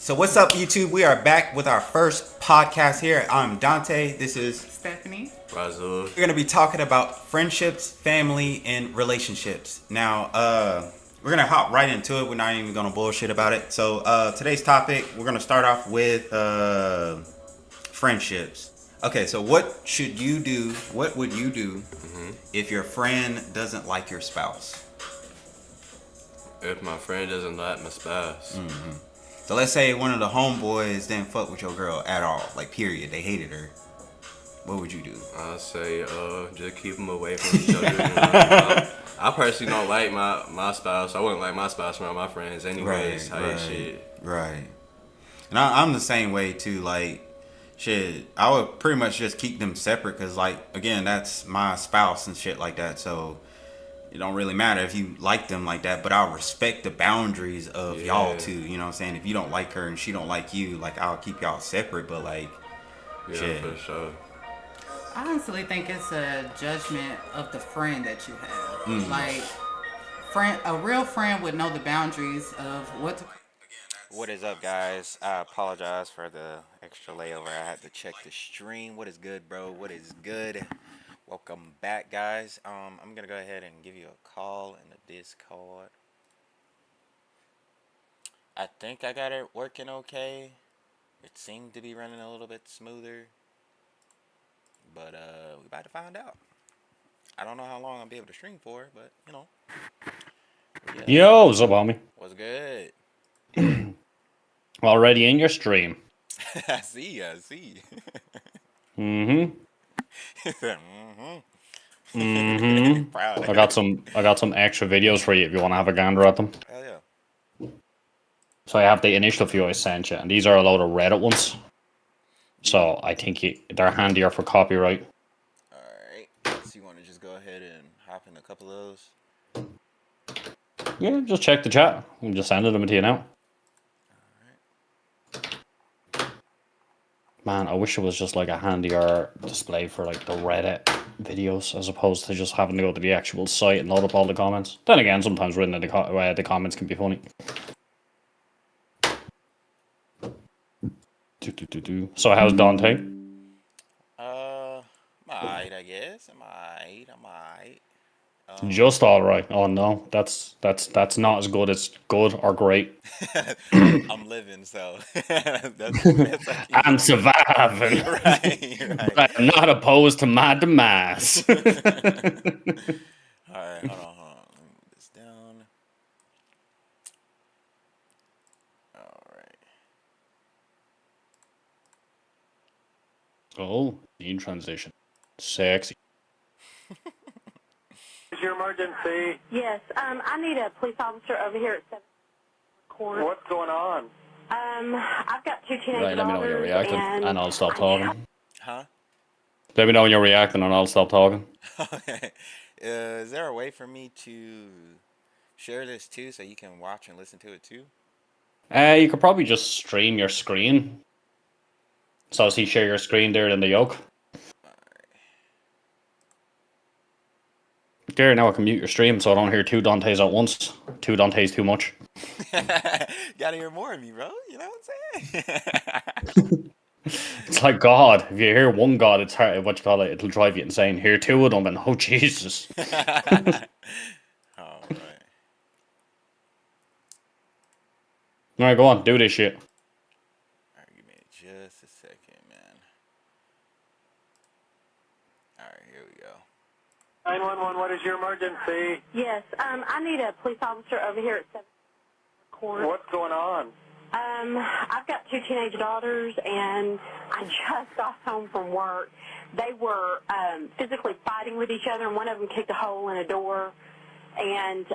So what's up, YouTube? We are back with our first podcast here. I'm Dante. This is Stephanie. Razul. We're gonna be talking about friendships, family, and relationships. Now, we're gonna hop right into it. We're not even gonna bullshit about it. So today's topic, we're gonna start off with friendships. Okay, so what should you do? What would you do if your friend doesn't like your spouse? If my friend doesn't like my spouse, So let's say one of the homeboys didn't fuck with your girl at all, like period. They hated her. What would you do? I'd say just keep them away from each other. I personally don't like my spouse. I wouldn't like my spouse around my friends anyways. Type shit. Right. And I'm the same way too. Like, shit, I would pretty much just keep them separate because, like, again, that's my spouse and shit like that. So it don't really matter if you like them like that, but I'll respect the boundaries of y'all too. You know what I'm saying? If you don't like her and she don't like you, like, I'll keep y'all separate. But like, shit. For sure. I honestly think it's a judgment of the friend that you have. Like, a real friend would know the boundaries of what to. What is up, guys? I apologize for the extra layover. I had to check the stream. What is good, bro? What is good? Welcome back, guys. I'm gonna go ahead and give you a call in the Discord. I think I got it working okay. It seemed to be running a little bit smoother, but we about to find out. I don't know how long I'll be able to stream for, but you know. Yo, what's up, homie? What's good? Already in your stream. I see. Proud. I got some extra videos for you if you want to have a gander at them. Hell yeah. So I have the initial few I sent you, and these are a load of Reddit ones. So I think they're handier for copyright. Alright. So you want to just go ahead and hop in a couple of those? Yeah, just check the chat. I'm just sending them to you now. Man, I wish it was just like a handier display for like the Reddit videos as opposed to just having to go to the actual site and load up all the comments. Then again, sometimes written in the comments can be funny. So how's Dante? Alright, I guess. I'm alright. Just all right. Oh no, that's not as good as good or great. I'm living, so that's I'm surviving. Right. But I'm not opposed to my demise. Alright, hold on. Let me move this down. Alright. Oh, in transition. Sexy. Is your emergency? Yes, I need a police officer over here at 7 Court. What's going on? I've got two teenage Right, let me know when you're daughters, reacting, and I'll stop talking. Huh? Let me know when you're reacting, and I'll stop talking. Okay. Is there a way for me to share this too so you can watch and listen to it too? You could probably just stream your screen. So see, share your screen there in the yoke. There, now I can mute your stream so I don't hear two Dantes at once. Two Dantes too much. Gotta hear more of me, bro. You know what I'm saying? It's like God. If you hear one God, it's hard. What you call it? It'll drive you insane. Hear two of them, and oh Jesus! All right. All right, go on, do this shit. All right, give me just a second, man. All right, here we go. 911, what is your emergency? Yes, I need a police officer over here at 7 Court. What's going on? I've got two teenage daughters, and I just got home from work. They were physically fighting with each other, and one of them kicked a hole in a door. And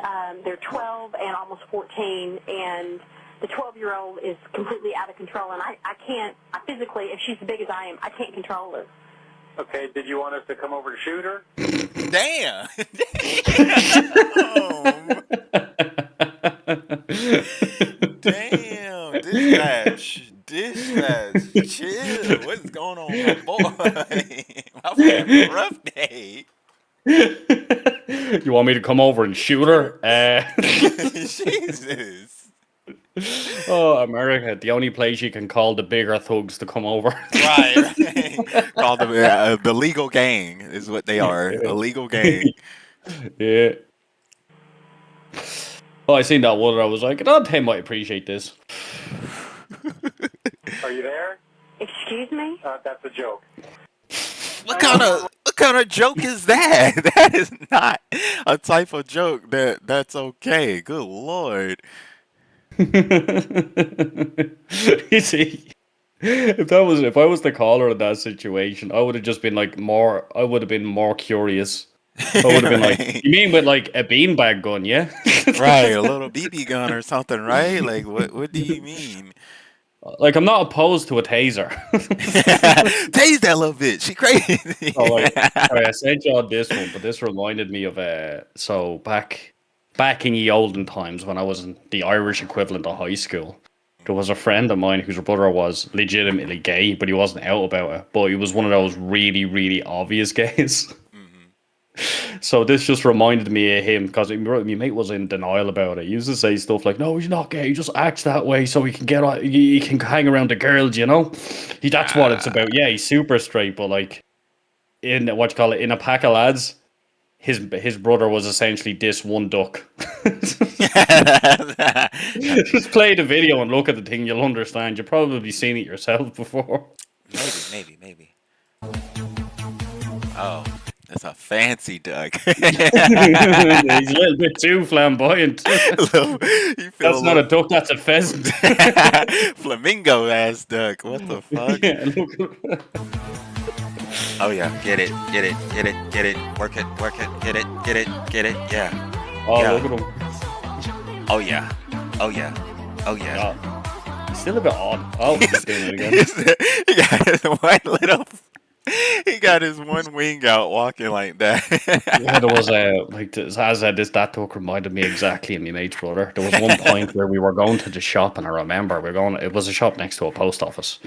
they're 12 and almost 14, and the 12-year-old is completely out of control. And I physically, if she's as big as I am, I can't control her. Okay, did you want us to come over to shoot her? Damn. Damn. Dispatch. Chill. What's going on, my boy? I've had a rough day. You want me to come over and shoot her? Jesus. Oh, America, the only place you can call the bigger thugs to come over. Right, right. Called the legal gang is what they are. A legal gang. Yeah. Oh, I seen that one and I was like, oh, they might appreciate this. Are you there? Excuse me? That's a joke. What kind of joke is that? That is not a type of joke that's okay. Good Lord. You see, if I was the caller in that situation, I would have just been like I would have been more curious. I would have been like, Right. you mean with like a beanbag gun, yeah? Right, a little BB gun or something, right? Like what do you mean? Like, I'm not opposed to a taser. Tase that little bitch. She crazy. Oh, sorry, I sent you all this one, but this reminded me of so back in the olden times when I was in the Irish equivalent of high school, there was a friend of mine whose brother was legitimately gay, but he wasn't out about it. But he was one of those really, really obvious gays. So this just reminded me of him because my mate was in denial about it. He used to say stuff like, "No, he's not gay. He just acts that way so he can he can hang around the girls, you know. That's what it's about. Yeah, he's super straight, but like in what you call it, in a pack of lads, his brother was essentially this one duck." Just play the video and look at the thing, you'll understand. You've probably seen it yourself before. Maybe. Oh, that's a fancy duck. He's a little bit too flamboyant. You feel That's not a duck, that's a pheasant. flamingo ass duck. What the fuck? Yeah, look. Oh yeah, get it. Work it, get it, yeah. Oh, Yeah. look at him. Oh yeah. He's still a bit odd. Oh, he's doing it again. he got his one little. He got his one wing out, walking like that. Yeah, there was as I said, that talk reminded me exactly of my mate's brother. There was one point where we were going to the shop, and I remember it was a shop next to a post office,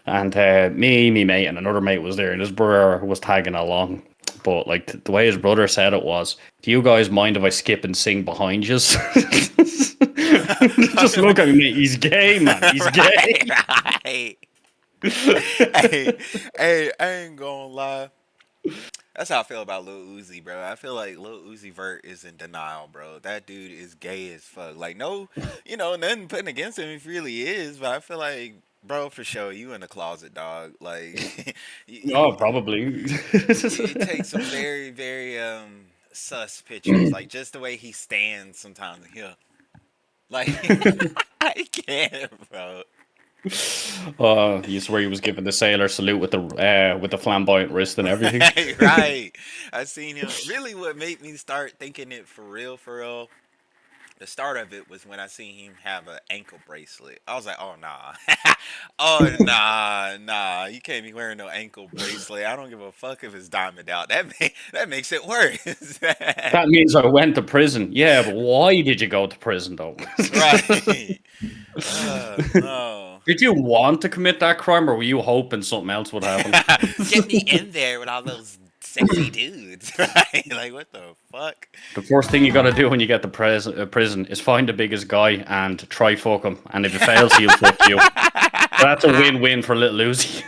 and me, mate, and another mate was there, and his brother was tagging along. But like the way his brother said it was, "Do you guys mind if I skip and sing behind you?" Just look at me, he's gay, man. He's gay. Right. hey, I ain't gonna lie. That's how I feel about Lil Uzi, bro. I feel like Lil Uzi Vert is in denial, bro. That dude is gay as fuck. Like, no, nothing putting against him if he really is, but I feel like, bro, for sure, you in the closet, dog. Like, Oh, probably. he takes some very, very sus pictures, like just the way he stands sometimes. Yeah, like I can't, bro. You swear he was giving the sailor salute with the flamboyant wrist and everything. Right. I seen him. Really, what made me start thinking it for real, the start of it was when I seen him have an ankle bracelet. I was like, oh, nah. Oh, nah. You can't be wearing no ankle bracelet. I don't give a fuck if it's diamond out. That makes it worse. That means I went to prison. Yeah, but why did you go to prison, though? Right. No. Did you want to commit that crime, or were you hoping something else would happen? Get me in there with all those sexy dudes, right? Like, what the fuck? The first thing you gotta do when you get to prison is find the biggest guy and try fuck him. And if it fails, he'll fuck you. That's a win-win for little Uzi.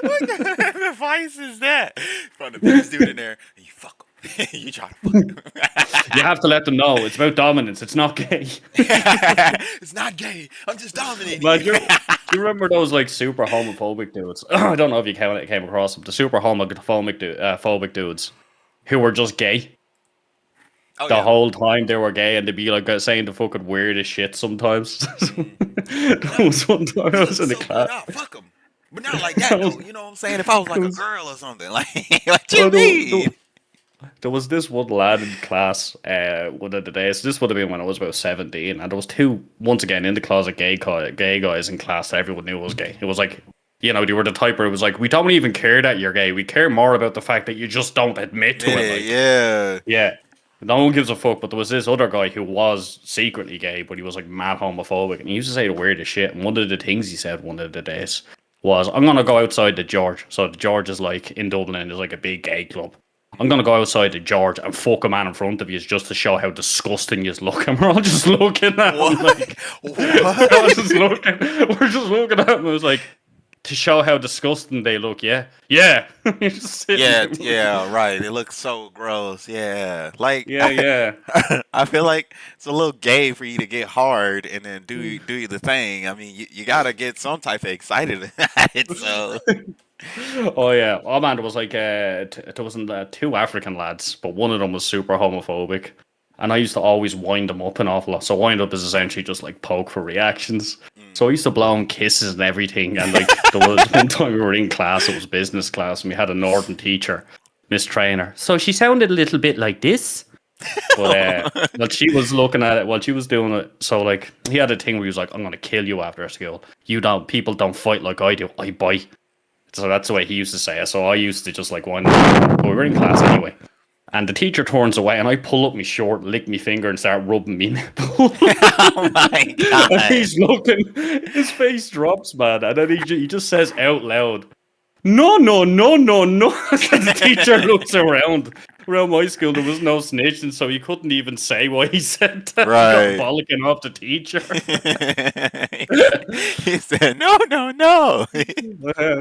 What kind of advice is that? Find the biggest dude in there, and you fuck him. You try to fuck him. You have to let them know it's about dominance. It's not gay. It's not gay. I'm just dominating. But do you remember those like super homophobic dudes? I don't know if you came across them. The super phobic dudes who were just gay. Oh, The yeah. whole time they were gay, and they'd be like saying the fucking weirdest shit sometimes. There was one time I was in the So good. class. Oh, fuck him. But not like that, though. You know what I'm saying? If I was like a girl or something. Like, what you Well, mean? there was this one lad in class one of the days. This would have been when I was about 17, and there was two, once again, in the closet gay guys in class that everyone knew was gay. It was like, they were the type where it was like, we don't even care that you're gay. We care more about the fact that you just don't admit to it. Like, Yeah. yeah. No one gives a fuck, but there was this other guy who was secretly gay, but he was like mad homophobic, and he used to say the weirdest shit. And one of the things he said one of the days was, I'm gonna go outside the George. So the George is like in Dublin, and there's like a big gay club. I'm gonna go outside to George and fuck a man in front of you just to show how disgusting you look. And we're all just looking at him like, we're all What? just looking. We're just looking at him. It was like to show how disgusting they look. Yeah, yeah. You're just sitting Yeah, there. yeah, right. It looks so gross. Yeah. Like Yeah, yeah. I feel like it's a little gay for you to get hard and then do the thing. I mean, you gotta get some type of excited at it. So Oh yeah. Oh man, there was like there wasn't two African lads, but one of them was super homophobic, and I used to always wind them up an awful lot. So wind up is essentially just like poke for reactions. So I used to blow him kisses and everything. And like there was one time we were in class, it was business class, and we had a northern teacher, Miss Trainer. So she sounded a little bit like this. But while she was looking at it, while she was doing it, so like he had a thing where he was like, "I'm gonna kill you after school. People don't fight like I do. I bite." So that's the way he used to say it. So I used to just like one. But we were in class anyway, and the teacher turns away, and I pull up my short, lick my finger, and start rubbing me nipple. oh my And god. he's looking, his face drops, man, and then he just says out loud, "No, no, no, no, no." And the teacher looks around. Around my school, there was no snitching, so he couldn't even say why he said that. Right. He got bollocking off the teacher. he said, "No, no, no."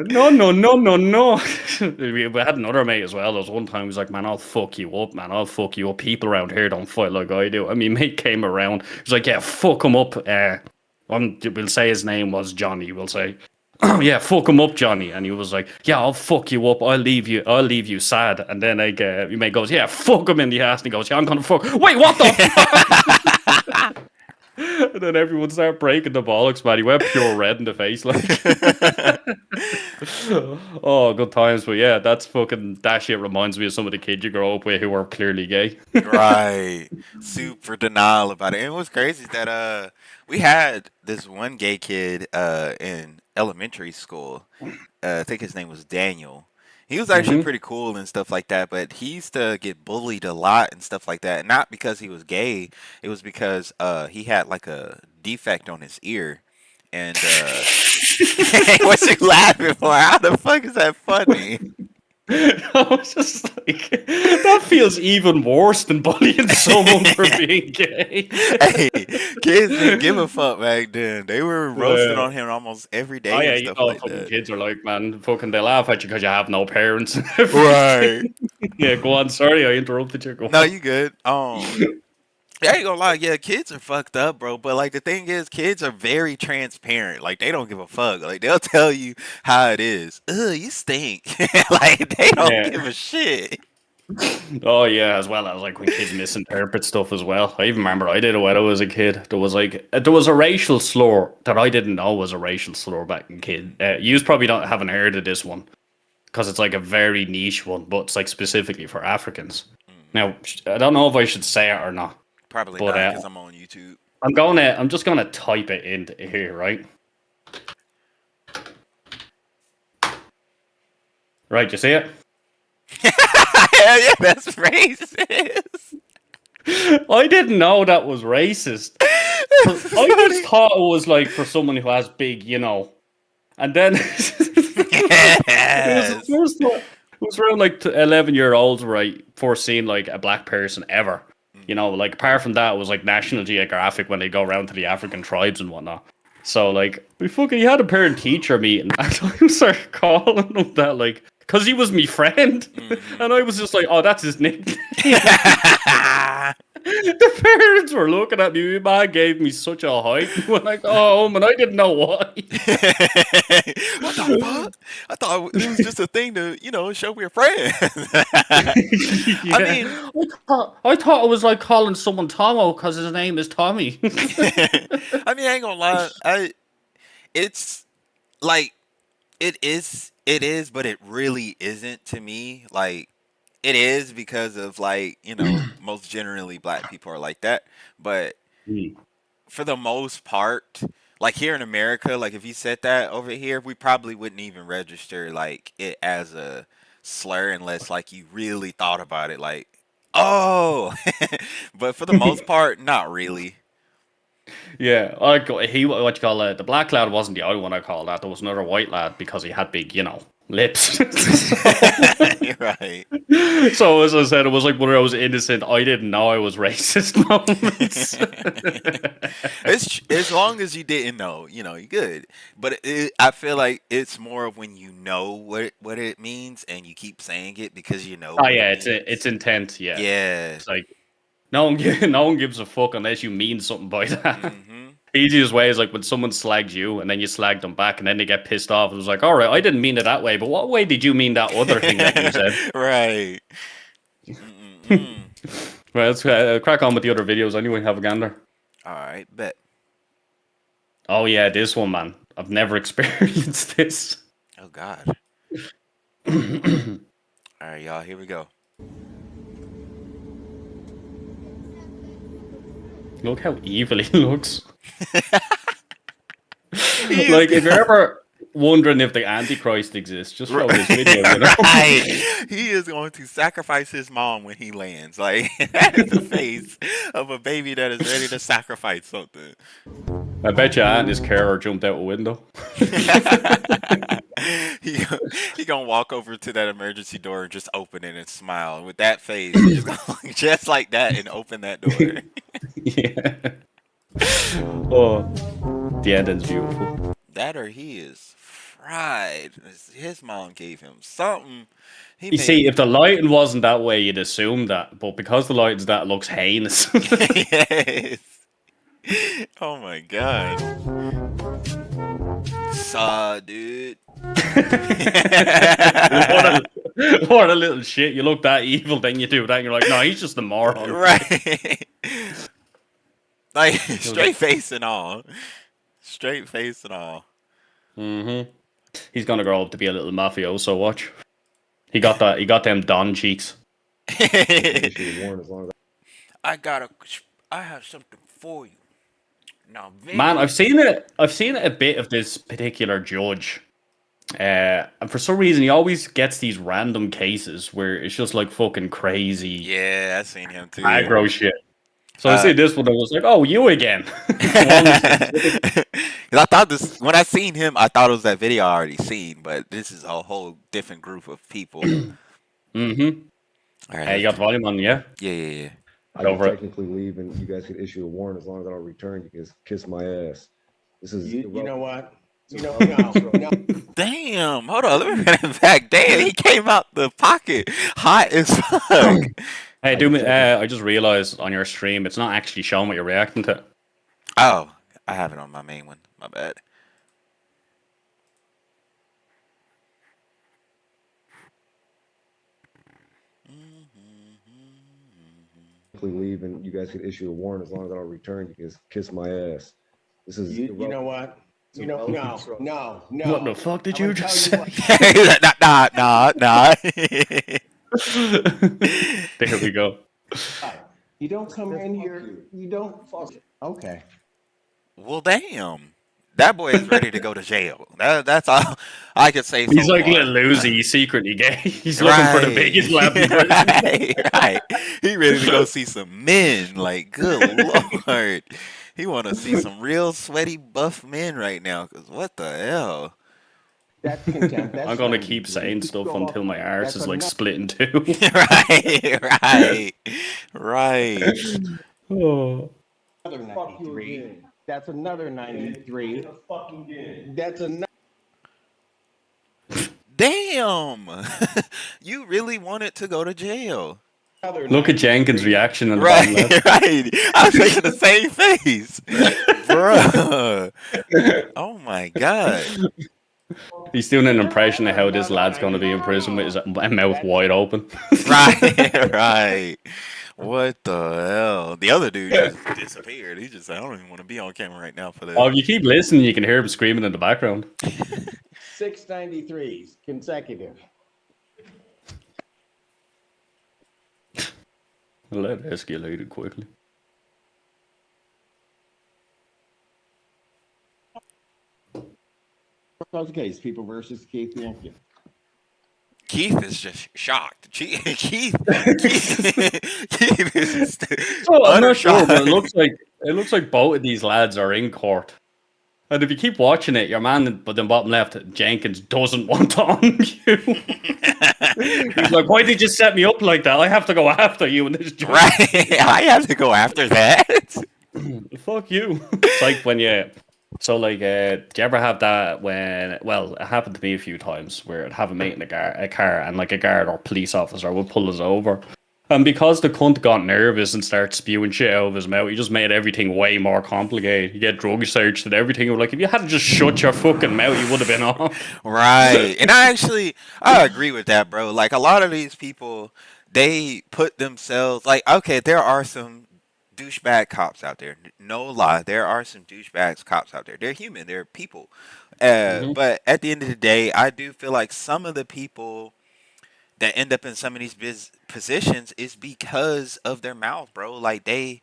No, no, no, no, no. We had another mate as well. There was one time he was like, "Man, I'll fuck you up, man. I'll fuck you up. People around here don't fight like I do." And my mate came around. He was like, "Yeah, fuck him up." We'll say his name was Johnny. We'll say, "Yeah, fuck him up, Johnny." And he was like, "Yeah, I'll fuck you up. I'll leave you sad." And then like, your mate goes, "Yeah, fuck him in the ass." And he goes, "Yeah, I'm gonna fuck." Wait, what the fuck? And then everyone started breaking the bollocks, man. He went pure red in the face, like. Oh, good times. But yeah, that shit reminds me of some of the kids you grow up with who are clearly gay. Right. Super denial about it. And what's crazy is that we had this one gay kid in elementary school. I think his name was Daniel. He was actually pretty cool and stuff like that, but he used to get bullied a lot and stuff like that. Not because he was gay, it was because he had like a defect on his ear. And what's you laughing for? How the fuck is that funny? I was just like, that feels even worse than bullying someone for being gay. Hey, kids didn't give a fuck back then. They were roasting on him almost every day Oh yeah, and you stuff know, like fucking that. kids are like, man, fucking they laugh at you because you have no parents. Right. Yeah, go on. Sorry, I interrupted you. Go No, on. you good. I ain't gonna lie, yeah, kids are fucked up, bro. But like the thing is, kids are very transparent. Like they don't give a fuck. Like they'll tell you how it is. Ugh, you stink. Like they don't Yeah. give a shit. Oh yeah, as well as like when kids misinterpret stuff as well. I even remember I did it when I was a kid. There was a racial slur that I didn't know was a racial slur back in kid. You probably haven't heard of this one because it's like a very niche one, but it's like specifically for Africans. Now I don't know if I should say it or not. Probably But, not because I'm on YouTube. I'm just gonna type it into here, right? Right, you see it? Hell yeah, that's racist. I didn't know that was racist. I just thought it was like for someone who has big, and then it was the Yes. first time. It was around like 11-year-olds where I first seen like a black person ever. Like apart from that, it was like National Geographic when they go around to the African tribes and whatnot. So like, he had a parent teacher meeting, and I started calling him that, like, because he was my friend, and I was just like, oh, that's his nickname. The parents were looking at me. My man gave me such a hike when I got home, and I didn't know why. What the fuck? I thought it was just a thing to, show we're friends. Yeah. I thought it was like calling someone Tomo because his name is Tommy. I mean, I ain't gonna lie. It's like it is, but it really isn't to me. Like it is because of like most generally black people are like that, but for the most part, like here in America, like if you said that over here, we probably wouldn't even register like it as a slur unless like you really thought about it, like, oh. But for the most part, not really. Yeah, what you call it? The black lad wasn't the only one I called that. There was another white lad because he had big, lips. right. So as I said, it was like one of those innocent, I didn't know I was racist moments. It's as long as you didn't know, you're good. But I feel like it's more of when you know what it means and you keep saying it because you know Oh what it yeah, means. it's intent. Yeah, Yeah. it's like no one gives a fuck unless you mean something by that. Hmm. Easiest way is like when someone slags you and then you slag them back and then they get pissed off. It was like, all right, I didn't mean it that way, but what way did you mean that other thing that you said? Right. Mm-mm-mm. Right, let's crack on with the other videos anyway. Have a gander. All right, bet. Oh yeah, this one, man. I've never experienced this. Oh God. All right, y'all. Here we go. Look how evil he looks. Like, if you're ever wondering if the Antichrist exists, just show this video, you know? Right. He is going to sacrifice his mom when he lands. Like that is the face of a baby that is ready to sacrifice something. I bet you Aunt his carer jumped out a window. he gonna walk over to that emergency door and just open it and smile with that face, he's gonna, just like that, and open that door. Yeah. Oh, the ending's beautiful. That or he is fried. His mom gave him something. You see, if the lighting wasn't that way, you'd assume that, but because the lighting's that, it looks heinous. Yes. Oh my God. Saw, dude. What a little shit. You look that evil, then you do that, and you're like, no, he's just a moron. Right. Like, straight face and all. Straight face and all. Mm-hmm. He's gonna grow up to be a little mafioso, watch. He got them Don cheeks. I have something for you. Now, Man, I've seen it a bit of this particular judge. And for some reason he always gets these random cases where it's just like fucking crazy Yeah, I've seen him too. aggro shit. So I see this one, I was like, oh, you again. 'Cause I thought this when I seen him, I thought it was that video I already seen, but this is a whole different group of people. Mm-hmm. All right, You got the volume on, yeah? yeah. I can technically leave, and you guys can issue a warrant as long as I don't return. You can kiss my ass. This is You know what? No. Damn, hold on, let me run it back. Damn, he came out the pocket hot as fuck. Hey, do me. I just realized on your stream, it's not actually showing what you're reacting to. Oh, I have it on my main one. My bad. leave, and you guys can issue a warrant as long as I don't return. You can kiss my ass. This is You know what? No. What the fuck did you just say? Nah. There we go. You don't come in here. You don't. Okay. Well, damn. That boy is ready to go to jail. That's all I could say. He's so like far. Lil Uzi. He's secretly gay. He's looking for the biggest lab in prison. right. He ready to go see some men. Like, good lord. He want to see some real sweaty buff men right now. Cause what the hell? That's contempt. I'm gonna keep saying stuff until my arse is like split in two. right. Oh. Another 93. That's another 93. That's another. Damn. You really wanted to go to jail. Look at Jenkins' reaction in the Right, bottom left. right. I was making the same face. Bruh. Oh my god. He's doing an impression of how this lad's gonna be in prison with his mouth wide open. Right. What the hell? The other dude just disappeared. He just said, I don't even want to be on camera right now for this. Oh, if you keep listening, you can hear him screaming in the background. 693s consecutive. Well, that escalated quickly. Those case, people versus Keith Yankee. Keith is just shocked. Keith is just So I'm not sure, shocked. but it looks like both of these lads are in court. And if you keep watching it, your man, but then bottom left, Jenkins doesn't want to on you. He's like, why did you set me up like that? I have to go after you in this job. Right. I have to go after that. Fuck you. It's like when you. So, like, do you ever have that when, well, it happened to me a few times where I'd have a mate in a car and, like, a guard or police officer would pull us over. And because the cunt got nervous and started spewing shit out of his mouth, he just made everything way more complicated. You get drug searched and everything. Like, if you had to just shut your fucking mouth, you would have been off. Right. And I agree with that, bro. Like, a lot of these people, they put themselves, like, okay, there are some douchebag cops out there. No lie. There are some douchebag cops out there. They're human. They're people. But at the end of the day, I do feel like some of the people that end up in some of these positions is because of their mouth, bro. Like they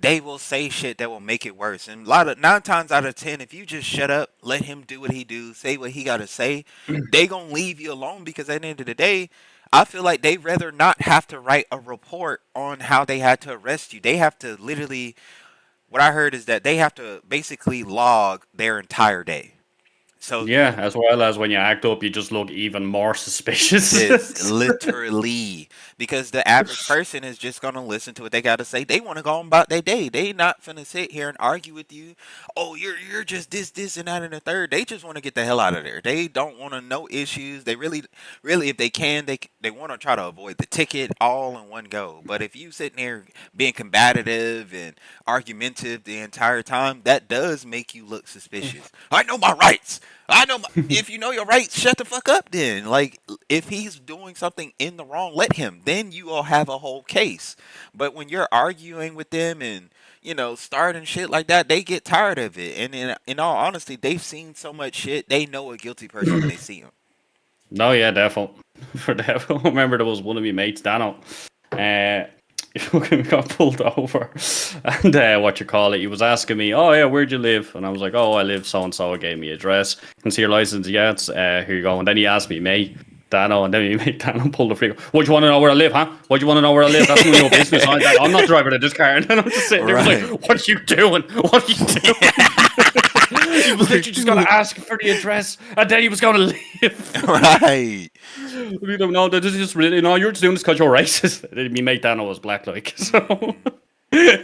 will say shit that will make it worse. And 9 times out of 10, if you just shut up, let him do what he do, say what he gotta say, they gonna leave you alone because at the end of the day, I feel like they rather not have to write a report on how they had to arrest you. They have to literally, what I heard is that they have to basically log their entire day. So Yeah, as well as when you act up, you just look even more suspicious. it's literally because the average person is just gonna listen to what they gotta say. They want to go on about their day. They not finna sit here and argue with you. Oh, you're just this and that and the third. They just want to get the hell out of there. They don't want to know issues. They really, if they can, they want to try to avoid the ticket all in one go. But if you sitting there being combative and argumentative the entire time, that does make you look suspicious. I know my rights. If you know your rights, shut the fuck up then. Like, if he's doing something in the wrong, let him. Then you all have a whole case. But when you're arguing with them and, starting shit like that, they get tired of it. And in all honesty, they've seen so much shit, they know a guilty person when they see him. No, yeah, definitely. For definitely. I remember there was one of my mates, Dano. He fucking got pulled over. And he was asking me, oh, yeah, where'd you live? And I was like, oh, I live so-and-so. He gave me address. Can see your license? Yeah, it's, here you go. And then he asked me, mate, Dano, and then he made Dano pull the freak. What, do you want to know where I live, huh? What, do you want to know where I live? That's none of your business. I'm not driving in this car. And then I'm just sitting there like, what are you doing? What are you doing? He was literally just going to ask for the address, and then he was going to leave. Right. No, this is just really, you're just doing this because you're racist. Me mate Dano was black, like, so.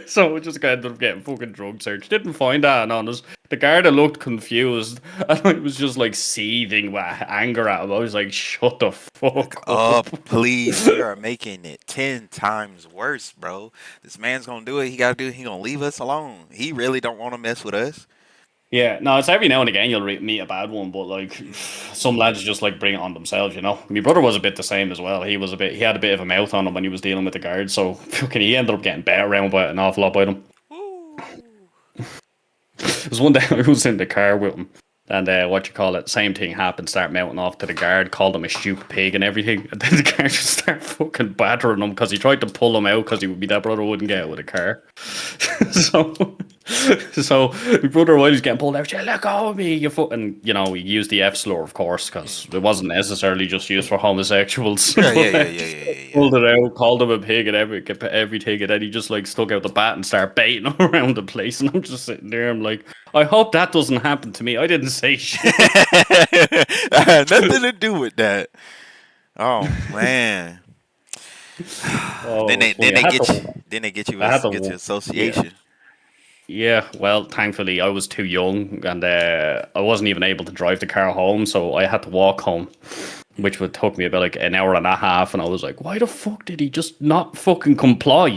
So we just ended up getting fucking drug searched. Didn't find that, and honest. The guard looked confused, and I was just like seething with anger at him. I was like, "Shut the fuck up, please! You are making it 10 times worse, bro. This man's gonna do it. He gotta do it. He gonna leave us alone. He really don't want to mess with us." Yeah, no, it's every now and again you'll meet a bad one, but like some lads just like bring it on themselves, My brother was a bit the same as well. He had a bit of a mouth on him when he was dealing with the guards, so fucking he ended up getting better around by an awful lot by them. There's one day I was in the car with him, and same thing happened. Start mounting off to the guard, called him a stupid pig and everything, and then the guard just start fucking battering him because he tried to pull him out because that brother wouldn't get out with a car. So my brother, while he's getting pulled out, let go of me, you foot, and he used the F slur, of course, because it wasn't necessarily just used for homosexuals. Yeah. Pulled it out, called him a pig and everything, and then he just like stuck out the bat and started baiting him around the place, and I'm just sitting there, I'm like, I hope that doesn't happen to me. I didn't say shit. I had nothing to do with that. Oh man. Then they get you association. Yeah, well, thankfully I was too young, and I wasn't even able to drive the car home, so I had to walk home, which would took me about like an hour and a half, and I was like, why the fuck did he just not fucking comply?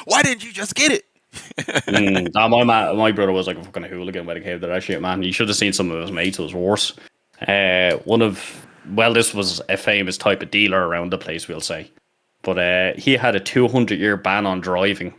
Why didn't you just get it? My brother was like a fucking hooligan when it came to that shit, man. You should have seen some of his mates. It was worse. This was a famous type of dealer around the place, we'll say, but he had a 200-year ban on driving.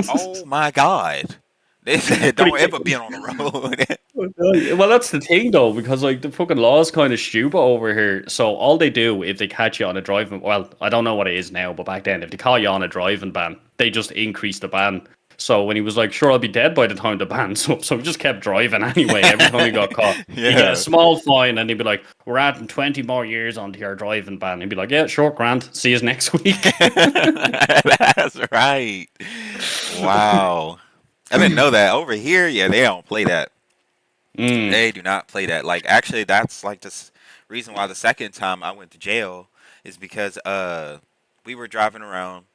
Oh my god. They said don't ever be on the road. Well, that's the thing though, because like the fucking law is kind of stupid over here. So all they do if they catch you on a driving, well, I don't know what it is now, but back then if they caught you on a driving ban, they just increased the ban. So when he was like, sure, I'll be dead by the time the ban's up, so he just kept driving anyway. Every time he got caught, he'd get a small fine, and he'd be like, we're adding 20 more years onto your driving ban. He'd be like, yeah, sure, grand. See you next week. That's right. Wow. I didn't know that. Over here, yeah, they don't play that. Mm. They do not play that. Like, actually, that's like this reason why the second time I went to jail is because we were driving around,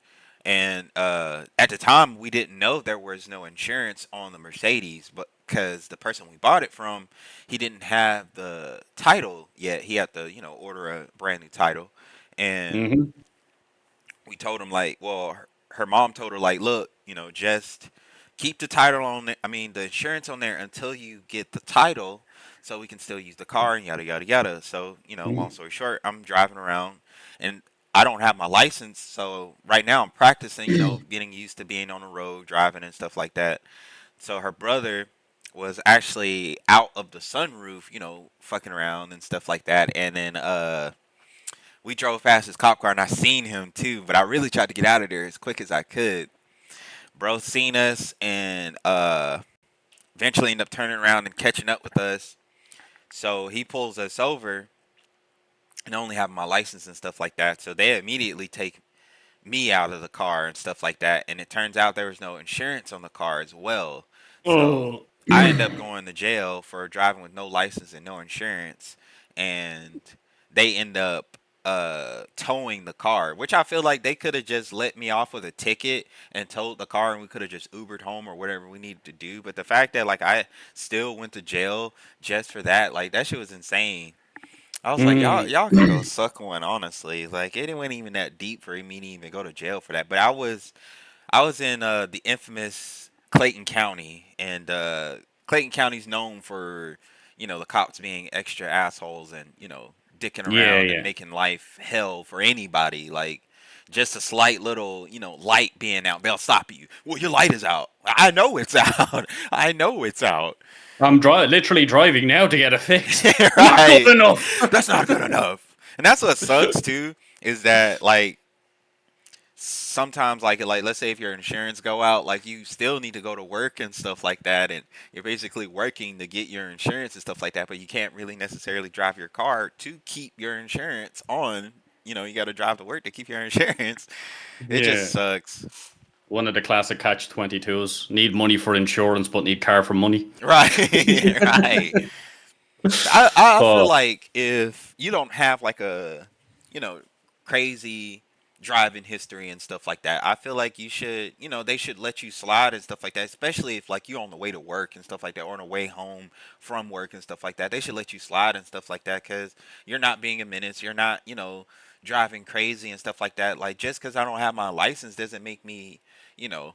and at the time we didn't know there was no insurance on the Mercedes, but because the person we bought it from, he didn't have the title yet. He had to, order a brand new title, and Hmm. we told him like, well, her mom told her like, look, just keep the title on there. I mean, the insurance on there until you get the title, so we can still use the car and yada yada yada. So, long story short, I'm driving around and I don't have my license. So right now I'm practicing, getting used to being on the road, driving and stuff like that. So her brother was actually out of the sunroof, fucking around and stuff like that. And then we drove past his cop car and I seen him too, but I really tried to get out of there as quick as I could. Bro seen us and eventually ended up turning around and catching up with us. So he pulls us over and I only have my license and stuff like that. So they immediately take me out of the car and stuff like that. And it turns out there was no insurance on the car as well. So Oh. I end up going to jail for driving with no license and no insurance. And they end up towing the car, which I feel like they could have just let me off with a ticket and towed the car and we could have just Ubered home or whatever we needed to do. But the fact that like I still went to jail just for that, like that shit was insane. I was like, y'all, Mm. y'all can go suck one, honestly. Like, it wasn't even that deep for me to even go to jail for that. But I was in the infamous Clayton County, and Clayton County's known for, the cops being extra assholes and dicking Yeah, around and yeah. making life hell for anybody. Like, just a slight little, light being out, they'll stop you. Well, your light is out. I know it's out. I know it's out. I'm literally driving now to get it fixed. Not good Right. enough. That's not good enough. And that's what sucks too, is that like sometimes like let's say if your insurance go out, like you still need to go to work and stuff like that, and you're basically working to get your insurance and stuff like that, but you can't really necessarily drive your car to keep your insurance on. You got to drive to work to keep your insurance. It just Yeah. sucks. One of the classic catch 22s. Need money for insurance, but need car for money. Right. Right. I feel But like if you don't have like a, you know, crazy driving history and stuff like that, I feel like you should, they should let you slide and stuff like that, especially if like you're on the way to work and stuff like that, or on the way home from work and stuff like that. They should let you slide and stuff like that because you're not being a menace. You're not, driving crazy and stuff like that. Like just because I don't have my license doesn't make me, you know,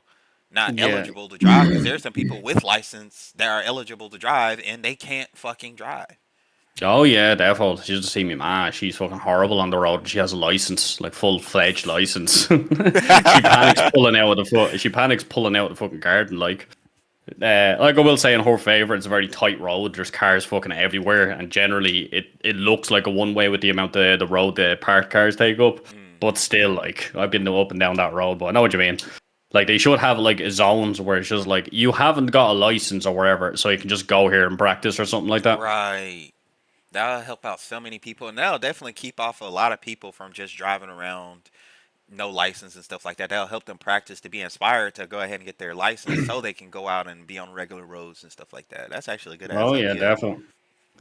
not yeah. eligible to drive because there's some people with license that are eligible to drive and they can't fucking drive. Oh yeah, definitely. You just see me ma, she's fucking horrible on the road. She has a license, like full fledged license. She panics pulling out the fucking garden, like I will say in her favour, it's a very tight road. There's cars fucking everywhere, and generally it looks like a one way with the amount the road the parked cars take up. Mm. But still, like I've been up and down that road, but I know what you mean. Like they should have like zones where it's just like you haven't got a license or whatever, so you can just go here and practice or something like that. Right. That'll help out so many people, and that'll definitely keep off a lot of people from just driving around no license and stuff like that. That'll help them practice to be inspired to go ahead and get their license so they can go out and be on regular roads and stuff like that. That's actually a good ass Oh yeah, idea. definitely.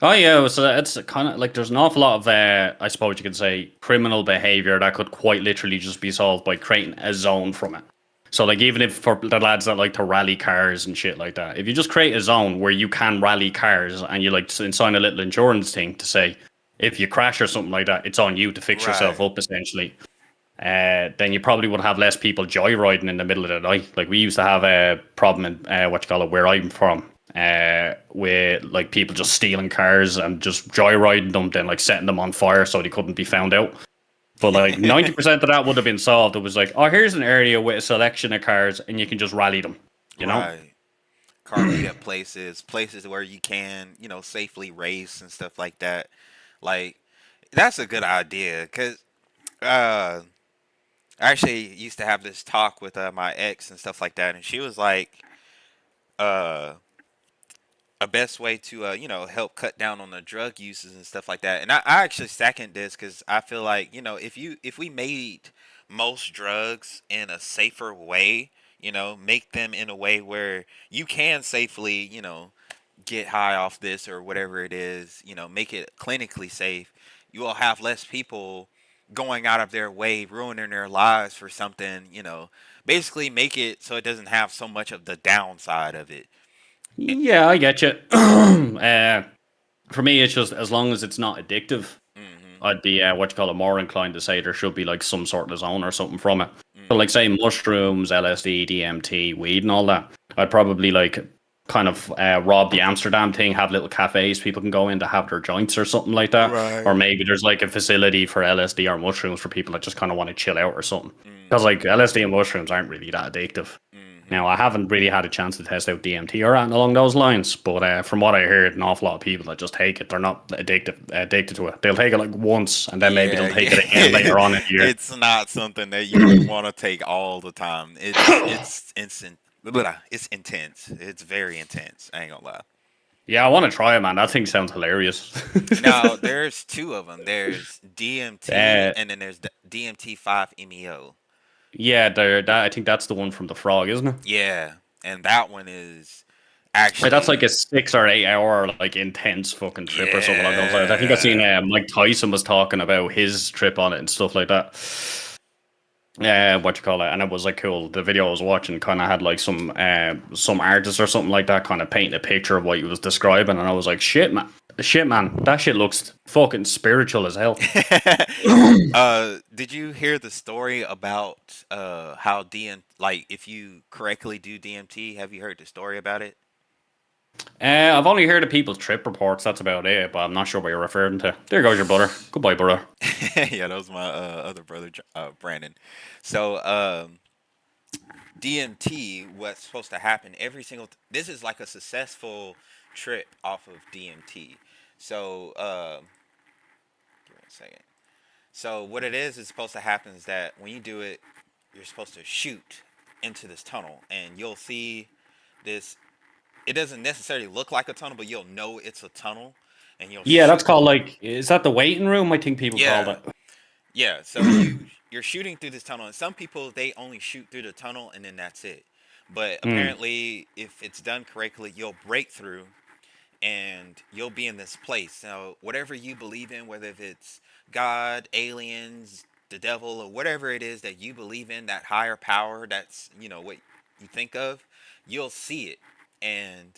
Oh yeah, so it's kind of like there's an awful lot of I suppose you could say criminal behavior that could quite literally just be solved by creating a zone from it. So like even if for the lads that like to rally cars and shit like that, if you just create a zone where you can rally cars and you like sign a little insurance thing to say if you crash or something like that, it's on you to fix yourself Right. up essentially. Then you probably would have less people joyriding in the middle of the night. Like we used to have a problem in what you call it, where I'm from, with like people just stealing cars and just joyriding them, then like setting them on fire so they couldn't be found out. But like 90% of that would have been solved. It was like, oh, here's an area with a selection of cars, and you can just rally them. You know? Right. Car meetup places where you can, safely race and stuff like that. Like, that's a good idea because uh, I actually used to have this talk with my ex and stuff like that, and she was like, uh, a best way to help cut down on the drug uses and stuff like that. And I actually second this because I feel like if we made most drugs in a safer way, Make them in a way where you can safely, get high off this or whatever it is, make it clinically safe. You will have less people going out of their way, ruining their lives for something, basically make it so it doesn't have so much of the downside of it. Yeah, I get you. For me, it's just as long as it's not addictive, I'd be more inclined to say there should be like some sort of zone or something from it. So like say mushrooms, LSD, DMT, weed, and all that. I'd probably like kind of rob the Amsterdam thing, have little cafes people can go in to have their joints or something like that. Right. Or maybe there's like a facility for LSD or mushrooms for people that just kind of want to chill out or something. Because like LSD and mushrooms aren't really that addictive. Now, I haven't really had a chance to test out DMT or anything along those lines, but from what I heard, an awful lot of people that just take it, they're not addicted to it. They'll take it like once, and then maybe they'll take it again later on in the year. It's not something that you would want to take all the time. It's instant. It's intense. It's very intense. I ain't gonna lie. Yeah, I want to try it, man. That thing sounds hilarious. Now, there's two of them. There's DMT, and then there's DMT 5-MeO. Yeah, I think that's the one from the frog, isn't it? Yeah, and that one is actually that's like a 6 or 8 hour like intense fucking trip or something like that. I think I seen Mike Tyson was talking about his trip on it and stuff like that. And it was like cool. The video I was watching kind of had like some artist or something like that kind of painting a picture of what he was describing, and I was like, shit, man, that shit looks fucking spiritual as hell. Did you hear the story about how if you correctly do DMT? Have you heard the story about it? I've only heard of people's trip reports. That's about it, but I'm not sure what you're referring to. There goes your brother. Goodbye, brother. Yeah, that was my other brother, Brandon. So DMT, what's supposed to happen every single. This is like a successful trip off of DMT. So give me a second. So what it is supposed to happen is that when you do it, you're supposed to shoot into this tunnel, and you'll see this. It doesn't necessarily look like a tunnel, but you'll know it's a tunnel, and you'll. Yeah, that's called like. Is that the waiting room? I think people call it. Yeah. So you're shooting through this tunnel, and some people they only shoot through the tunnel, and then that's it. But apparently, if it's done correctly, you'll break through, and you'll be in this place. So whatever you believe in, whether it's God, aliens, the devil, or whatever it is that you believe in, that higher power, that's what you think of, you'll see it. And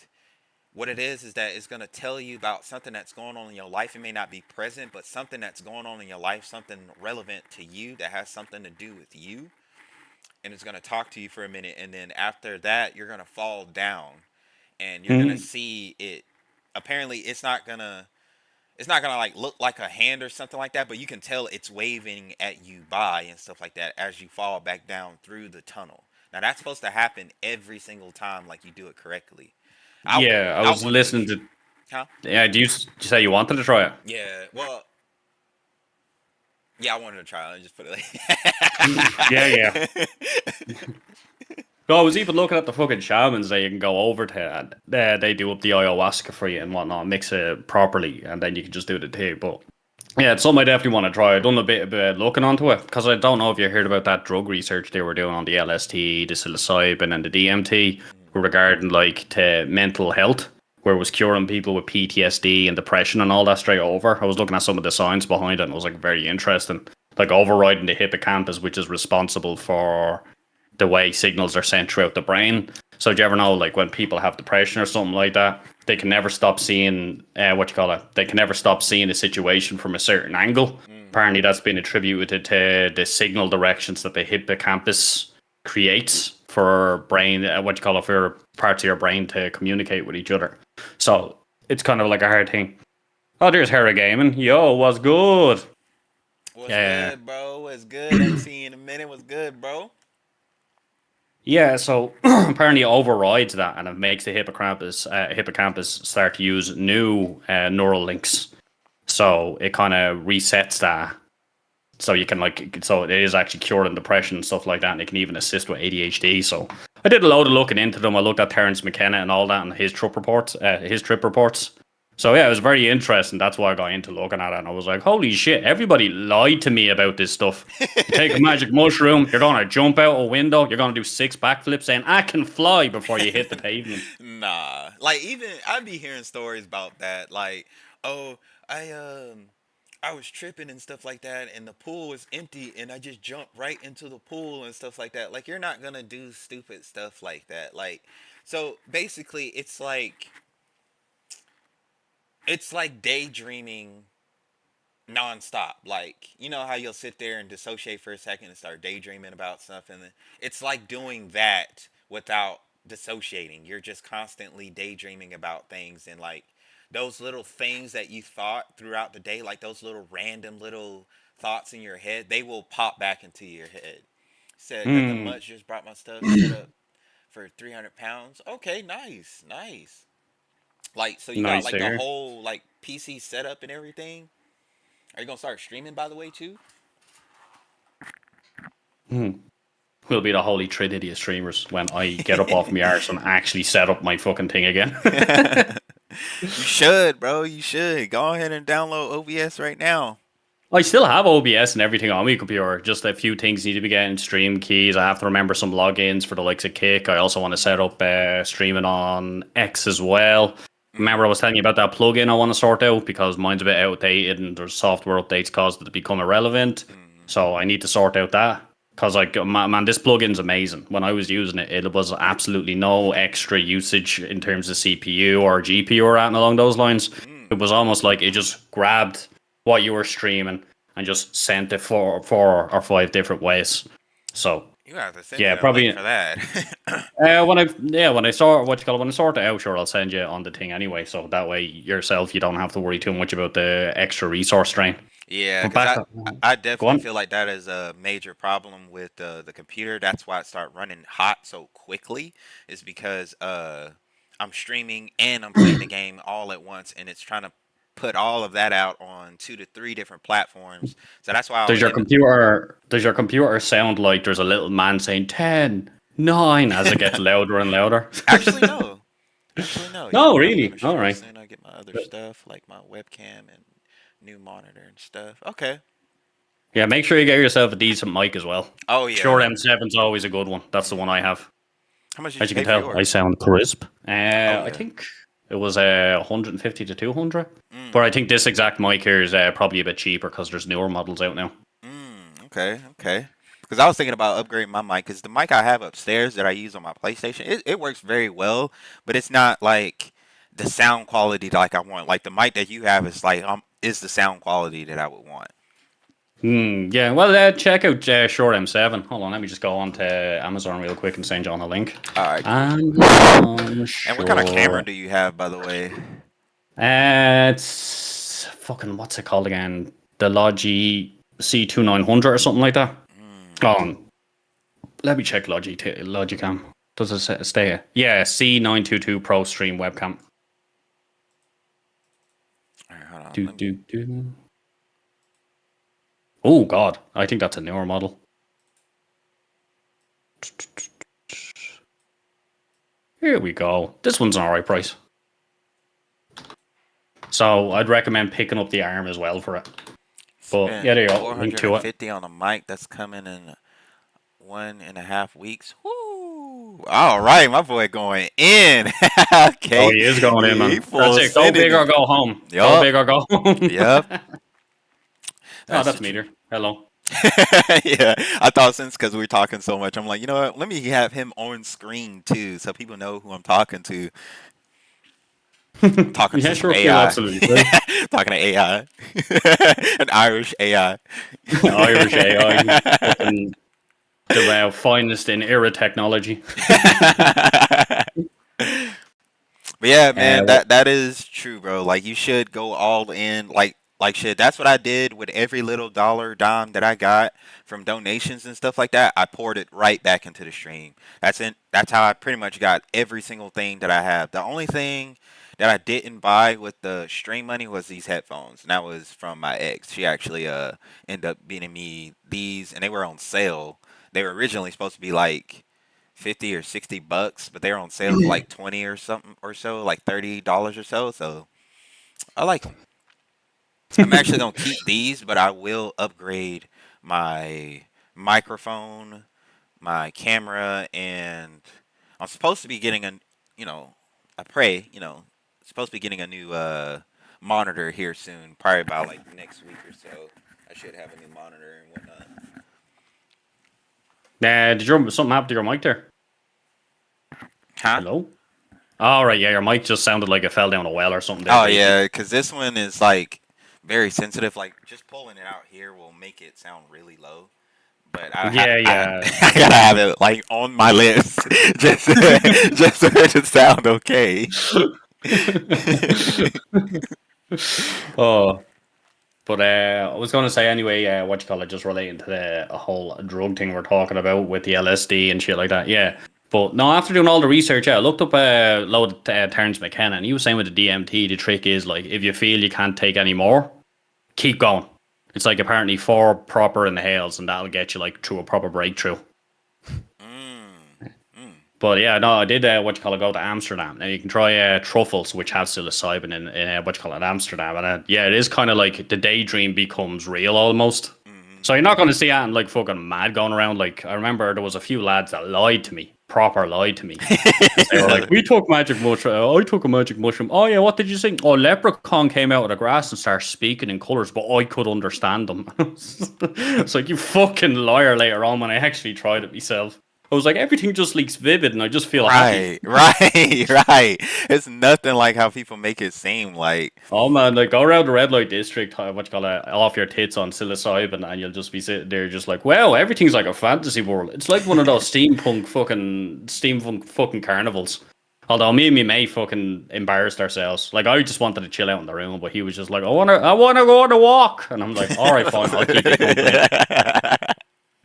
what it is that it's going to tell you about something that's going on in your life. It may not be present, but something that's going on in your life, something relevant to you that has something to do with you. And it's going to talk to you for a minute, and then after that you're going to fall down, and you're going to see it. Apparently it's not going to like look like a hand or something like that, but you can tell it's waving at you by and stuff like that as you fall back down through the tunnel. Now that's supposed to happen every single time, like you do it correctly. I was listening to. Huh? Yeah, did you say you wanted to try it? Yeah, well, yeah, I wanted to try it. I just put it like. Yeah. No, I was even looking at the fucking shamans that you can go over to, and they do up the ayahuasca for you and whatnot, mix it properly, and then you can just do the tea. But yeah, it's something I definitely want to try. I've done a bit of looking onto it, because I don't know if you heard about that drug research they were doing on the LSD, the psilocybin, and the DMT regarding like to mental health, where it was curing people with PTSD and depression and all that straight over. I was looking at some of the science behind it, and it was like very interesting. Like overriding the hippocampus, which is responsible for the way signals are sent throughout the brain. So do you ever know, like when people have depression or something like that, they can never stop seeing They can never stop seeing a situation from a certain angle. Apparently, that's been attributed to the signal directions that the hippocampus creates for brain. For parts of your brain to communicate with each other. So it's kind of like a hard thing. Oh, there's Hera Gaming. Yo, what's good? What's good, bro? What's good? Ain't seen you in a minute. What's good, bro? Yeah, so apparently it overrides that, and it makes the hippocampus start to use new neural links. So it kind of resets that. So you can so it is actually curing depression and stuff like that, and it can even assist with ADHD. So I did a load of looking into them. I looked at Terence McKenna and all that, and his trip reports. So yeah, it was very interesting. That's why I got into looking at it, and I was like, "Holy shit! Everybody lied to me about this stuff. You take a magic mushroom, you're gonna jump out a window, you're gonna do 6 backflips, saying I can fly before you hit the pavement." Nah, like even I'd be hearing stories about that. Like, oh, I I was tripping and stuff like that, and the pool was empty, and I just jumped right into the pool and stuff like that. Like, you're not gonna do stupid stuff like that. Like, so basically, it's like daydreaming nonstop. Like, you know how you'll sit there and dissociate for a second and start daydreaming about stuff, and then it's like doing that without dissociating. You're just constantly daydreaming about things, and like those little things that you thought throughout the day, like those little random little thoughts in your head, they will pop back into your head. Said nothing Hmm. much, just brought my stuff set up for 300 pounds. Okay, nice, nice. Like, so you got Nice like to the hear. whole like PC setup and everything. Are you gonna start streaming, by the way, too? Hmm. Will be the holy trinity of streamers when I get up off my arse and actually set up my fucking thing again. You should, bro. You should go ahead and download OBS right now. I still have OBS and everything on my computer. Just a few things need to be getting stream keys. I have to remember some logins for the likes of Kick. I also want to set up streaming on X as well. Remember, I was telling you about that plugin I want to sort out because mine's a bit outdated and there's software updates caused it to become irrelevant. So I need to sort out that. Because, like, man, this plugin's amazing. When I was using it, it was absolutely no extra usage in terms of CPU or GPU or anything along those lines. It was almost like it just grabbed what you were streaming and just sent it four or five different ways. So You have to send me yeah, a link probably. for that. When I sort what you call it, when I sort it out, sure, I'll send you on the thing anyway. So that way yourself, you don't have to worry too much about the extra resource drain. Yeah, But because back, I go definitely on. feel like that is a major problem with the computer. That's why it start running hot so quickly. Is because I'm streaming and I'm playing the game all at once, and it's trying to put all of that out on 2 to 3 different platforms. So that's why I Does always your end up. computer sound like there's a little man saying 10, 9 as it gets louder and louder? Actually, no. Actually, no. Yeah, I'm No, probably really. gonna All show as right. soon as I get my other stuff, like my webcam and new monitor and stuff. Okay. Yeah, make sure you get yourself a decent mic as well. Oh Sure, yeah. M7's always a good one. That's the one I have. How much did As you you can pay for tell, I yours? sound crisp. Oh I yeah. think it was 150 to 200. But I Mm. think this exact mic here is probably a bit cheaper because there's newer models out now. Okay. Okay. Because I was thinking about upgrading my mic. Because the mic I have upstairs that I use on my PlayStation, it works very well, but it's not like the sound quality like I want. Like the mic that you have is like is the sound quality that I would want. Yeah, well, check out Shure M7. Hold on, let me just go on to Amazon real quick and send you on a link. All right. Cool. Amazon And what kind of camera Shure. do you have, by the way? It's fucking, what's it called again? The Logi C2900 or something like that. Oh, let me check Logicam. Does it stay? Yeah, C922 Pro Stream webcam. All right, hold on. Do, do, do. Oh, God. I think that's a newer model. Here we go. This one's an alright price. So I'd recommend picking up the ARM as well for it. But yeah, Spent there you go. Link to it. 450 on a mic. That's coming in 1.5 weeks. Woo! All right, my boy going in. Oh, Okay, he is going in, he man. That's full it. Go sending big or it. go home. Go Yup. big or go home. Yep. Oh, That's the that's me truth. there. Hello. Yeah, I thought since because we are talking so much, I'm like, you know what? Let me have him on screen too, so people know who I'm talking to. I'm talking Yeah, to some sure. Feel AI. absolutely free. Talking to AI. An Irish AI. Irish AI. Fucking the finest in era technology. But yeah, man, What? that is true, bro. Like you should go all in, like shit. That's what I did with every little dollar dime that I got from donations and stuff like that. I poured it right back into the stream. That's it. That's how I pretty much got every single thing that I have. The only thing that I didn't buy with the stream money was these headphones, and that was from my ex. She actually ended up getting me these, and they were on sale. They were originally supposed to be like 50 or 60 bucks, but they're on sale for like 20 or something or so, like $30 or so. So I like them. I'm actually gonna keep these, but I will upgrade my microphone, my camera, and I'm supposed to be getting you know, I pray, supposed to be getting a new monitor here soon, probably about like next week or so. I should have a new monitor and whatnot. Something happen to your mic there? Huh? Hello? All right, yeah, your mic just sounded like it fell down a well or something. There, Oh briefly. yeah, because this one is like very sensitive. Like just pulling it out here will make it sound really low. But Yeah. I gotta have it like on my lips just just for it to sound okay. Oh, but I was going to say anyway, what you call it, just relating to the whole drug thing we're talking about with the LSD and shit like that. Yeah. But no, after doing all the research, I looked up a load of Terrence McKenna, and he was saying with the DMT, the trick is like if you feel you can't take any more, keep going. It's like apparently 4 proper inhales, and that'll get you like through a proper breakthrough. But yeah, no, I did go to Amsterdam. Now you can try truffles, which have psilocybin in Amsterdam, and yeah, it is kind of like the daydream becomes real almost. So you're not going to see that like fucking mad going around. Like I remember there was a few lads that lied to me, proper lied to me. They were like, "We took magic mushroom. I took a magic mushroom. Oh yeah, what did you say? Oh, leprechaun came out of the grass and started speaking in colors, but I could understand them." It's like you fucking liar. Later on, when I actually tried it myself. I was like, everything just looks vivid, and I just feel happy. Right. It's nothing like how people make it seem. Like, Oh man, like go around the red light district, off your tits on psilocybin, and you'll just be sitting there, just like, wow, everything's like a fantasy world. It's like one of those steampunk fucking carnivals. Although me and my mate fucking embarrassed ourselves. Like I just wanted to chill out in the room, but he was just like, I wanna go on a walk, and I'm like, all right, fine, I'll keep you company.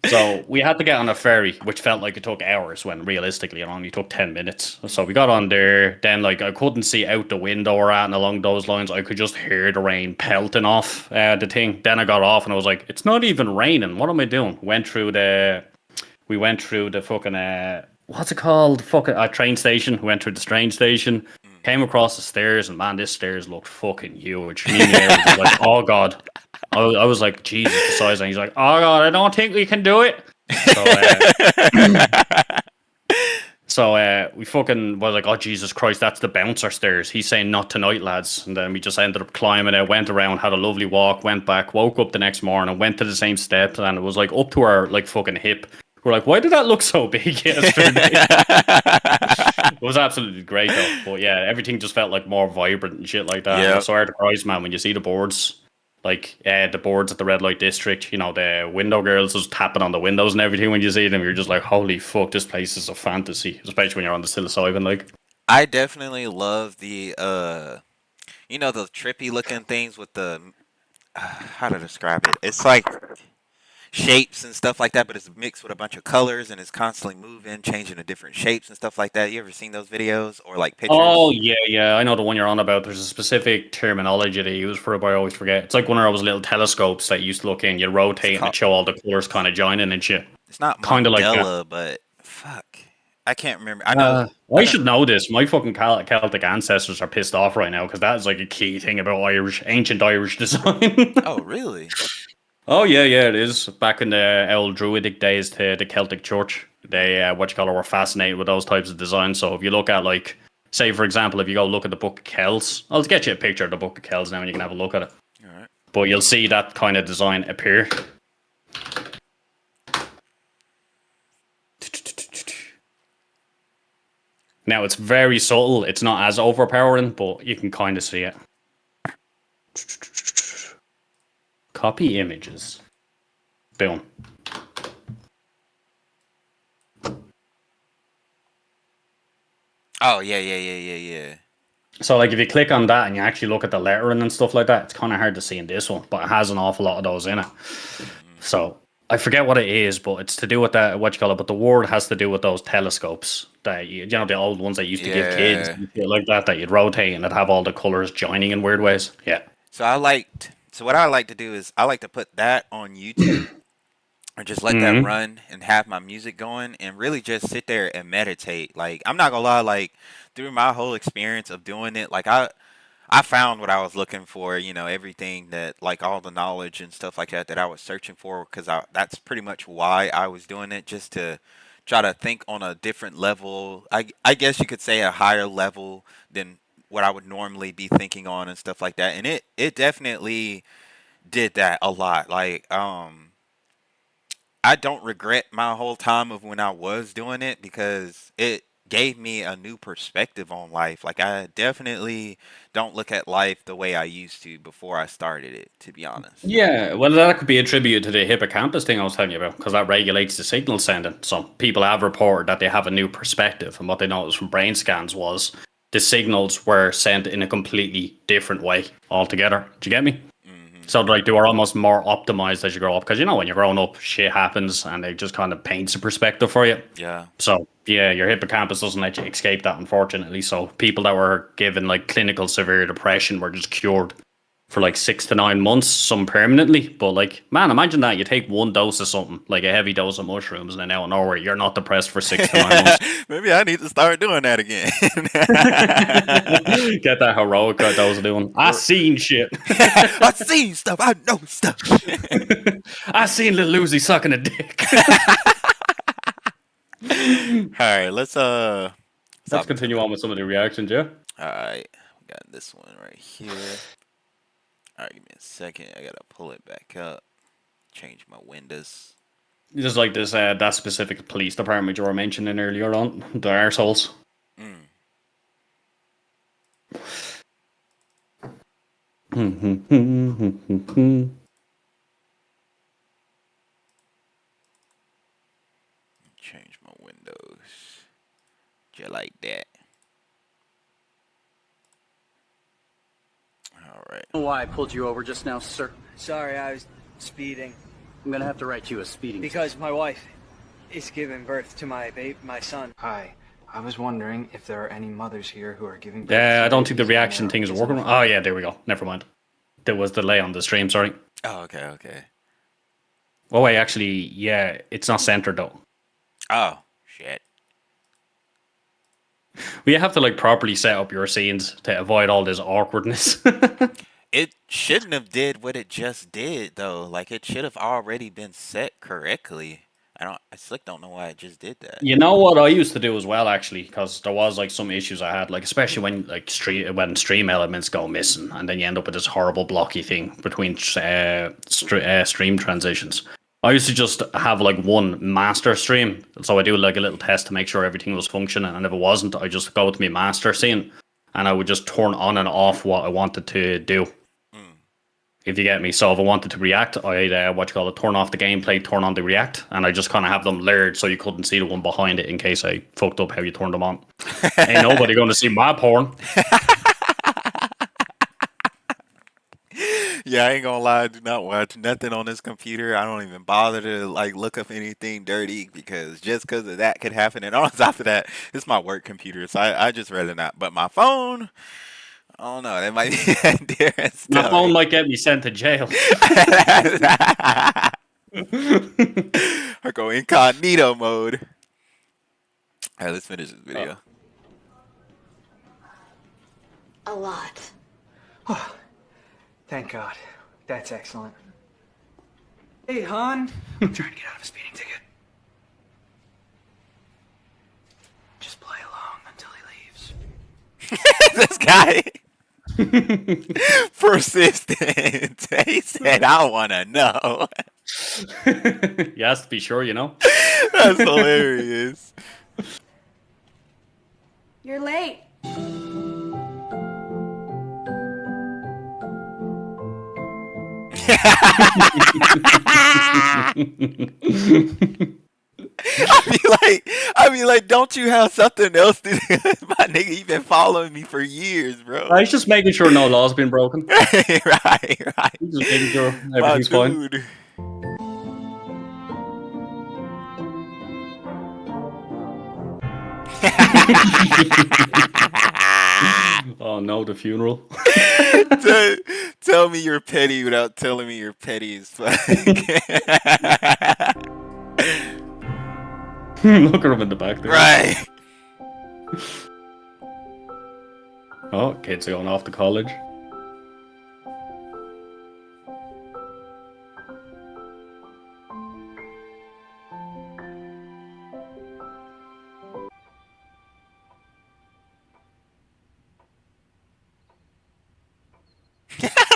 So we had to get on a ferry, which felt like it took hours when realistically it only took 10 minutes. So we got on there. Then, like, I couldn't see out the window or anything along those lines. I could just hear the rain pelting off the thing. Then I got off and I was like, it's not even raining. What am I doing? We went through the fucking, what's it called? Fucking train station. We went through the train station, came across the stairs, and man, this stairs looked fucking huge. Me and the was like, oh God. I was like, Jesus, the size, and he's like, oh God, I don't think we can do it. So we fucking was like, oh Jesus Christ, that's the bouncer stairs. He's saying not tonight, lads. And then we just ended up climbing it, went around, had a lovely walk, went back, woke up the next morning, went to the same steps, and it was like up to our like fucking hip. We're like, why did that look so big yesterday? It was absolutely great though. But yeah, everything just felt like more vibrant and shit like that. Yeah. It's so hard to price, man, when you see the boards. Like the boards at the red light district, the window girls just tapping on the windows and everything. When you see them, you're just like, holy fuck, this place is a fantasy. Especially when you're on the psilocybin, like. I definitely love the the trippy looking things with the how to describe it. It's like shapes and stuff like that, but it's mixed with a bunch of colors and it's constantly moving, changing to different shapes and stuff like that. You ever seen those videos or like pictures? Oh yeah, I know the one you're on about. There's a specific terminology they use for it, but I always forget. It's like one of those little telescopes that you used to look in. You rotate and it show all the colors kind of joining and shit. It's not kind of like Mandela, but fuck, I can't remember. I know. I should know this. My fucking Celtic ancestors are pissed off right now because that is like a key thing about ancient Irish design. Oh really? Oh yeah, it is. Back in the old Druidic days, to the Celtic Church, they were fascinated with those types of designs. So if you look at like, say for example, if you go look at the Book of Kells, I'll get you a picture of the Book of Kells now, and you can have a look at it. All right. But you'll see that kind of design appear. Now it's very subtle. It's not as overpowering, but you can kind of see it. Copy images. Boom. Oh yeah. So like if you click on that and you actually look at the lettering and stuff like that, it's kind of hard to see in this one, but it has an awful lot of those in it. So I forget what it is, but it's to do with that, but the word has to do with those telescopes that the old ones that used to give kids and shit like that you'd rotate and it'd have all the colors joining in weird ways. Yeah. So what I like to do is I like to put that on YouTube or just let that run and have my music going and really just sit there and meditate. Like I'm not gonna lie, like through my whole experience of doing it, like I found what I was looking for, you know, everything that, like, all the knowledge and stuff like that that I was searching for, because that's pretty much why I was doing it, just to try to think on a different level. I guess you could say a higher level than what I would normally be thinking on and stuff like that. And it definitely did that a lot. Like, I don't regret my whole time of when I was doing it because it gave me a new perspective on life. Like, I definitely don't look at life the way I used to before I started it, to be honest. Yeah, well, that could be attributed to the hippocampus thing I was telling you about, because that regulates the signal sending. So people have reported that they have a new perspective, and what they noticed from brain scans was the signals were sent in a completely different way altogether. Do you get me? So like they were almost more optimized as you grow up, because you know when you're growing up, shit happens, and it just kind of paints a perspective for you. Yeah. So yeah, your hippocampus doesn't let you escape that, unfortunately. So people that were given like clinical severe depression were just cured for like 6 to 9 months, some permanently. But like, man, imagine that you take one dose of something, like a heavy dose of mushrooms, and then out of nowhere you're not depressed for 6 to 9 months. Maybe I need to start doing that again. Get that heroic dose of doing. I seen shit. I seen stuff. I know stuff. I seen Lil Uzi sucking a dick. All right, let's continue on with some of the reactions, yeah. All right, we got this one right here. All right, give me a second. I gotta pull it back up. Change my windows. Just like this, that specific police department you were mentioning earlier on, the arseholes. Change my windows. Just like that. All right. Why I pulled you over just now, sir? Sorry, I was speeding. I'm gonna have to write you a speeding ticket. Because my wife is giving birth to my son. Hi. I was wondering if there are any mothers here who are giving birth. Yeah, I don't think the reaction thing is working. Oh yeah, there we go. Never mind. There was delay on the stream, sorry. Oh, okay. Oh wait, actually, yeah, it's not centered though. Oh, shit. We have to like properly set up your scenes to avoid all this awkwardness. It shouldn't have did what it just did though. Like, it should have already been set correctly. I slick don't know why it just did that. You know what I used to do as well, actually, because there was like some issues I had, like especially when like stream elements go missing, and then you end up with this horrible blocky thing between stream transitions. I used to just have like one master stream, so I do like a little test to make sure everything was functioning, and if it wasn't, I just go to my master scene, and I would just turn on and off what I wanted to do. If you get me. So if I wanted to react, I'd turn off the gameplay, turn on the react, and I just kind of have them layered so you couldn't see the one behind it in case I fucked up how you turned them on. Ain't nobody going to see my porn. Yeah, I ain't gonna lie, I do not watch nothing on this computer. I don't even bother to like look up anything dirty because of that could happen. And on top of that, it's my work computer, so I just rather not. But my phone, I don't know. That might be a different story. My phone might get me sent to jail. I go incognito mode. All right, let's finish this video. A lot. Oh, thank God. That's excellent. Hey, hon. I'm trying to get out of a speeding ticket. Just play along until he leaves. This guy. Persistent. He said, I want to know. Yes, to be sure, you know. That's hilarious. You're late. I be like, don't you have something else to do? My nigga, you been following me for years, bro. He's just making sure no law's been broken. right. He's just making sure everything's fine. Oh no, the funeral. Tell me you're petty without telling me you're petty as fuck. Look at him in the back there. Right. Oh, kids are going off to college.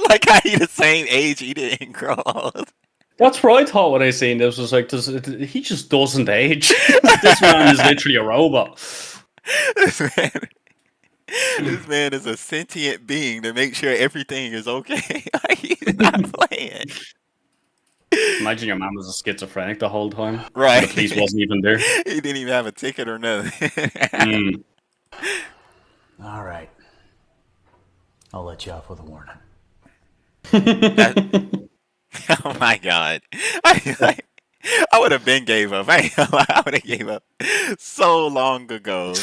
Like how he the same age, he didn't grow old. That's what I thought when I seen this. Was like, he just doesn't age. This man is literally a robot. This man, this man is a sentient being to make sure everything is okay. Like, he's not playing. Imagine your man was a schizophrenic the whole time. Right. And the police wasn't even there. He didn't even have a ticket or nothing. All right. I'll let you off with a warning. Oh my god. I would have been gave up. I would have gave up so long ago.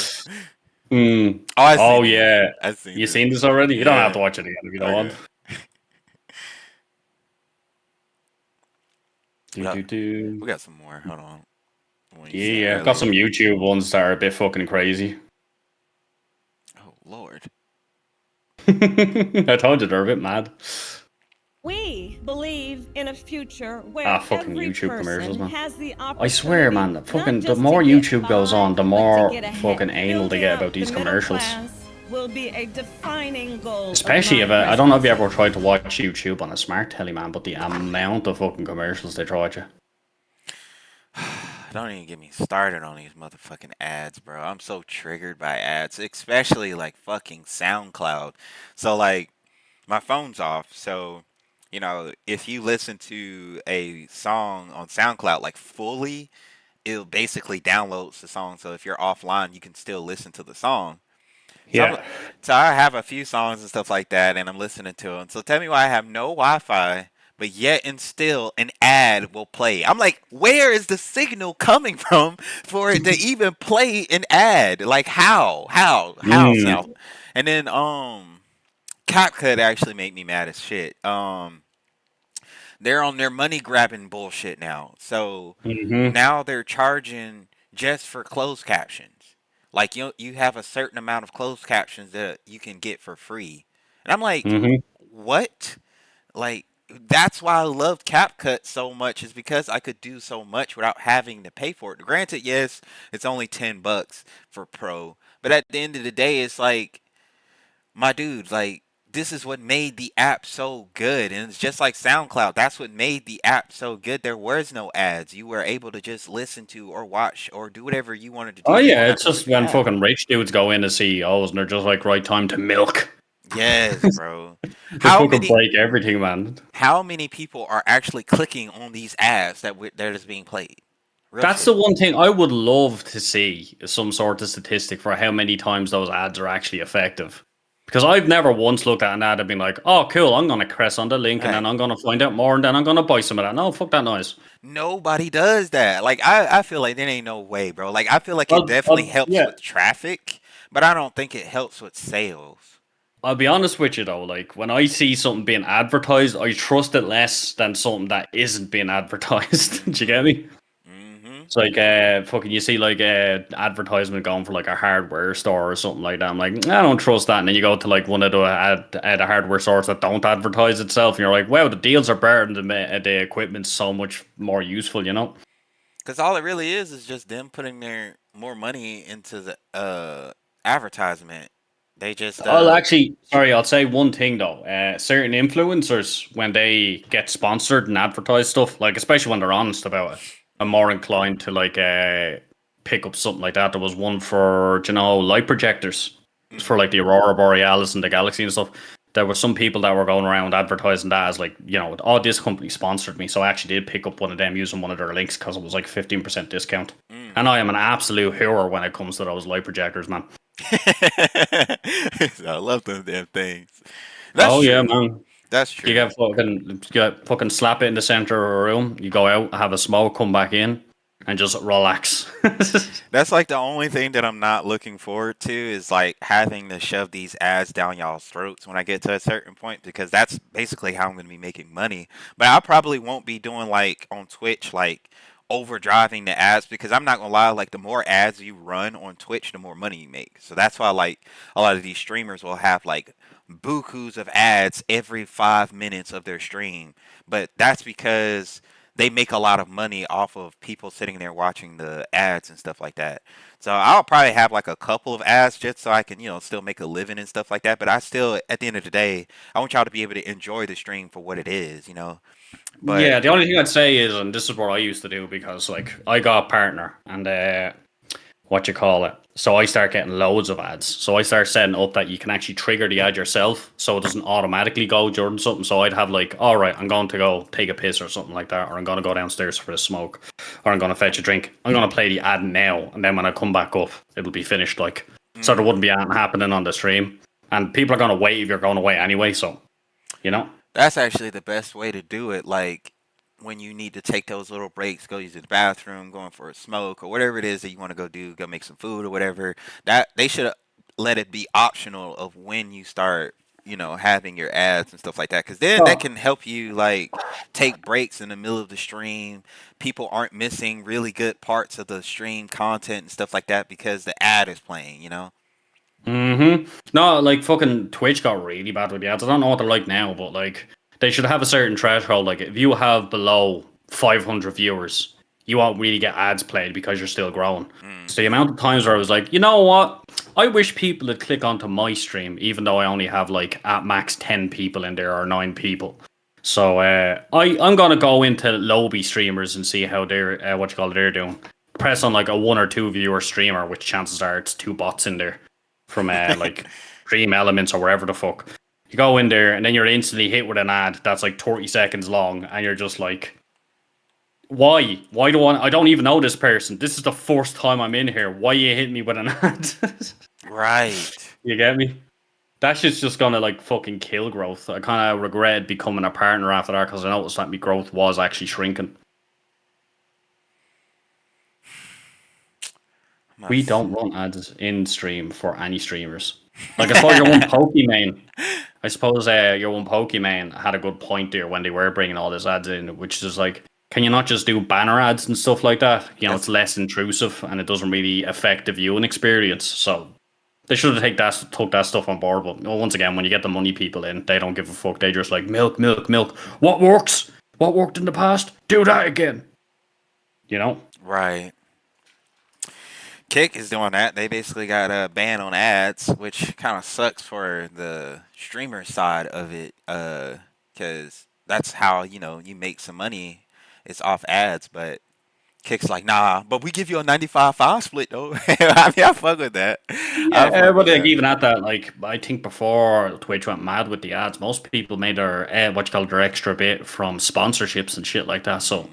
Oh yeah. I've seen You this. seen this already? You don't Yeah. have to watch it again if you don't want. We got some more. Hold on. Yeah, I've got some YouTube ones that are a bit fucking crazy. Oh Lord. I told you they're a bit mad. We believe in a future where fucking every YouTube commercials, person man. has the I swear, man, opportunity fucking not the just more to get YouTube goes on, the by, more but to get ahead. fucking anal they get about these The middle commercials. class will be a defining goal. Especially if I don't know if you ever tried to watch YouTube on a smart telly, man, but the amount of fucking commercials they throw at you. Don't even get me started on these motherfucking ads, bro. I'm so triggered by ads, especially like fucking SoundCloud. So like my phone's off, so you know, if you listen to a song on SoundCloud like fully, it'll basically downloads the song. So if you're offline, you can still listen to the song. Yeah. So I have a few songs and stuff like that, and I'm listening to them. So tell me why I have no Wi-Fi, but yet and still an ad will play. I'm like, where is the signal coming from for it to even play an ad? Like how? Now? And then CapCut actually made me mad as shit. They're on their money grabbing bullshit now. So now they're charging just for closed captions. Like you have a certain amount of closed captions that you can get for free. And I'm like, what? Like that's why I loved CapCut so much, is because I could do so much without having to pay for it. Granted, yes, it's only $10 for Pro, but at the end of the day, it's like, my dude, like this is what made the app so good, and it's just like SoundCloud. That's what made the app so good. There was no ads. You were able to just listen to or watch or do whatever you wanted to do. Oh yeah, it's just when fucking rich dudes go in as CEOs and they're just like, right time to milk. Yes, bro. How fucking break everything, man. How many people are actually clicking on these ads that is being played? That's the one thing I would love to see, some sort of statistic for how many times those ads are actually effective. Because I've never once looked at an ad and been like, oh, cool, I'm going to press on the link and then I'm going to find out more and then I'm going to buy some of that. No, fuck that noise. Nobody does that. Like, I feel like there ain't no way, bro. Like, I feel like it definitely helps with traffic, but I don't think it helps with sales. I'll be honest with you, though. Like, when I see something being advertised, I trust it less than something that isn't being advertised. Do you get me? It's like fucking you see like advertisement going for like a hardware store or something like that. I'm like, I don't trust that. And then you go to like one of the hardware stores that don't advertise itself, and you're like, wow, the deals are better, and the equipment's so much more useful, you know? Because all it really is just them putting their more money into the advertisement. They just. I'll say one thing though. Certain influencers, when they get sponsored and advertise stuff, like especially when they're honest about it, I'm more inclined to like pick up something like that. There was one for, light projectors. It's for like the Aurora Borealis and the Galaxy and stuff. There were some people that were going around advertising that as like, oh, this company sponsored me. So I actually did pick up one of them using one of their links because it was like 15% discount. And I am an absolute hero when it comes to those light projectors, man. I love them damn things. Yeah, man. That's true. You get fucking slap it in the center of a room. You go out, have a smoke, come back in, and just relax. That's like the only thing that I'm not looking forward to is like having to shove these ads down y'all's throats when I get to a certain point, because that's basically how I'm going to be making money. But I probably won't be doing like on Twitch, like overdriving the ads, because I'm not gonna lie, like the more ads you run on Twitch, the more money you make. So that's why like a lot of these streamers will have like bukus of ads every 5 minutes of their stream. But that's because they make a lot of money off of people sitting there watching the ads and stuff like that. So I'll probably have like a couple of ads just so I can, still make a living and stuff like that. But I still, at the end of the day, I want y'all to be able to enjoy the stream for what it is. But Yeah, the only thing I'd say is, and this is what I used to do because, like, I got a partner and what you call it. So I start getting loads of ads. So I start setting up that you can actually trigger the ad yourself, so it doesn't automatically go during something. So I'd have like, all right, I'm going to go take a piss or something like that, or I'm going to go downstairs for a smoke, or I'm going to fetch a drink. I'm going to play the ad now, and then when I come back up, it'll be finished. Like, so there wouldn't be anything happening on the stream, and people are going to wait if you're going away anyway. So, that's actually the best way to do it. Like when you need to take those little breaks, go use the bathroom, going for a smoke, or whatever it is that you want to go do, go make some food or whatever. That they should let it be optional of when you start, having your ads and stuff like that. Because then that can help you like take breaks in the middle of the stream. People aren't missing really good parts of the stream content and stuff like that because the ad is playing. No, like fucking Twitch got really bad with the ads. I don't know what they're like now, but like they should have a certain threshold. Like if you have below 500 viewers, you won't really get ads played because you're still growing. So the amount of times where I was like, you know what? I wish people would click onto my stream, even though I only have like at max 10 people in there or 9 people. So I'm gonna go into lobby streamers and see how they're they're doing. Press on like a 1 or 2 viewer streamer, which chances are it's 2 bots in there from like Dream Elements or wherever the fuck. You go in there and then you're instantly hit with an ad that's like 30 seconds long, and you're just like, why? Why do I don't even know this person. This is the first time I'm in here. Why you hitting me with an ad? Right. You get me? That shit's just gonna like fucking kill growth. I kind of regret becoming a partner after that because I noticed that my growth was actually shrinking. We don't run ads in stream for any streamers. Like I thought your one Pokemon. I suppose your one Pokemon had a good point there when they were bringing all this ads in, which is like, can you not just do banner ads and stuff like that? It's less intrusive and it doesn't really affect the viewing experience. So they should have took that stuff on board. But once again, when you get the money people in, they don't give a fuck. They just like milk, milk, milk. What works? What worked in the past? Do that again. Right. Kick is doing that. They basically got a ban on ads, which kind of sucks for the streamer side of it, because that's how you make some money. It's off ads, but Kick's like, nah, but we give you a 95-5 split though. I mean, I fuck with that. Yeah, but like, even at that, like I think before Twitch went mad with the ads, most people made their their extra bit from sponsorships and shit like that. So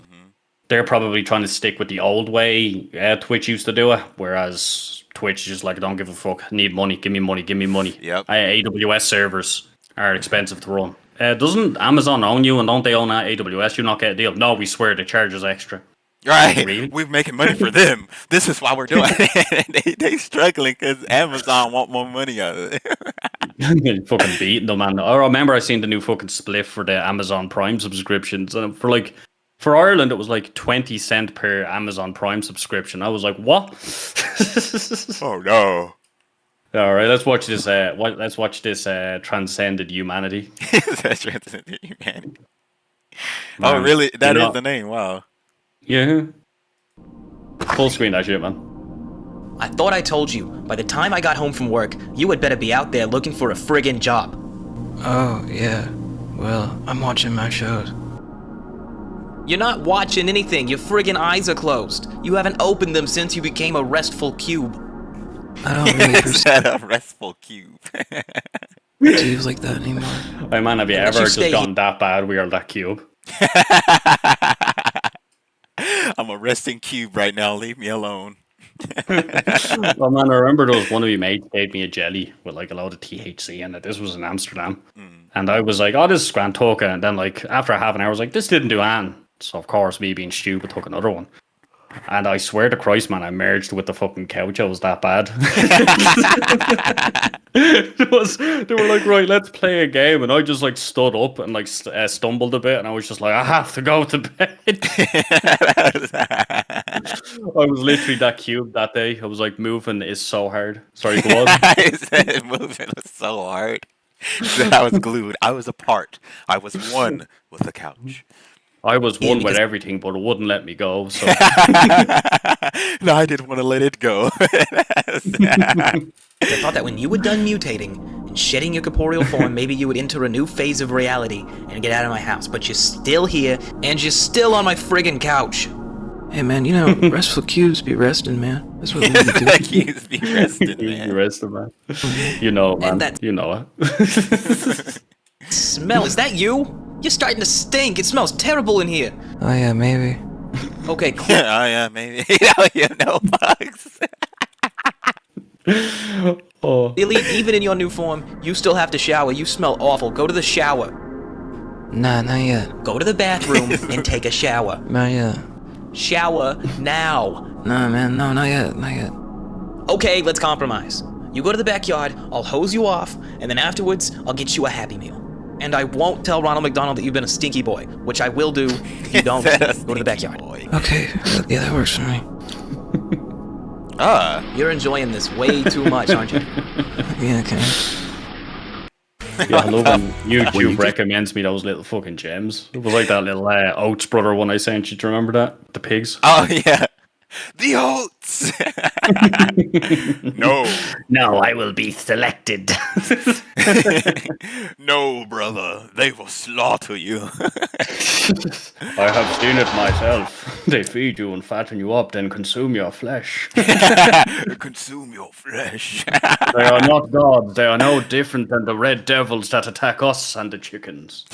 they're probably trying to stick with the old way Twitch used to do it, whereas Twitch is just like, I don't give a fuck, need money, give me money, give me money. Yep. AWS servers are expensive to run. Doesn't Amazon own you, and don't they own AWS? You not get a deal? No, we swear the charge is extra. Right. Really? We're making money for them. This is why we're doing it. they struggling because Amazon want more money out of it. Fucking beating them, man. I remember I seen the new fucking split for the Amazon Prime subscriptions, and for Ireland, it was like 20 cents per Amazon Prime subscription. I was like, what? Oh, no. All right, let's watch this. Let's watch this Transcended Humanity. Transcended Humanity. Oh, really? That is the name. Wow. Yeah. Full screen that shit, man. I thought I told you. By the time I got home from work, you had better be out there looking for a friggin' job. Oh, yeah. Well, I'm watching my shows. You're not watching anything. Your friggin' eyes are closed. You haven't opened them since you became a restful cube. I don't really Is that a restful cube? perceive like that anymore. Hey man, have you Unless ever you just stay- gotten that bad we are that cube? I'm a resting cube right now. Leave me alone. Well man, I remember there was one of you mates gave me a jelly with like a load of THC in it. This was in Amsterdam. And I was like, oh, this is grand toka. And then like after half an hour I was like, this didn't do an. So of course me being stupid took another one. And I swear to Christ, man, I merged with the fucking couch. I was that bad. They were like, right, let's play a game. And I just like stood up and like stumbled a bit. And I was just like, I have to go to bed. I was literally that cube that day. I was like, moving is so hard. Sorry, go on. I said moving was so hard. I was glued. I was apart. I was one with the couch. I was one with everything, but it wouldn't let me go. So no, I didn't want to let it go. I thought that when you were done mutating and shedding your corporeal form, maybe you would enter a new phase of reality and get out of my house. But you're still here, and you're still on my friggin' couch. Hey man, you know, restful cubes be resting, man. That's what we need to do. Cubes be resting, man. You resting, man. You know, man. You know it. Smell, is that you? You're starting to stink. It smells terrible in here. Oh yeah, maybe. Okay, cool. Oh yeah, maybe. You know, bugs. Really, even in your new form, you still have to shower. You smell awful. Go to the shower. Nah, not yet. Go to the bathroom and take a shower. Not yet. Shower now. Nah, man, no, not yet, not yet. Okay, let's compromise. You go to the backyard, I'll hose you off, and then afterwards, I'll get you a Happy Meal. And I won't tell Ronald McDonald that you've been a stinky boy, which I will do if you don't go to the backyard. Okay, yeah, that works for me. You're enjoying this way too much, aren't you? Yeah, okay. Yeah, I love when YouTube recommends me those little fucking gems. It was like that little Oats Brother one I sent you. Do you remember that? The pigs? Oh, yeah. The oats! No. No, I will be selected. No, brother. They will slaughter you. I have seen it myself. They feed you and fatten you up, then consume your flesh. Consume your flesh. They are not gods. They are no different than the red devils that attack us and the chickens.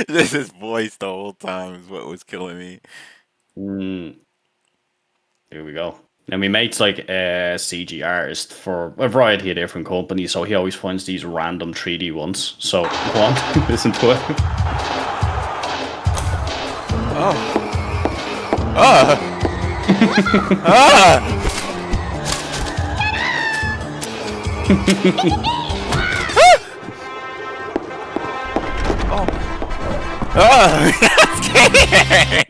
This is voice the whole time is what was killing me. Here we go. And my mate's like a CG artist for a variety of different companies, so he always finds these random 3D ones. So, go on, listen to it. Scared.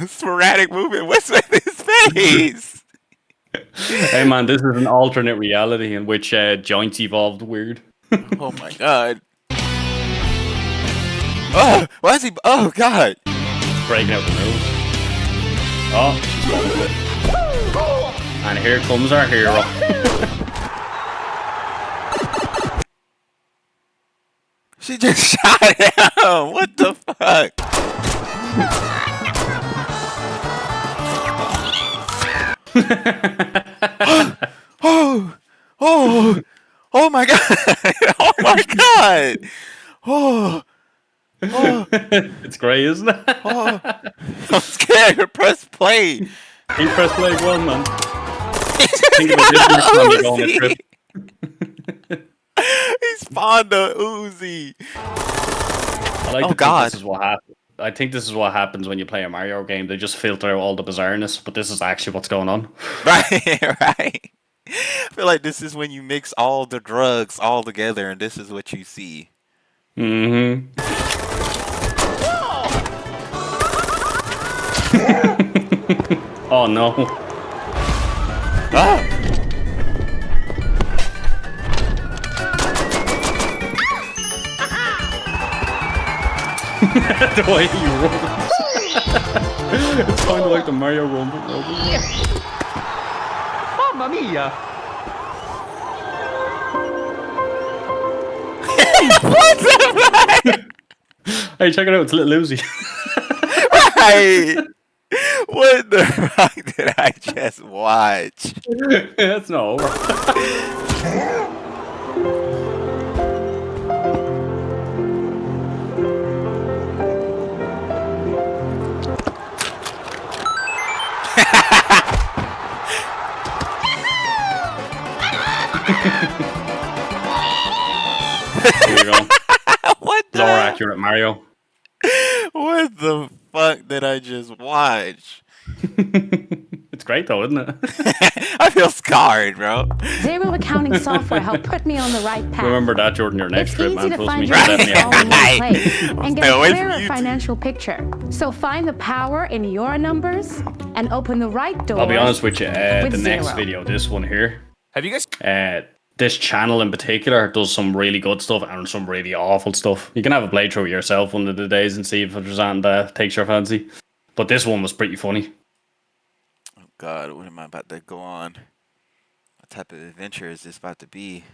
Sporadic movement. What's with his face? Hey man, this is an alternate reality in which joints evolved weird. Oh my god. Oh, why is he? Oh god. Breaking out the moves. Oh, she's going with it. And here comes our hero. She just shot him. What the fuck? Oh my god. Oh my god. Oh. It's great, isn't it? I'm scared. Press play. He press play one, man. Think about this next time you go on a trip. He spawned a Uzi. I like oh to god. Think this is what happens. I think this is what happens when you play a Mario game. They just filter out all the bizarreness, but this is actually what's going on. Right, right. I feel like this is when you mix all the drugs all together, and this is what you see. Mm-hmm. Oh no. Ah! The way you roll. It's kind of like the Mario Rumble. Mamma mia! What the fuck? Hey, check it out. It's Little Uzi. Right. What the fuck did I just watch? That's not over. Here you go. What the? Lower accurate Mario. What the fuck did I just watch? It's great though, isn't it? I feel scarred, bro. Zero accounting software helped put me on the right path. Remember that, Jordan, your next It's trip, easy man. to Trust find me. your Definitely all in one Right. place and get Stay a away from clearer YouTube. financial picture. So find the power in your numbers and open the right door. I'll be honest with you, with the next zero. video, this one here, Have you guys? this channel in particular does some really good stuff and some really awful stuff. You can have a playthrough yourself one of the days and see if there's anything that takes your fancy. But this one was pretty funny. Oh God, what am I about to go on? What type of adventure is this about to be?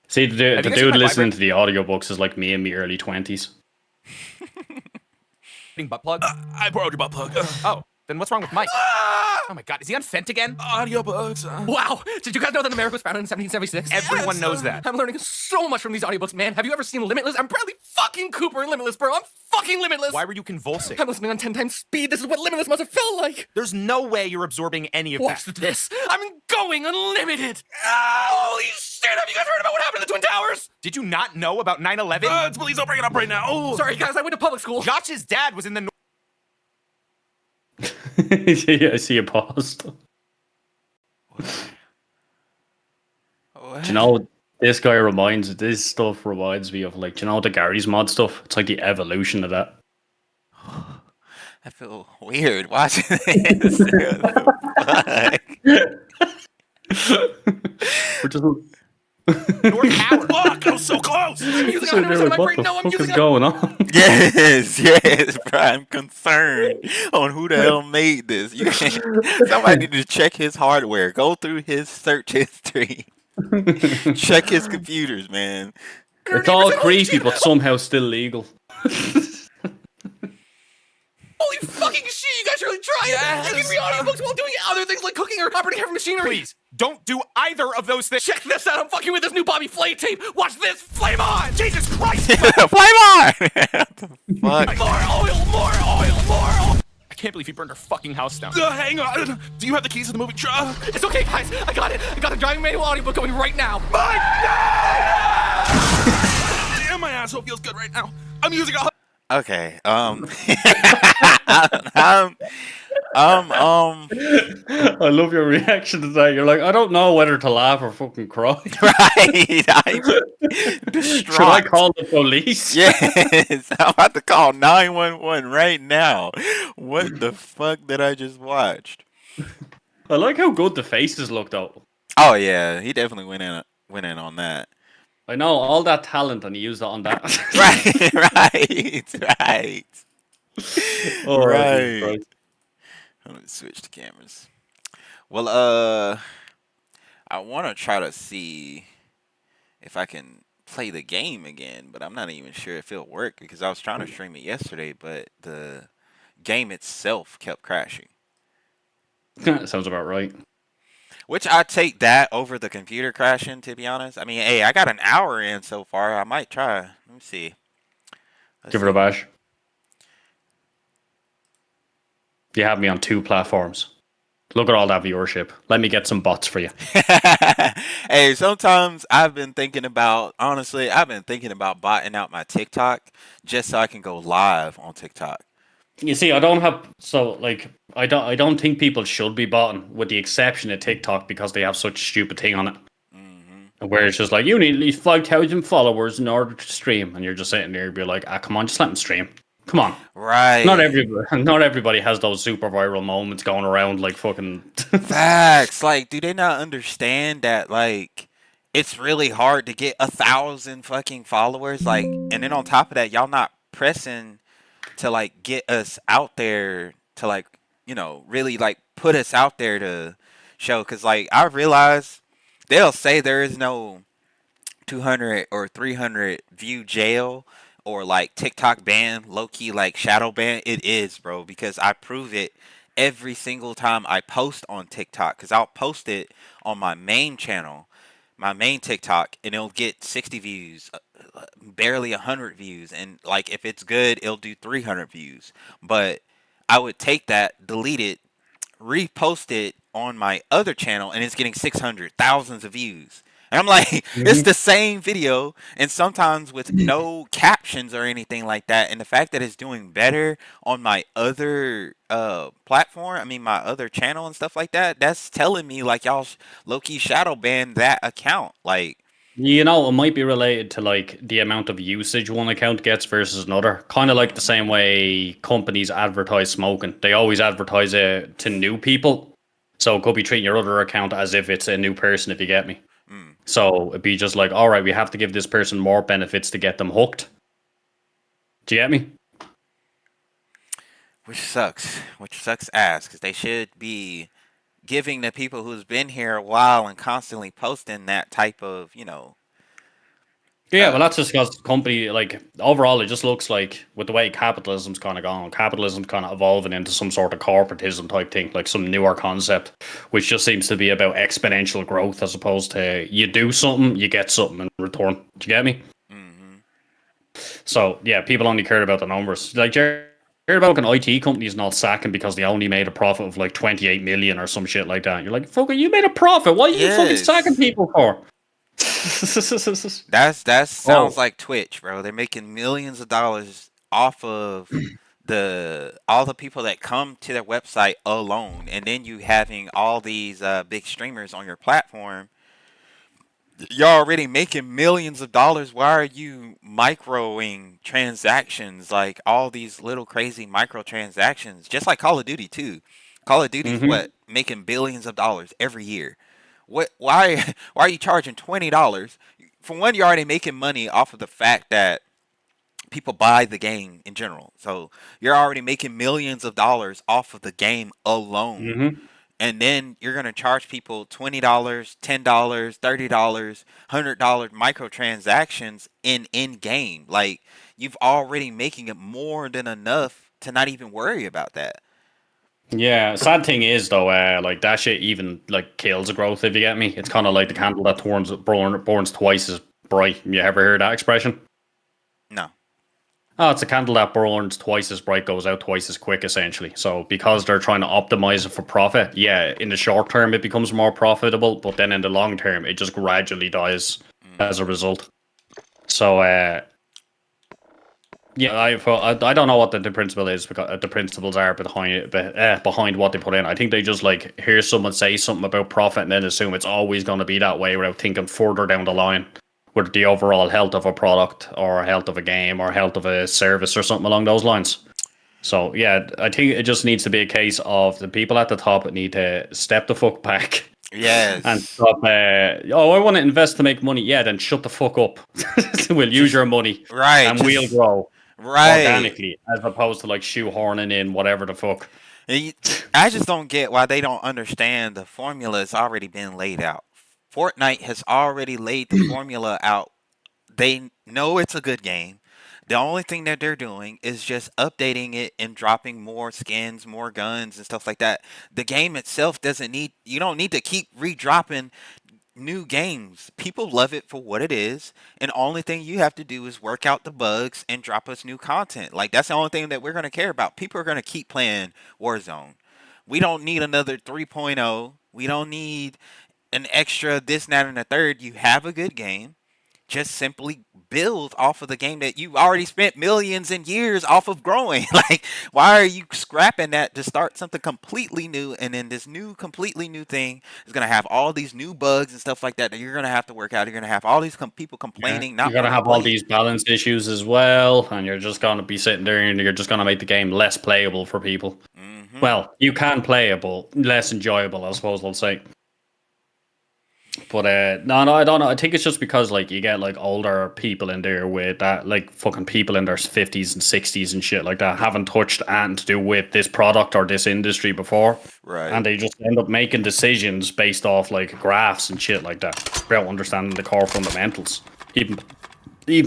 See, the Have you guys dude seen my listening to the audiobooks is like me in my early 20s. Butt plug? I borrowed your butt plug. Oh, then what's wrong with Mike? Oh my God, is he on scent again? Audiobooks. Wow, did you guys know that America was founded in 1776? Everyone knows that. I'm learning so much from these audiobooks, man. Have you ever seen Limitless? I'm Bradley fucking Cooper in Limitless, bro. I'm fucking Limitless. Why were you convulsing? I'm listening on 10 times speed. This is what Limitless must have felt like. There's no way you're absorbing any of Watch that. This. I'm going unlimited. Holy shit, have you guys heard about what happened to the Twin Towers? Did you not know about 9/11? Please don't bring it up right now. Oh. Sorry, guys, I went to public school. Josh's dad was in the... Yeah, I see you paused. Do you know, this stuff reminds me of, like, do you know the Gary's mod stuff? It's like the evolution of that. I feel weird watching this. What the We're just... North Tower. Fuck, I was so close. I'm using 100% of my brain. No, I'm What is using going on? yes, bro. I'm concerned on who the hell made this. Somebody need to check his hardware. Go through his search history. Check his computers, man. It's all creepy, but somehow still legal. Holy fucking shit, you guys really trying it! You can read audiobooks while doing other things like cooking or operating heavy machinery! Please, don't do either of those things! Check this out, I'm fucking with this new Bobby Flay tape! Watch this! Flame on! Jesus Christ! Flame on! What the fuck? More oil! I can't believe he burned our fucking house down. Hang on. Do you have the keys to the moving truck? It's okay, guys, I got it! I got a driving manual audiobook going right now! Damn, my asshole feels good right now. I'm using a... Okay, I love your reaction to that. You're like, I don't know whether to laugh or fucking cry. Right, I'm distraught. Should I call the police? Yes, I'm about to call 911 right now. What the fuck did I just watch? I like how good the faces look though. Oh yeah, he definitely went in on that. I know all that talent, and he used it on that. right. Oh, right. Let me switch to cameras. Well, I want to try to see if I can play the game again, but I'm not even sure if it'll work because I was trying to stream it yesterday, but the game itself kept crashing. Sounds about right. Which I take that over the computer crashing, to be honest. I mean, hey, I got an hour in so far. I might try. Let me see. Give it a bash. You have me on 2 platforms. Look at all that viewership. Let me get some bots for you. Hey, sometimes I've been thinking about, honestly, I've been thinking about botting out my TikTok just so I can go live on TikTok. You see, I don't think people should be botting, with the exception of TikTok, because they have such a stupid thing on it. Where it's just like, you need at least 5,000 followers in order to stream, and you're just sitting there and be like, come on, just let them stream. Come on. Right. Not everybody has those super viral moments going around like fucking Facts. Like, do they not understand that, like, it's really hard to get 1,000 fucking followers? Like, and then on top of that, y'all not pressing to, like, get us out there to, like, you know, really, like, put us out there to show. Because, like, I realize they'll say there is no 200 or 300 view jail or, like, TikTok ban, low-key, like, shadow ban. It is, bro, because I prove it every single time I post on TikTok. Because I'll post it on my main channel, my main TikTok, and it'll get 60 views, barely 100 views, and like if it's good it'll do 300 views. But I would take that, delete it, repost it on my other channel, and it's getting 600 thousands of views. And I'm like, it's the same video, and sometimes with no captions or anything like that. And the fact that it's doing better on my other platform, I mean my other channel and stuff like that, that's telling me like y'all low key shadow ban that account. Like, You know, it might be related to like the amount of usage one account gets versus another. Kind of like the same way companies advertise smoking. They always advertise it to new people. So it could be treating your other account as if it's a new person, if you get me. So it'd be just like, all right, we have to give this person more benefits to get them hooked. Do you get me? which sucks. Which sucks ass, because they should be giving the people who's been here a while and constantly posting that type of, Yeah, well, that's just because company, like, overall, it just looks like with the way capitalism's kind of gone, capitalism's kind of evolving into some sort of corporatism type thing, like some newer concept, which just seems to be about exponential growth as opposed to you do something, you get something in return. Do you get me? So, yeah, people only cared about the numbers. Like, Jerry about an IT company's not sacking because they only made a profit of like 28 million or some shit like that. You're like, fucker, you made a profit. What are you fucking sacking people for? That sounds like Twitch, bro. They're making millions of dollars off of all the people that come to their website alone, and then you having all these big streamers on your platform. You're already making millions of dollars. Why are you microing transactions, like all these little crazy microtransactions? Just like Call of Duty too. Call of Duty's what, making billions of dollars every year. Why are you charging $20? For one, you're already making money off of the fact that people buy the game in general. So you're already making millions of dollars off of the game alone. And then you're going to charge people $20, $10, $30, $100 microtransactions in game. Like, you've already making it more than enough to not even worry about that. Yeah, sad thing is though, like that shit even like kills the growth, if you get me. It's kind of like the candle that burns twice as bright. You ever heard that expression? No. Oh, it's a candle that burns twice as bright, goes out twice as quick, essentially. So because they're trying to optimize it for profit, yeah, in the short term it becomes more profitable, but then in the long term it just gradually dies as a result. So yeah, I don't know what the principle is, because the principles are behind what they put in. I think they just like hear someone say something about profit and then assume it's always going to be that way without thinking further down the line with the overall health of a product or health of a game or health of a service or something along those lines. So yeah, I think it just needs to be a case of the people at the top need to step the fuck back. Yes. And stop, I want to invest to make money. Yeah, then shut the fuck up. We'll use your money. Right. And we'll grow. Right. Organically, as opposed to like shoehorning in whatever the fuck. I just don't get why they don't understand the formula has already been laid out. Fortnite has already laid the formula out. They know it's a good game. The only thing that they're doing is just updating it and dropping more skins, more guns and stuff like that. The game itself you don't need to keep redropping new games. People love it for what it is, and the only thing you have to do is work out the bugs and drop us new content. Like, that's the only thing that we're going to care about. People are going to keep playing Warzone. We don't need another 3.0. We don't need an extra this, that, and the third. You have a good game. Just simply build off of the game that you already spent millions and years off of growing. Like, why are you scrapping that to start something completely new? And then this new, completely new thing is going to have all these new bugs and stuff like that that you're going to have to work out. You're going to have all these people complaining. You're going to have all these balance issues as well. And you're just going to be sitting there and you're just going to make the game less playable for people. Well, you can play it, but less enjoyable, I suppose I'll say. But no, I don't know. I think it's just because like you get like older people in there with that, like fucking people in their 50s and 60s and shit like that, haven't touched anything to do with this product or this industry before, right? And they just end up making decisions based off like graphs and shit like that, without understanding the core fundamentals. Even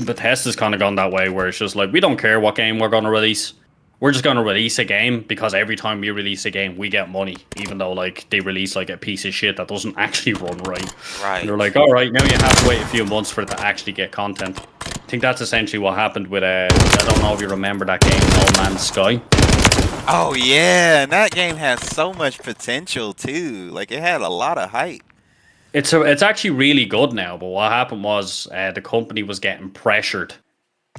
Bethesda's kind of gone that way, where it's just like, we don't care what game we're going to release. We're just going to release a game because every time we release a game, we get money, even though like they release like a piece of shit that doesn't actually run right. Right. And they're like, all right, now you have to wait a few months for it to actually get content. I think that's essentially what happened with, I don't know if you remember that game, No Man's Sky. Oh yeah, and that game has so much potential too. Like, it had a lot of hype. It's actually really good now. But what happened was the company was getting pressured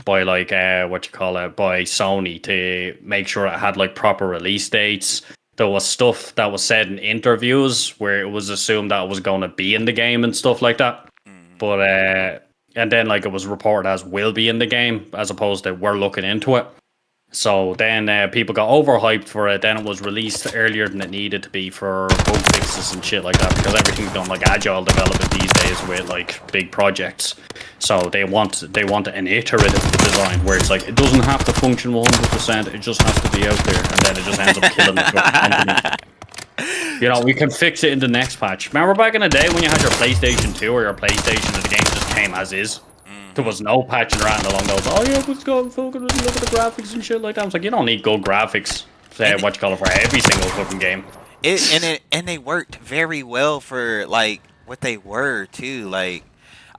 by like by Sony to make sure it had like proper release dates. There was stuff that was said in interviews where it was assumed that it was going to be in the game and stuff like that. But and then like it was reported as will be in the game as opposed to we're looking into it. So then people got overhyped for it. Then it was released earlier than it needed to be for bug fixes and shit like that because everything's done like agile development these days with like big projects. So they want an iterative design where it's like it doesn't have to function 100%. It just has to be out there, and then it just ends up killing the company. You know, we can fix it in the next patch. Remember back in the day when you had your PlayStation 2 or your PlayStation and the game just came as is? There was no patching around along those. Oh yeah, let's go fucking look at the graphics and shit like that. I was like, you don't need good graphics. For every single fucking game. And they worked very well for like what they were too. Like,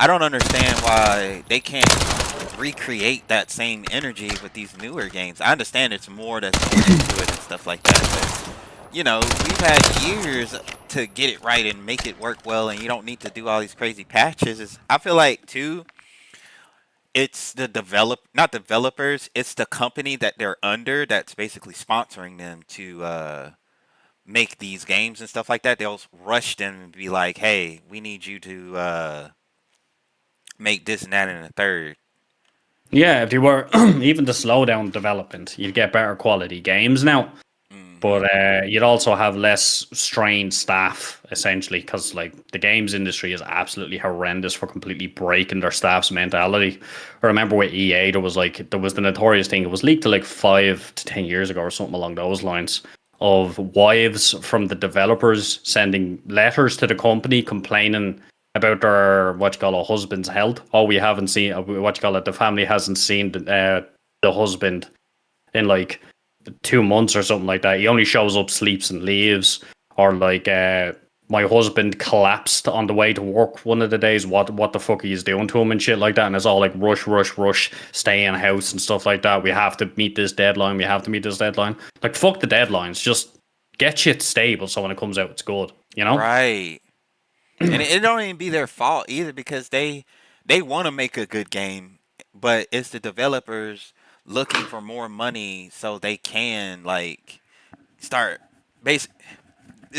I don't understand why they can't recreate that same energy with these newer games. I understand it's more that's going into it and stuff like that, but you know, we've had years to get it right and make it work well, and you don't need to do all these crazy patches. I feel like too. It's the not developers, it's the company that they're under that's basically sponsoring them to make these games and stuff like that. They'll rush them and be like, hey, we need you to make this and that and a third. Yeah, if you were even to slow down development, you'd get better quality games now. But you'd also have less strained staff, essentially, because like the games industry is absolutely horrendous for completely breaking their staff's mentality. I remember with EA, there was the notorious thing. It was leaked to like 5 to 10 years ago or something along those lines of wives from the developers sending letters to the company complaining about their husband's health. Oh, we haven't seen the family hasn't seen the husband in like 2 months or something like that. He only shows up, sleeps and leaves. Or like my husband collapsed on the way to work one of the days. What the fuck are you doing to him and shit like that? And it's all like rush, stay in house and stuff like that. We have to meet this deadline. Like fuck the deadlines. Just get shit stable so when it comes out it's good. You know? Right. And it don't even be their fault either because they want to make a good game, but it's the developers looking for more money so they can like start it's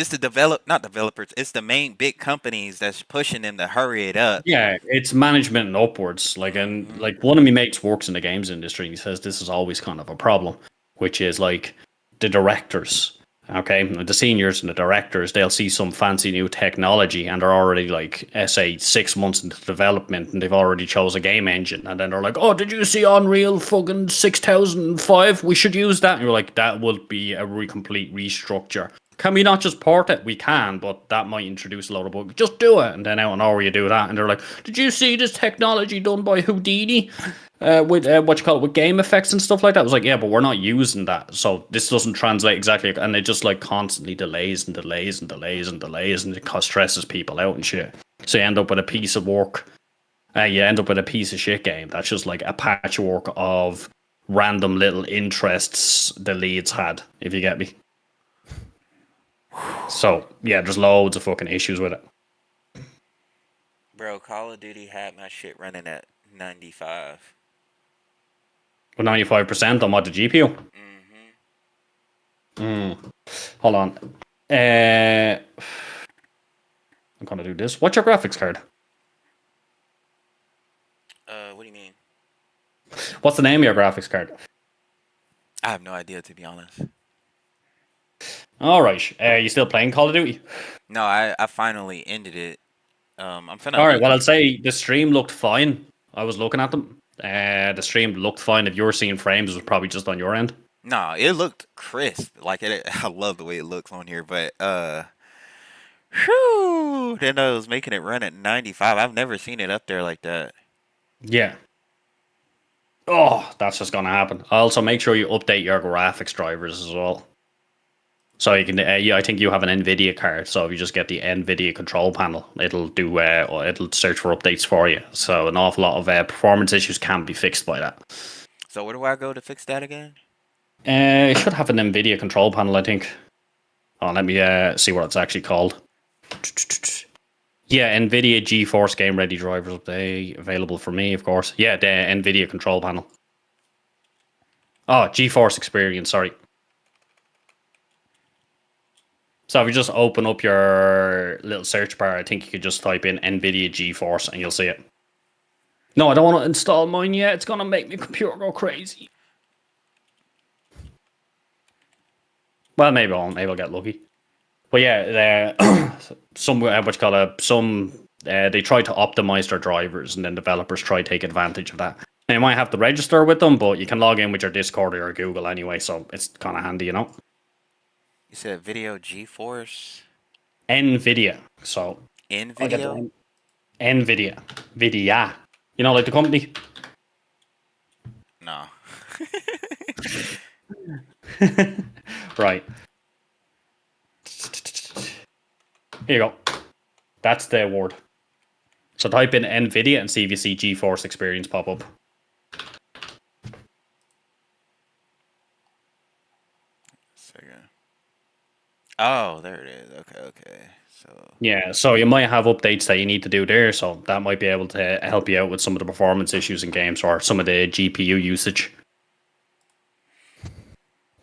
the not developers, it's the main big companies that's pushing them to hurry it up. Yeah, it's management and upwards. Like one of my mates works in the games industry and he says this is always kind of a problem, which is like the directors. Okay, the seniors and the directors, they'll see some fancy new technology and they're already like, say, 6 months into development and they've already chose a game engine. And then they're like, oh, did you see Unreal fucking 6005? We should use that. And you're like, that will be a complete restructure. Can we not just port it? We can, but that might introduce a load of bugs. Just do it. And then out and over you do that. And they're like, did you see this technology done by Houdini? With game effects and stuff like that. I was like, yeah, but we're not using that, so this doesn't translate exactly, and it just like constantly delays and it stresses people out and shit. So you end up with a piece of work, you end up with a piece of shit game that's just like a patchwork of random little interests the leads had, if you get me. So yeah, there's loads of fucking issues with it. Bro, Call of Duty had my shit running at 95. 95% on what, the GPU? Hold on. I'm gonna do this. What's your graphics card? What do you mean? What's the name of your graphics card? I have no idea, to be honest. All right. You still playing Call of Duty? No, I finally ended it. I'm finna. All right. Well, I'll say the stream looked fine. I was looking at them. The stream looked fine. If you were seeing frames, it was probably just on your end. No, it looked crisp. Like I love the way it looks on here, but whew, then I was making it run at 95. I've never seen it up there like that. Yeah. Oh, that's just gonna happen. Also, make sure you update your graphics drivers as well. So you can, I think you have an NVIDIA card. So if you just get the NVIDIA control panel, it'll do, it'll search for updates for you. So an awful lot of performance issues can be fixed by that. So where do I go to fix that again? You should have an NVIDIA control panel, I think. Oh, let me see what it's actually called. Yeah, NVIDIA GeForce Game Ready drivers update available for me, of course. Yeah, the NVIDIA control panel. Oh, GeForce Experience, sorry. So if you just open up your little search bar, I think you could just type in NVIDIA GeForce and you'll see it. No, I don't want to install mine yet. It's going to make my computer go crazy. Well, maybe I won't. Maybe I'll get lucky. But yeah, some they try to optimize their drivers, and then developers try to take advantage of that. Now, you might have to register with them, but you can log in with your Discord or your Google anyway, so it's kind of handy, you know. You said video GeForce? NVIDIA. So In I'll get video? the NVIDIA. Vidia. You know, like the company? No. Right. Here you go. That's the word. So type in NVIDIA and see if you see GeForce Experience pop up. Second. Oh, there it is. Okay. So Yeah, so you might have updates that you need to do there, so that might be able to help you out with some of the performance issues in games or some of the GPU usage.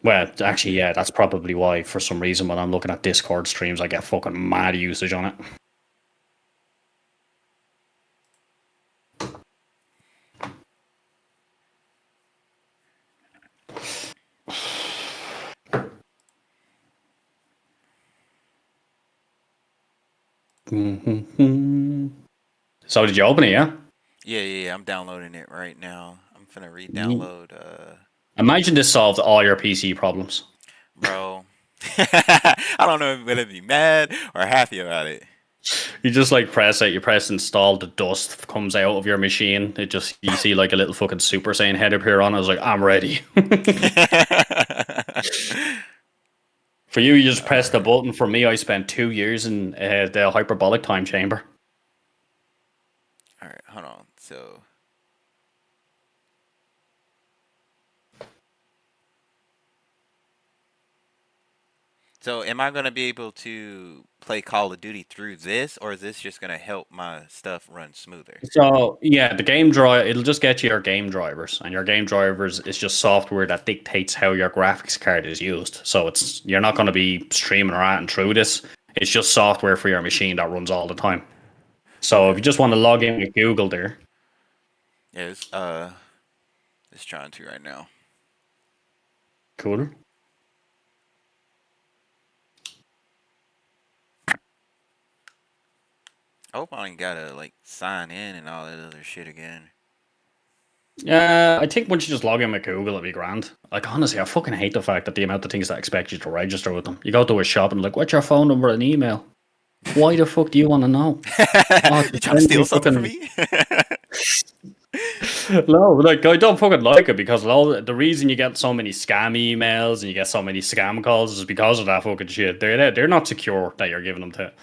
Well, actually, yeah, that's probably why, for some reason, when I'm looking at Discord streams, I get fucking mad usage on it. So did you open it, yeah? yeah. I'm downloading it right now. I'm finna re-download. Imagine this solved all your PC problems. Bro, I don't know if I'm gonna be mad or happy about it. You just like press it, you press install, the dust comes out of your machine. You see like a little fucking Super Saiyan head appear on it. I was like, I'm ready. For you just press the button. For me, I spent 2 years in the hyperbolic time chamber. Alright, hold on. So am I gonna be able to play Call of Duty through this, or is this just gonna help my stuff run smoother? So yeah, the game drive, it'll just get you your game drivers, and your game drivers is just software that dictates how your graphics card is used. So you're not going to be streaming or adding through this. It's just software for your machine that runs all the time. So if you just want to log in with Google there. Yeah, it's trying to right now. Cool. I hope I ain't gotta like sign in and all that other shit again. I think once you just log in with Google, it'll be grand. Like, honestly, I fucking hate the fact that the amount of things that expect you to register with them. You go to a shop and like, what's your phone number and email? Why the fuck do you want to know? You trying to steal something from me? No, like, I don't fucking like it because the reason you get so many scam emails and you get so many scam calls is because of that fucking shit. They're not secure that you're giving them to.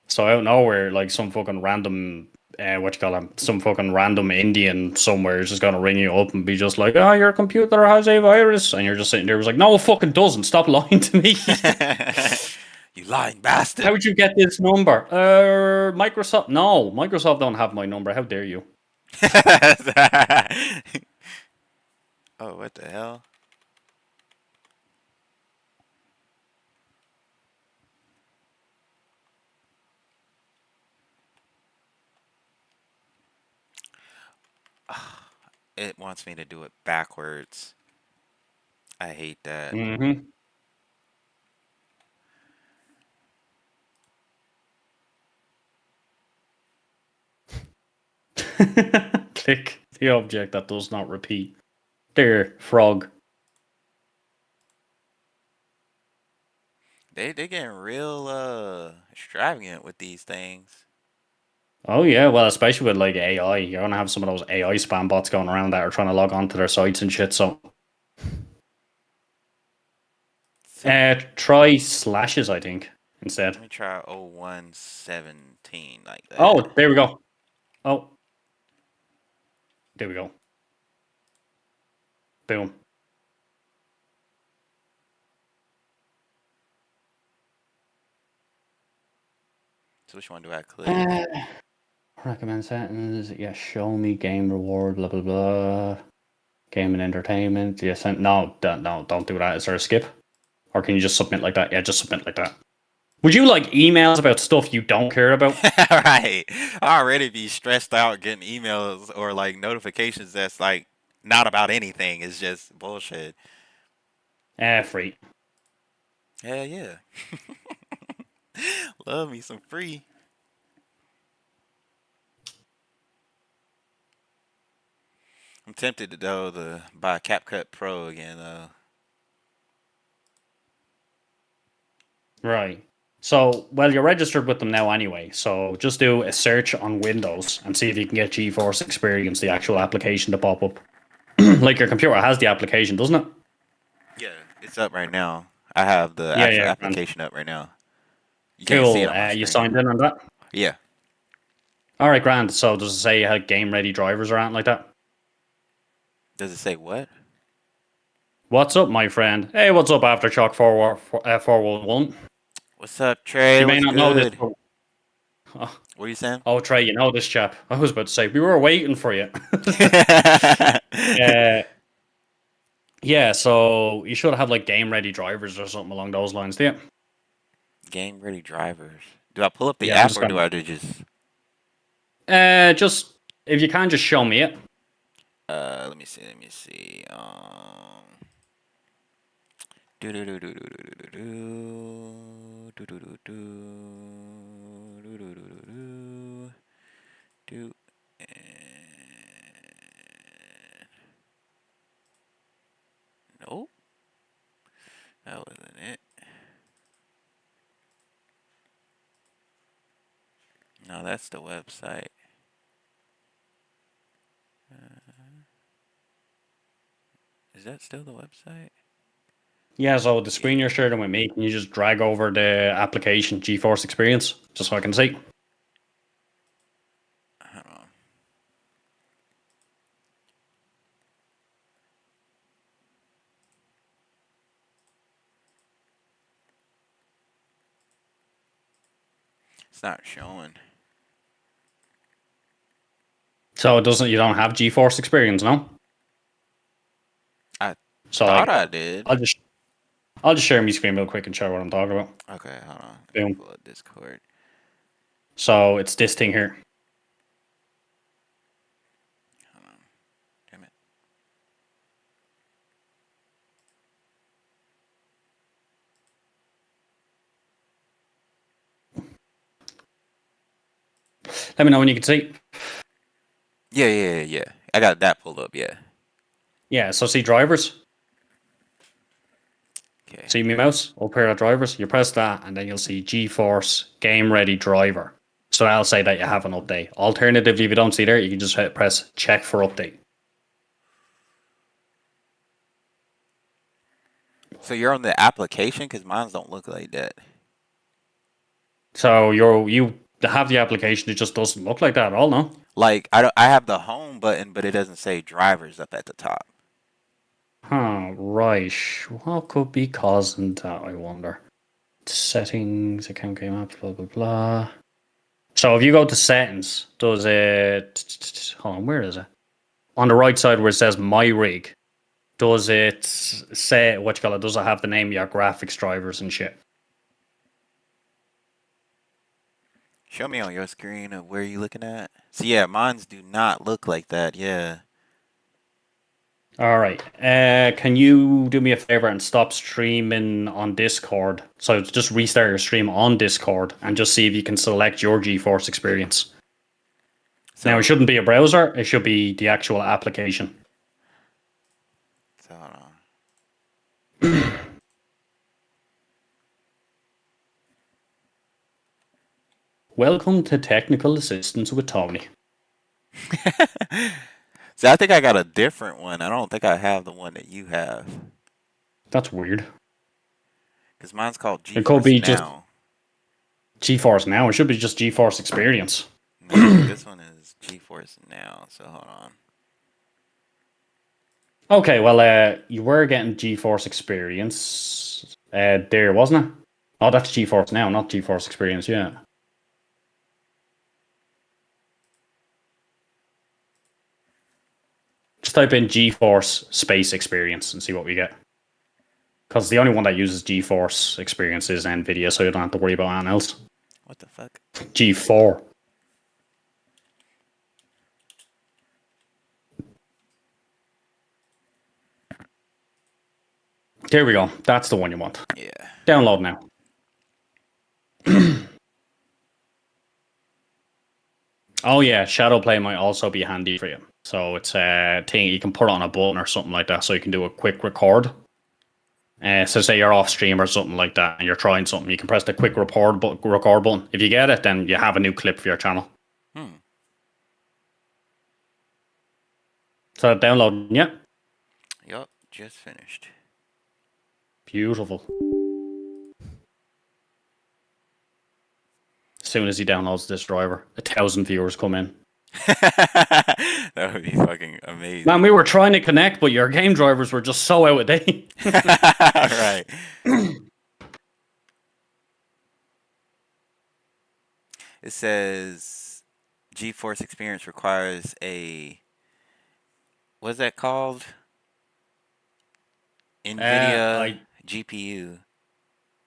So out of nowhere, like some fucking random some fucking random Indian somewhere is just gonna ring you up and be just like, oh, your computer has a virus, and you're just sitting there was like, no, it fucking doesn't. Stop lying to me. You lying bastard. How would you get this number? Microsoft. No, Microsoft don't have my number. How dare you? Oh, what the hell? It wants me to do it backwards. I hate that. Mm-hmm. Click the object that does not repeat. There, frog. They getting real extravagant with these things. Oh yeah, well, especially with like AI, you're gonna have some of those AI spam bots going around that are trying to log on to their sites and shit. So, try slashes, I think, instead. Let me try 0117 like that. Oh, there we go. Oh, there we go. Boom. So which one do I click? Recommend settings. Yeah, show me game reward. Blah blah blah. Game and entertainment. Yeah, no, don't do that. Is there a skip, or can you just submit like that? Yeah, just submit like that. Would you like emails about stuff you don't care about? Right. I already be stressed out getting emails or like notifications that's like not about anything. It's just bullshit. Free. Hell yeah. Love me some free. I'm tempted to though to buy CapCut Pro again though. Right. So, well, you're registered with them now anyway. So just do a search on Windows and see if you can get GeForce Experience, the actual application, to pop up. Like your computer has the application, doesn't it? Yeah, it's up right now. I have the Yeah, actual yeah, application up right now. You can't see Cool. it on my You screen. signed in on that? Yeah. All right, grand. So does it say you had game ready drivers or anything like that? Does it say what? What's up, my friend? Hey, what's up, Aftershock 411? What's up, Trey? You may What's not know this. good? What are you saying? Oh, Trey, you know this chap. I was about to say, we were waiting for you. Yeah, so you should have like game ready drivers or something along those lines, do you? Game ready drivers. Do I pull up the Yeah, I'm app just or do gonna- I just Just if you can, just show me it. let me see. Do do do do do do do do do do do do do do do nope. That wasn't it. No, that's the website. Is that still the website? Yeah, so the screen you're sharing with me, can you just drag over the application GeForce Experience just so I can see? Hold on. It's not showing. So it doesn't. You don't have GeForce Experience, no? I thought I did. I'll just share my screen real quick and show what I'm talking about. Okay, hold on. Boom. Pull up Discord. So it's this thing here. Damn it. Let me know when you can see. Yeah. I got that pulled up, yeah. Yeah, so see drivers. Okay. See my mouse? Up here at drivers. You press that and then you'll see GeForce Game Ready Driver. So that'll say that you have an update. Alternatively, if you don't see there, you can just press check for update. So you're on the application? Because mine don't look like that. So you have the application, it just doesn't look like that at all, no? Like, I have the home button, but it doesn't say drivers up at the top. Huh, right. What could be causing that, I wonder? Settings, account game apps, blah, blah, blah. So if you go to settings, does it... Hold on, where is it? On the right side where it says My Rig, does it say, does it have the name of your graphics drivers and shit? Show me on your screen of where you looking at. So yeah, mines do not look like that, yeah. All right. Can you do me a favor and stop streaming on Discord? So just restart your stream on Discord and just see if you can select your GeForce Experience. So, now, it shouldn't be a browser. It should be the actual application. So, hold on. Welcome to Technical Assistance with Tony. See, I think I got a different one. I don't think I have the one that you have. That's weird. Because mine's called GeForce It could be Now. just GeForce Now. It should be just GeForce Experience. No, this one is GeForce Now, so hold on. Okay, well, you were getting GeForce Experience there, wasn't it? Oh, that's GeForce Now, not GeForce Experience, yeah. type in GeForce Space Experience and see what we get. Because the only one that uses GeForce Experience is NVIDIA, so you don't have to worry about anything else. What the fuck? G4. There we go. That's the one you want. Yeah. Download now. Oh yeah, Shadowplay might also be handy for you. So it's a thing you can put on a button or something like that, so you can do a quick record. So say you're off stream or something like that, and you're trying something, you can press the quick record button. If you get it, then you have a new clip for your channel. So downloading, yeah. Yup, just finished. Beautiful. As soon as he downloads this driver, 1,000 viewers come in. That would be fucking amazing. Man, we were trying to connect, but your game drivers were just so out of date. Right. It says GeForce Experience requires a, what's that called? NVIDIA GPU.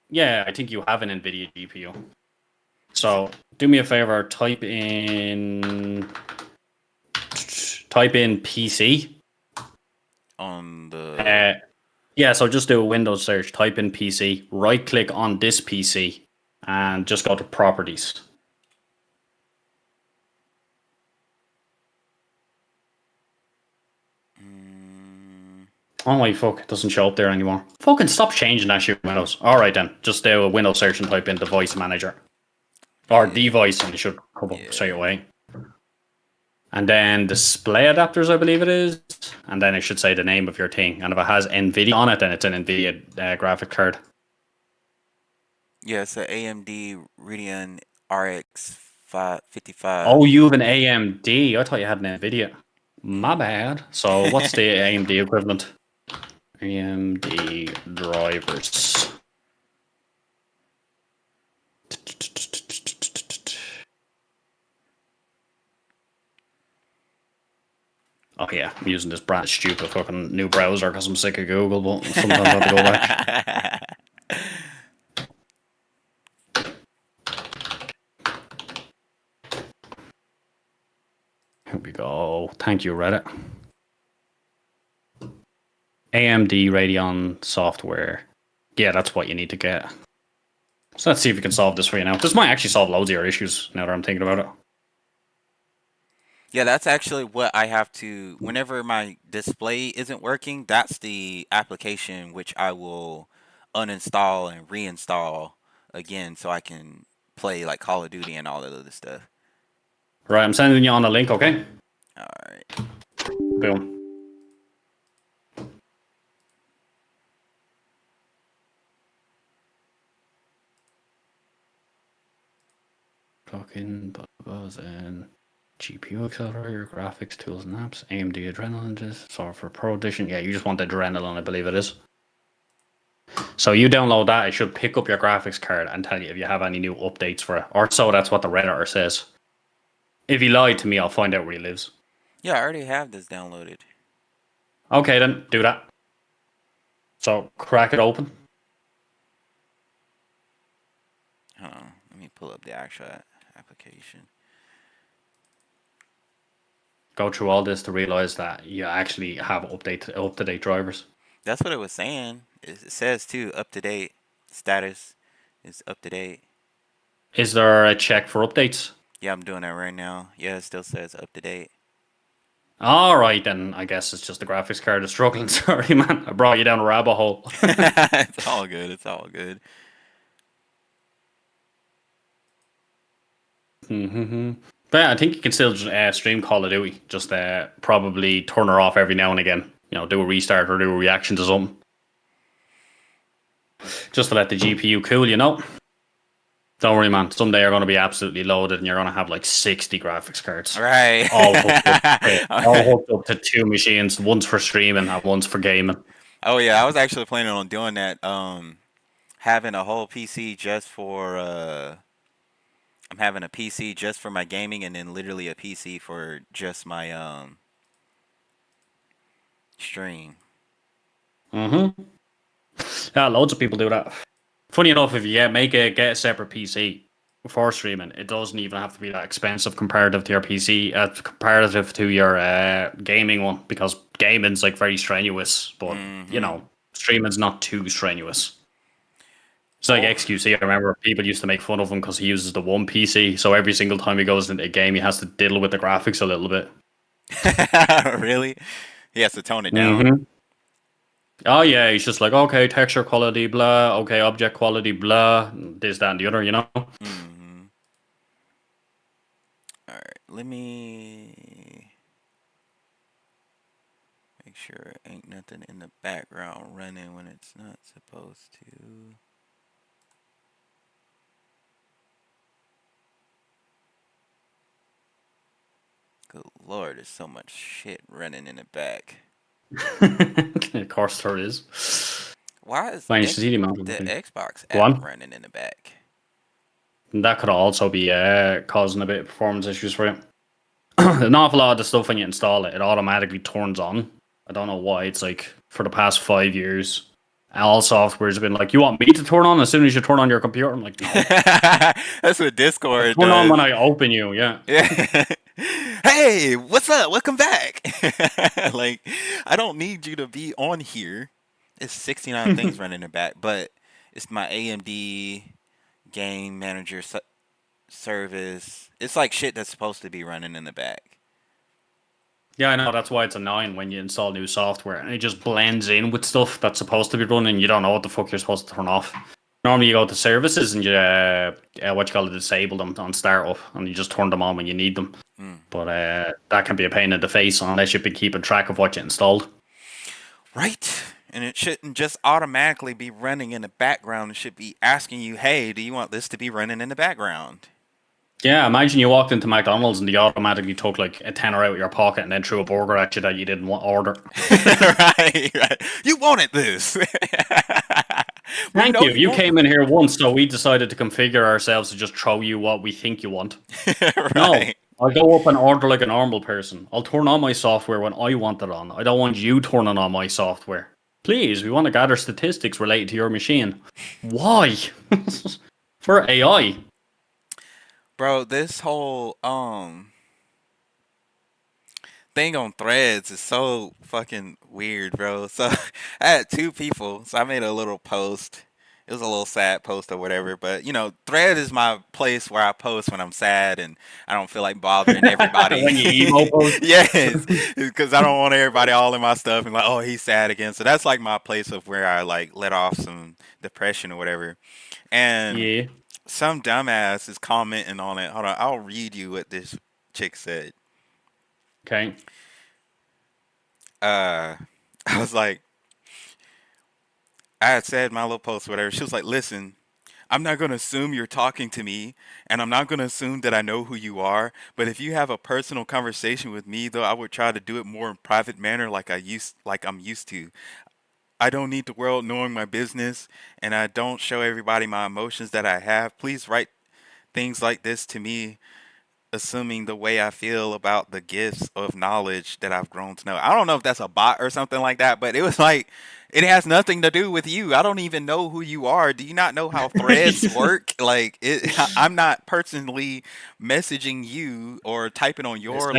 Yeah, I think you have an NVIDIA GPU. So do me a favor, type in PC. On the... yeah, so just do a Windows search, type in PC, right click on this PC, and just go to properties. Oh my fuck, it doesn't show up there anymore. Fucking stop changing that shit Windows. Alright then, just do a Windows search and type in device manager. Or device, and it should come up straight away. And then display adapters, I believe it is. And then it should say the name of your thing. And if it has NVIDIA on it, then it's an NVIDIA graphic card. Yeah, it's an AMD Radeon RX 55. Oh, you have an AMD. I thought you had an NVIDIA. My bad. So what's the AMD equivalent? AMD drivers. Oh yeah, I'm using this brand stupid fucking new browser because I'm sick of Google, but sometimes I have to go back. Here we go. Thank you, Reddit. AMD Radeon software. Yeah, that's what you need to get. So let's see if we can solve this for you now. This might actually solve loads of your issues now that I'm thinking about it. Yeah, that's actually what I have to, whenever my display isn't working, that's the application which I will uninstall and reinstall again so I can play like Call of Duty and all that other stuff. Right, I'm sending you on a link, okay? Alright. Boom. Fucking and GPU accelerator, graphics, tools and apps, AMD Adrenalin, software Pro Edition. Yeah, you just want the Adrenalin, I believe it is. So you download that, it should pick up your graphics card and tell you if you have any new updates for it. Or so that's what the Redditor says. If he lied to me, I'll find out where he lives. Yeah, I already have this downloaded. Okay, then do that. So crack it open. Hold on, let me pull up the actual application. Go through all this to realize that you actually have up-to-date drivers. That's what it was saying. It says too, up to date. Status is up to date. Is there a check for updates? Yeah, I'm doing that right now. Yeah, it still says up to date. Alright, then I guess it's just the graphics card is struggling. Sorry, man. I brought you down a rabbit hole. It's all good. It's all good. But yeah, I think you can still stream Call of Duty. Just probably turn her off every now and again. You know, do a restart or do a reaction to something. Just to let the GPU cool, you know? Don't worry, man. Someday you're going to be absolutely loaded and you're going to have like 60 graphics cards. Right. All hooked up to two machines. One's for streaming and one's for gaming. Oh, yeah. I was actually planning on doing that. Having a whole PC just for... I'm having a PC just for my gaming and then literally a PC for just my... stream. Mm-hmm. Yeah, loads of people do that. Funny enough, if you get a separate PC for streaming, it doesn't even have to be that expensive comparative to your PC, comparative to your gaming one, because gaming's like very strenuous, but you know, streaming's not too strenuous. It's like XQC. I remember people used to make fun of him because he uses the one PC, so every single time he goes into a game, he has to diddle with the graphics a little bit. Really? He has to tone it down. Mm-hmm. Oh yeah, he's just like, okay, texture quality, blah, okay, object quality, blah, this, that, and the other, you know? Mm-hmm. Alright, let me make sure ain't nothing in the background running when it's not supposed to. Good lord, there's so much shit running in the back. Of course there is. Why is Man, you the should see the amount of things. Xbox Go app on. running in the back? And that could also be causing a bit of performance issues for you. An awful lot of the stuff when you install it, it automatically turns on. I don't know why. It's like for the past 5 years, all software's been like, you want me to turn on as soon as you turn on your computer? I'm like, no. That's what Discord Turn does. on when I open you, yeah. Yeah. Hey, what's up? Welcome back. Like, I don't need you to be on here. It's 69 things running in the back, but it's my AMD game manager service. It's like shit that's supposed to be running in the back. Yeah, I know. That's why it's annoying when you install new software and it just blends in with stuff that's supposed to be running. You don't know what the fuck you're supposed to turn off. Normally, you go to services and you disable them on startup, and you just turn them on when you need them. But that can be a pain in the face unless you've been keeping track of what you installed. Right. And it shouldn't just automatically be running in the background. It should be asking you, hey, do you want this to be running in the background? Yeah, imagine you walked into McDonald's and they automatically took like a tenner out of your pocket and then threw a burger at you that you didn't want order. right. You wanted this. Thank you. You came in here once, so we decided to configure ourselves to just throw you what we think you want. Right. No, I'll go up and order like a normal person. I'll turn on my software when I want it on. I don't want you turning on my software. Please, we want to gather statistics related to your machine. Why? For AI. Bro, this whole thing on Threads is so fucking weird, bro. So I had two people, so I made a little post. It was a little sad post or whatever, but you know, Thread is my place where I post when I'm sad and I don't feel like bothering everybody. When you emo post? Yes, because I don't want everybody all in my stuff and like, oh, he's sad again. So that's like my place of where I like let off some depression or whatever. And some dumbass is commenting on it. Hold on, I'll read you what this chick said. Okay. I was like, I had said my little post, whatever. She was like, listen, I'm not going to assume you're talking to me, and I'm not going to assume that I know who you are. But if you have a personal conversation with me, though, I would try to do it more in private manner, like I'm used to. I don't need the world knowing my business, and I don't show everybody my emotions that I have. Please write things like this to me, assuming the way I feel about the gifts of knowledge that I've grown to know. I don't know if that's a bot or something like that, but it was like, it has nothing to do with you. I don't even know who you are. Do you not know how threads work? Like, I'm not personally messaging you or typing on your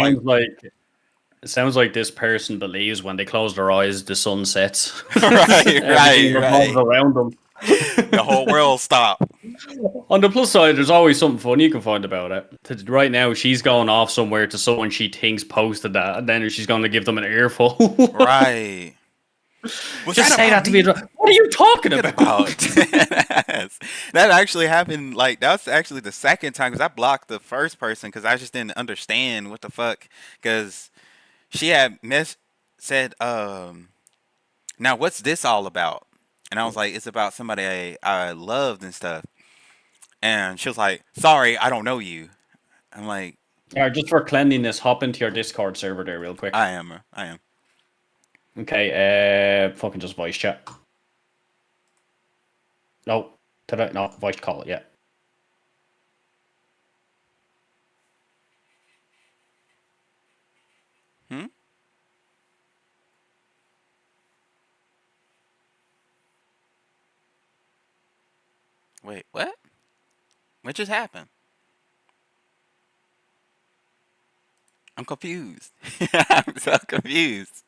It sounds like this person believes when they close their eyes, the sun sets. right. Around them. The whole world stopped. On the plus side, there's always something funny you can find about it. Right now, she's going off somewhere to someone she thinks posted that, and then she's going to give them an earful. Right. Just say that to me. What are you talking about? That actually happened. Like, that's actually the second time, because I blocked the first person because I just didn't understand what the fuck. Because she had said, now what's this all about? And I was like, it's about somebody I loved and stuff. And she was like, sorry, I don't know you. I'm like, all right, just for cleanliness, hop into your Discord server there real quick. I am. Okay, fucking just voice chat. No, voice call it, yeah. Wait, what? What just happened? I'm confused. I'm so confused.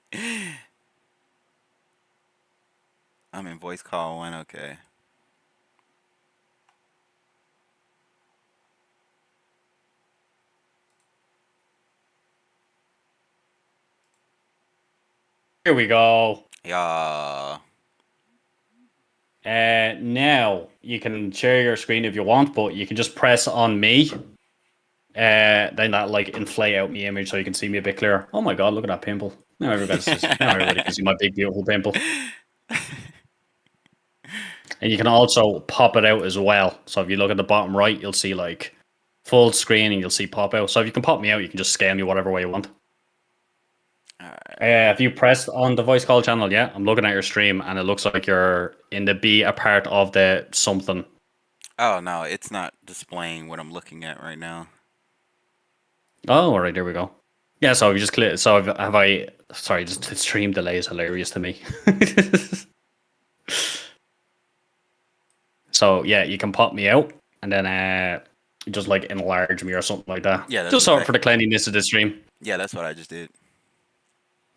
I'm in voice call 1. Okay. Here we go. Yeah. Now you can share your screen if you want, but you can just press on me. Then that like inflate out my image so you can see me a bit clearer. Oh my god, look at that pimple. Now everybody can see my big beautiful pimple. And you can also pop it out as well. So if you look at the bottom right, you'll see like full screen and you'll see pop out. So if you can pop me out, you can just scale me whatever way you want. If you press on the voice call channel, yeah, I'm looking at your stream and it looks like you're in the be a part of the something. Oh no, it's not displaying what I'm looking at right now. Oh, all right, there we go. Yeah, so you just click. So have I? Sorry, just the stream delay is hilarious to me. So yeah, you can pop me out and then just like enlarge me or something like that. Yeah, that's just sort of for the cleanliness of the stream. Yeah, that's what I just did.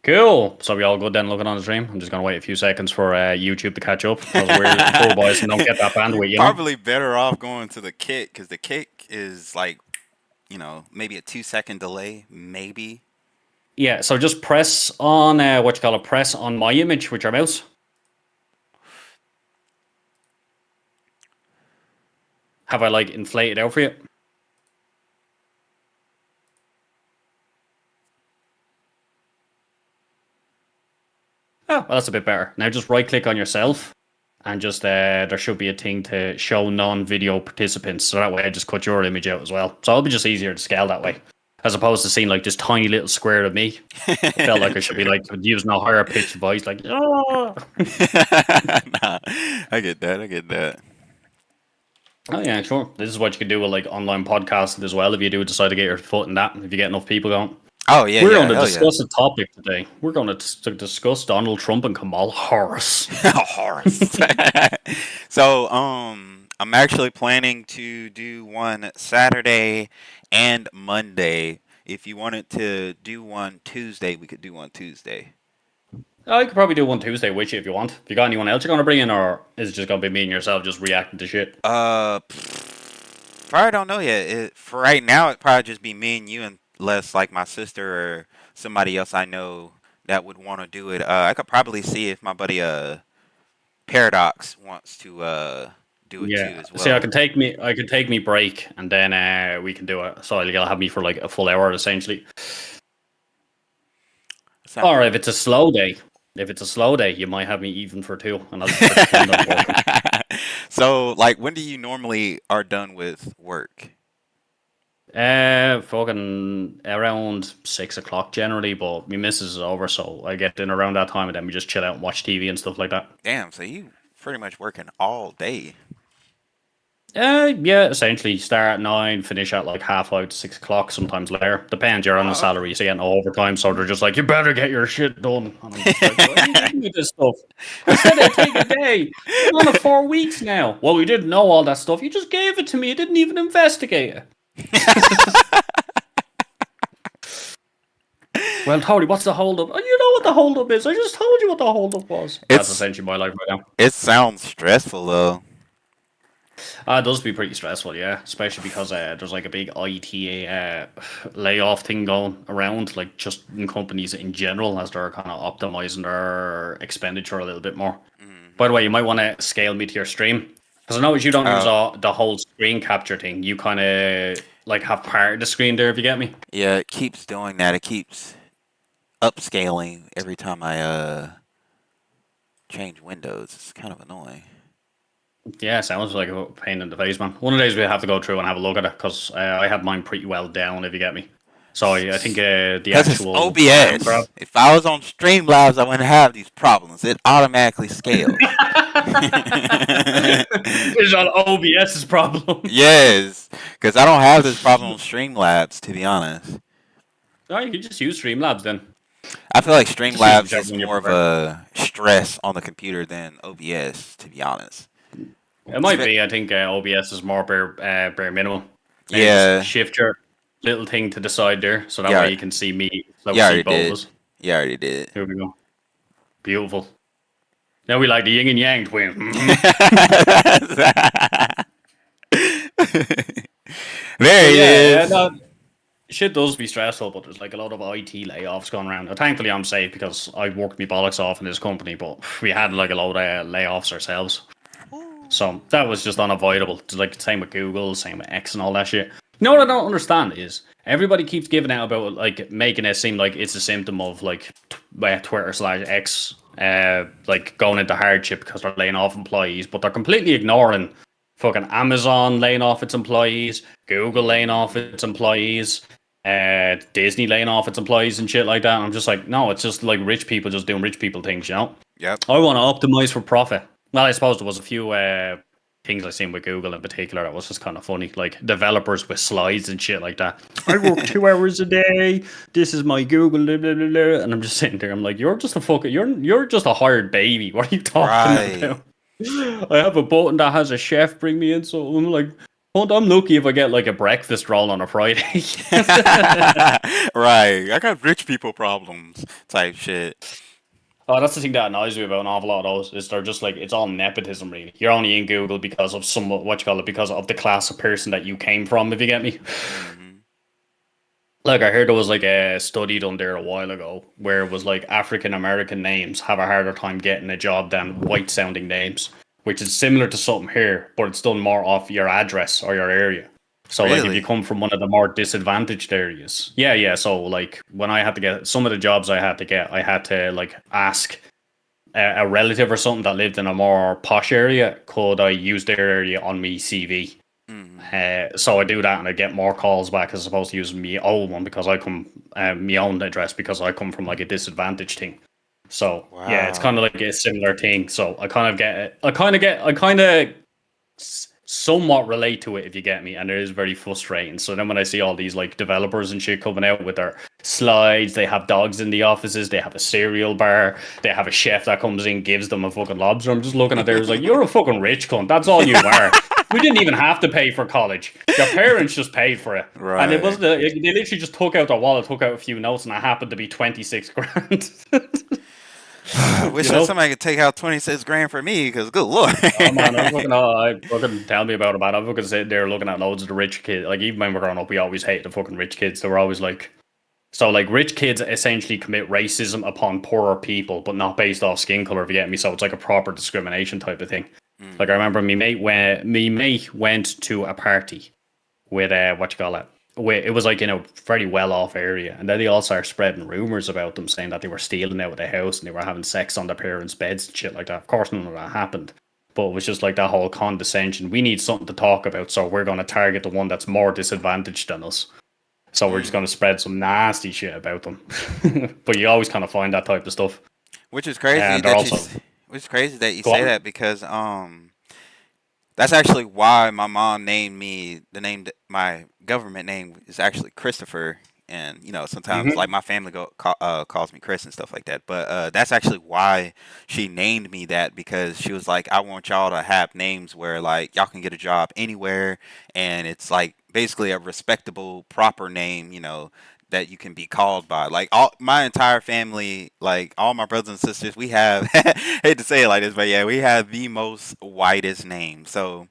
Cool. So we all good then looking on the stream? I'm just going to wait a few seconds for YouTube to catch up. Because we're poor boys and don't get that bandwidth, you know? Probably better off going to the kick, because the kick is like, maybe a 2-second delay, maybe. Yeah, so just press on, press on my image with your mouse. Have I, like, inflated out for you? Oh, well, that's a bit better. Now just right-click on yourself, and just there should be a thing to show non-video participants. So that way I just cut your image out as well. So it'll be just easier to scale that way. As opposed to seeing like this tiny little square of me. I felt like I should be like using a higher pitched voice, like, oh. Nah, I get that. Oh yeah, sure. This is what you can do with like online podcasting as well if you do decide to get your foot in that, if you get enough people going. Oh yeah, we're going to discuss a topic today. We're going to discuss Donald Trump and Kamala Harris. Harris. So, I'm actually planning to do one Saturday and Monday. If you wanted to do one Tuesday, we could do one Tuesday. I could probably do one Tuesday with you if you want. If you got anyone else you're going to bring in, or is it just going to be me and yourself just reacting to shit? Probably don't know yet. For right now, it'd probably just be me and you, unless like my sister or somebody else I know that would want to do it. I could probably see if my buddy Paradox wants to do it too as well. See, I can take me break and then we can do it. So you'll have me for like a full hour essentially. Or if it's a slow day, you might have me even for 2, and I'll just So, like, when do you normally are done with work? Fucking around 6 o'clock generally, but my missus is over, so I get in around that time, and then we just chill out and watch TV and stuff like that. Damn, so you pretty much working all day. Yeah, essentially start at 9, finish at like 5:30 to 6 o'clock, sometimes later. Depends, you're on a salary, so you get no overtime, so they're just like, you better get your shit done. And I'm just like, why are you giving me this stuff? I said I'd take a day. I'm on it 4 weeks now. Well, we didn't know all that stuff. You just gave it to me. You didn't even investigate it. Well, Tony, what's the holdup? Oh, you know what the holdup is. I just told you what the holdup was. That's essentially my life right now. It sounds stressful, though. It does be pretty stressful, yeah. Especially because there's like a big IT layoff thing going around, like just in companies in general, as they're kind of optimizing their expenditure a little bit more. By the way, you might want to scale me to your stream, because I know you don't use the whole screen capture thing. You kind of like have part of the screen there, if you get me. Yeah, it keeps doing that. It keeps upscaling every time I change windows. It's kind of annoying. Yeah, sounds like a pain in the face, man. One of the days we have to go through and have a look at it, because I had mine pretty well down, if you get me. So I think the actual OBS. If I was on Streamlabs, I wouldn't have these problems. It automatically scales. It's on OBS's problem. Yes, because I don't have this problem on Streamlabs, to be honest. No, you can just use Streamlabs then. I feel like Streamlabs is more of a stress on the computer than OBS, to be honest. It might be. I think OBS is more bare minimum. Maybe Yeah. just shift your little thing to the side there, so that Yeah. way you can see me. So we Yeah, I see already both of did. us. Yeah, I already did. Here we go. Beautiful. Now we like the yin and yang twins. There he is. No, shit does be stressful, but there's like a lot of IT layoffs going around. Now, thankfully, I'm safe because I worked my bollocks off in this company, but we had like a lot of layoffs ourselves. So that was just unavoidable. It's like same with Google, same with X and all that shit. You know what I don't understand is everybody keeps giving out about like making it seem like it's a symptom of like Twitter/X like going into hardship because they're laying off employees, but they're completely ignoring fucking Amazon laying off its employees, Google laying off its employees, Disney laying off its employees and shit like that. And I'm just like, no, it's just like rich people just doing rich people things, you know? Yep. I want to optimize for profit. Well, I suppose there was a few things I seen with Google in particular that was just kind of funny, like developers with slides and shit like that. I work 2 hours a day. This is my Google, blah, blah, blah, blah. And I'm just sitting there. I'm like, you're just a hired baby. What are you talking about? I have a button that has a chef bring me in, so I'm like, I'm lucky if I get like a breakfast roll on a Friday. Right. I got rich people problems type shit. Oh, that's the thing that annoys me about an awful lot of those is they're just like it's all nepotism really. You're only in Google because of because of the class of person that you came from, if you get me. Like I heard there was like a study done there a while ago where it was like African American names have a harder time getting a job than white sounding names, which is similar to something here, but it's done more off your address or your area. So like if Really? you come from one of the more disadvantaged areas. Yeah. So like when I had to get some of the jobs I had to like ask a relative or something that lived in a more posh area, could I use their area on me CV? So I do that and I get more calls back as opposed to using my old one because I come my own address because I come from like a disadvantaged thing. So yeah, it's kind of like a similar thing. So I kind of somewhat relate to it if you get me, and it is very frustrating. So then when I see all these like developers and shit coming out with their slides, they have dogs in the offices, they have a cereal bar, they have a chef that comes in gives them a fucking lobster. I'm just looking at there, it's like, you're a fucking rich cunt, that's all you are. We didn't even have to pay for college, your parents just paid for it. Right. And it wasn't they literally just took out their wallet, took out a few notes, and it happened to be 26 grand. I wish somebody could take out 26 grand for me, because good lord. Oh man, I fucking tell me about it, man. I'm fucking sitting there looking at loads of the rich kids. Like even when we're growing up, we always hated the fucking rich kids. They were always like, so like rich kids essentially commit racism upon poorer people, but not based off skin color. If you get me, so it's like a proper discrimination type of thing. Like I remember me mate went to a party with it was like in a very well off area, and then they all started spreading rumors about them saying that they were stealing out of the house and they were having sex on their parents' beds and shit like that. Of course none of that happened, but it was just like that whole condescension. We need something to talk about, so we're going to target the one that's more disadvantaged than us. So we're just going to spread some nasty shit about them. But you always kind of find that type of stuff. Which is crazy And that also, which is crazy that you Go say on. that, because that's actually why my mom named me my government name is actually Christopher, and sometimes like my family calls me Chris and stuff like that. But that's actually why she named me that, because she was like, I want y'all to have names where like y'all can get a job anywhere, and it's like basically a respectable, proper name, that you can be called by. Like all my entire family, like all my brothers and sisters, we have hate to say it like this, but yeah, we have the most whitest name. So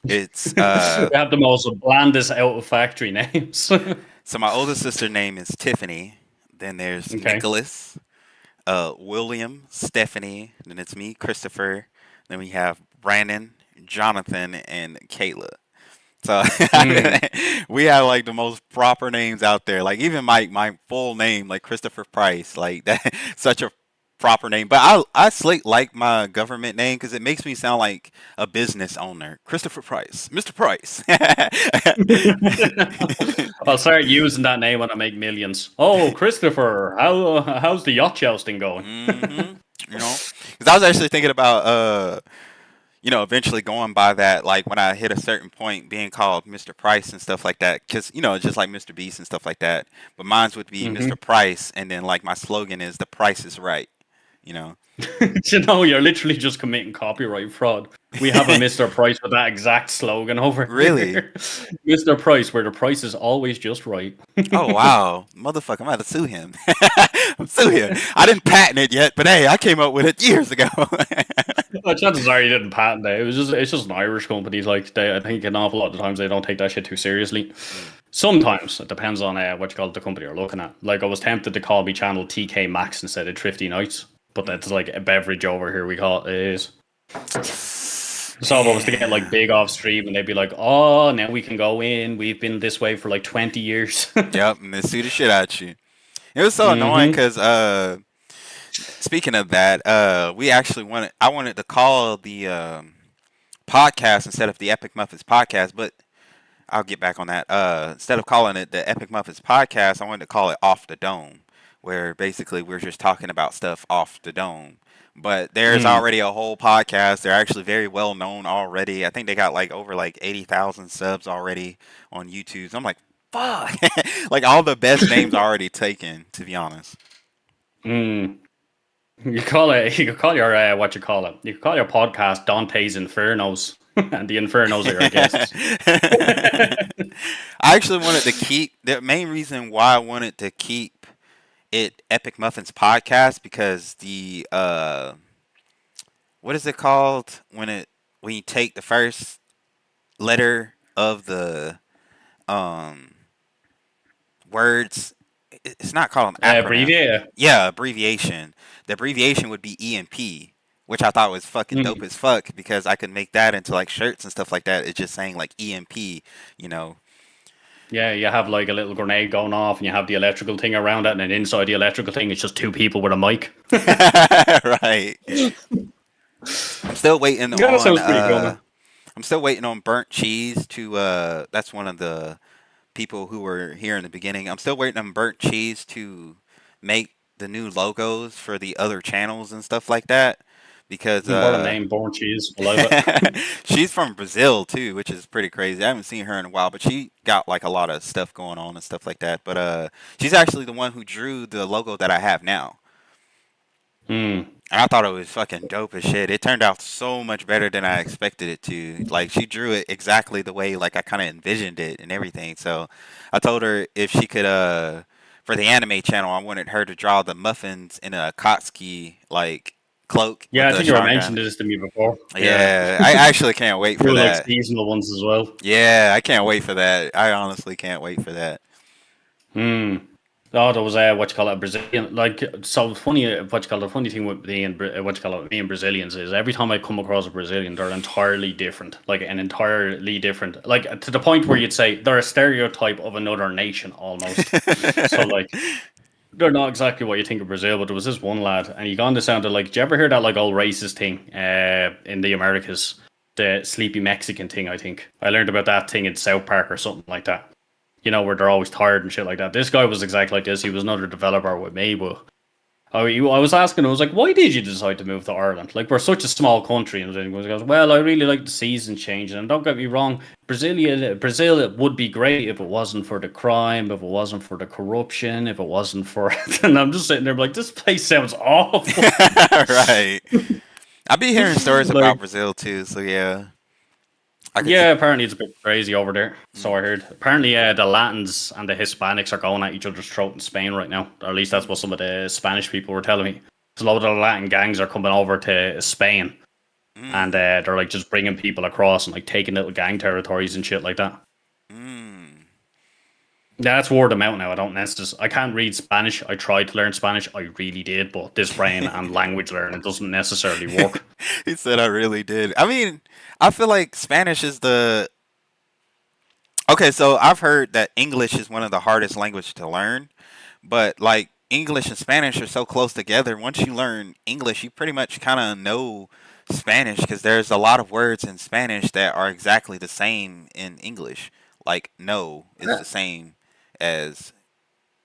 it's We have the most blandest out of factory names. so my oldest sister name is Tiffany. Then there's Okay. Nicholas, William, Stephanie. Then it's me, Christopher. Then we have Brandon, Jonathan, and Kayla. So we have like the most proper names out there. Like even my full name, like Christopher Price, like that, such a proper name. But I like my government name because it makes me sound like a business owner. Christopher Price, Mr. Price. I'll start using that name when I make millions. Oh, Christopher, how's the yacht jousting going? Because I was actually thinking about eventually going by that, like when I hit a certain point, being called Mr. Price and stuff like that, because just like Mr. Beast and stuff like that. But mine would be Mr. Price, and then like my slogan is "The price is right." You know. You know, you're literally just committing copyright fraud. We have a Mr. Price with that exact slogan over Really? here. Mr. Price, where the price is always just right. Oh wow, motherfucker! I'm about to sue him. I'm sue him. I didn't patent it yet, but hey, I came up with it years ago. Well, chances are you didn't patent it. It's just an Irish company. Like I think an awful lot of the times they don't take that shit too seriously. Sometimes it depends on what you call it, the company you're looking at. Like I was tempted to call me channel TK Maxx instead of Thrifty Nights, but that's like a beverage over here. We call it is. So if I was to get like big off stream and they'd be like, "Oh, now we can go in. We've been this way for like 20 years." Yep, and they sue the shit out you. It was so annoying because speaking of that, I wanted to call the podcast instead of the Epic Muffins podcast, but I'll get back on that. Instead of calling it the Epic Muffins podcast, I wanted to call it Off the Dome, where basically we're just talking about stuff off the dome. But there's already a whole podcast. They're actually very well known already. I think they got like over like 80,000 subs already on YouTube. So I'm like, fuck. Like all the best names already taken, to be honest. You call it. You could call your what you call it. You could call your podcast Dante's Infernos, and the Infernos are your guests. I actually wanted to keep the main reason why I wanted to keep it Epic Muffins podcast because the what is it called when you take the first letter of the words, it's not called an acronym. Abbreviator. Yeah, abbreviation. The abbreviation would be EMP, which I thought was fucking dope as fuck because I could make that into like shirts and stuff like that. It's just saying like EMP, you know. Yeah, you have like a little grenade going off, and you have the electrical thing around it, and then inside the electrical thing, it's just two people with a mic. Right. I'm still waiting Yeah, that sounds pretty cool, man. I'm still waiting on Burnt Cheese to. That's one of the people who were here in the beginning. I'm still waiting on Burnt Cheese to make the new logos for the other channels and stuff like that. Because what a name, Burnt Cheese. I love it. She's from Brazil too, which is pretty crazy. I haven't seen her in a while, but she got like a lot of stuff going on and stuff like that. But she's actually the one who drew the logo that I have now. And I thought it was fucking dope as shit. It turned out so much better than I expected it to. Like she drew it exactly the way like I kind of envisioned it and everything. So I told her if she could for the anime channel, I wanted her to draw the muffins in a Kotsky like cloak. Yeah, I think you were mentioned this to me before. Yeah, I actually can't wait for that. Like seasonal ones as well. Yeah, I can't wait for that. I honestly can't wait for that. Oh, there was what you call it, a Brazilian. Like, so funny. What you call it, the funny thing with me and what you call it, me and Brazilians is every time I come across a Brazilian, they're entirely different. Like an entirely different. Like to the point where you'd say they're a stereotype of another nation almost. So like. They're not exactly what you think of Brazil, but there was this one lad, and he gone to sound like, did you ever hear that like old racist thing in the Americas? The sleepy Mexican thing, I think. I learned about that thing in South Park or something like that. You know, where they're always tired and shit like that. This guy was exactly like this. He was another developer with me, but I was asking, I was like, why did you decide to move to Ireland? Like, we're such a small country. And he goes, well, I really like the season changing. And don't get me wrong, Brazil it would be great if it wasn't for the crime, if it wasn't for the corruption, if it wasn't for... And I'm just sitting there like, this place sounds awful. Right. I've been hearing stories about Brazil too, so yeah. Yeah, apparently it's a bit crazy over there. So I heard. Apparently the Latins and the Hispanics are going at each other's throat in Spain right now. Or at least that's what some of the Spanish people were telling me. A lot of the Latin gangs are coming over to Spain. And they're like just bringing people across and like taking little gang territories and shit like that. That's word of mouth now. I can't read Spanish. I tried to learn Spanish. I really did, but this brain and language learning doesn't necessarily work. He said I really did. I mean, I feel like Spanish is the... Okay, so I've heard that English is one of the hardest languages to learn, but like English and Spanish are so close together. Once you learn English, you pretty much kind of know Spanish because there's a lot of words in Spanish that are exactly the same in English. Like no is the same as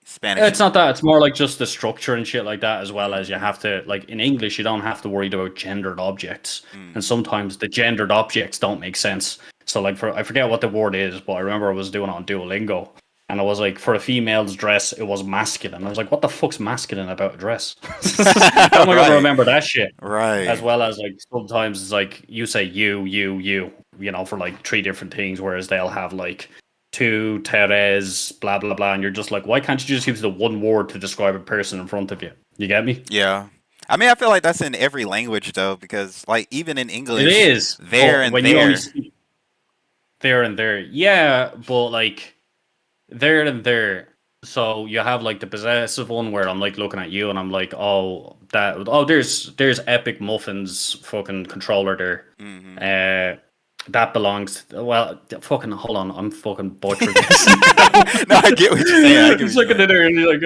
Spanish. It's not that. It's more like just the structure and shit like that, as well as you have to, like in English, you don't have to worry about gendered objects. And sometimes the gendered objects don't make sense. So like I forget what the word is, but I remember I was doing it on Duolingo. And I was like, for a female's dress, it was masculine. I was like, what the fuck's masculine about a dress? How am I going to remember that shit? Right. As well as like sometimes it's like you say you know, for like 3 different things, whereas they'll have like tu, teres, blah blah blah, and you're just like, why can't you just use the one word to describe a person in front of you? You get me? Yeah. I mean, I feel like that's in every language though, because like even in English, It is there but and when there. you only speak there and there, yeah, but like there and there. So you have like the possessive one where I'm like looking at you and I'm like, there's Epicmuffins fucking controller there. That belongs well fucking hold on, I'm fucking butchering this. No, I get what you're saying. I get He's what you're looking at there and he's like,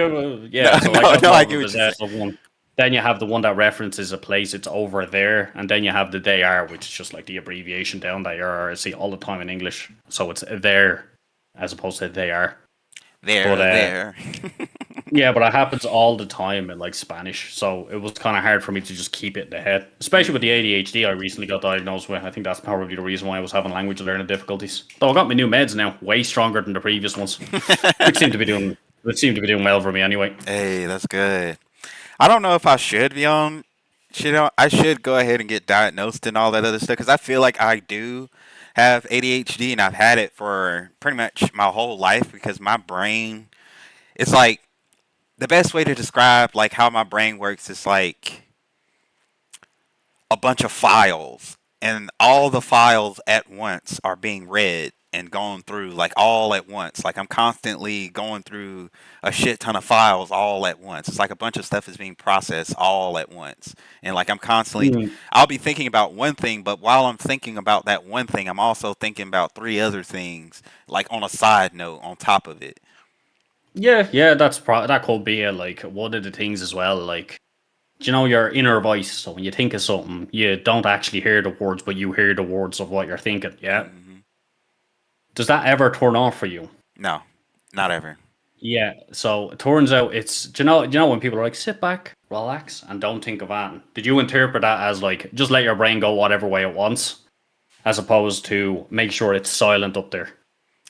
yeah, so like no, I I get what you're possessive one. Then you have the one that references a place, it's over there, and then you have the they are, which is just like the abbreviation down there. I see all the time in English. So it's there as opposed to they are. There. Yeah, but it happens all the time in like Spanish, so it was kind of hard for me to just keep it in the head. Especially with the ADHD I recently got diagnosed with. I think that's probably the reason why I was having language learning difficulties. Though I got my new meds now, way stronger than the previous ones, which seem to be doing well for me anyway. Hey, that's good. I don't know if I should be on. I should go ahead and get diagnosed and all that other stuff because I feel like I do have ADHD and I've had it for pretty much my whole life because my brain, it's like the best way to describe like how my brain works is like a bunch of files and all the files at once are being read and going through like all at once. Like I'm constantly going through a shit ton of files all at once. It's like a bunch of stuff is being processed all at once. And like I'm constantly I'll be thinking about one thing, but while I'm thinking about that one thing, I'm also thinking about 3 other things like on a side note on top of it. Yeah, that could be like one of the things as well. Like, do you know your inner voice? So when you think of something, you don't actually hear the words, but you hear the words of what you're thinking. Yeah. Does that ever turn off for you? No, not ever. Yeah. So it turns out it's do you know when people are like sit back, relax, and don't think of anything. Did you interpret that as like just let your brain go whatever way it wants, as opposed to make sure it's silent up there?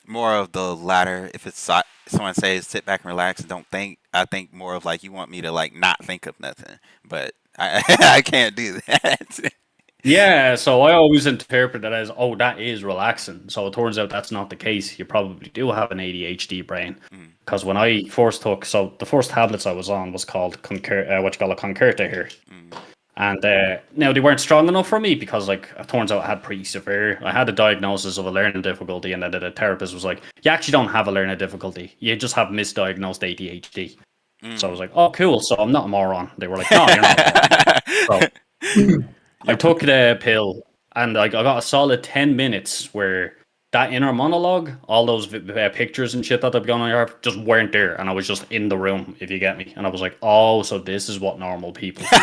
More of the latter. If it's someone says sit back and relax and don't think, I think more of like you want me to like not think of nothing, but I I can't do that. Yeah, so I always interpret that as, oh, that is relaxing. So it turns out that's not the case. You probably do have an ADHD brain. Because when I first took, so the first tablets I was on was called Concerta here. And now they weren't strong enough for me because like it turns out I had pretty severe. I had a diagnosis of a learning difficulty, and then the therapist was like, "You actually don't have a learning difficulty. You just have misdiagnosed ADHD." So I was like, "Oh, cool. So I'm not a moron." They were like, "No, you're not a moron." So I took the pill, and like I got a solid 10 minutes where that inner monologue, all those pictures and shit that have gone on your just weren't there, and I was just in the room, if you get me. And I was like, "Oh, so this is what normal people do."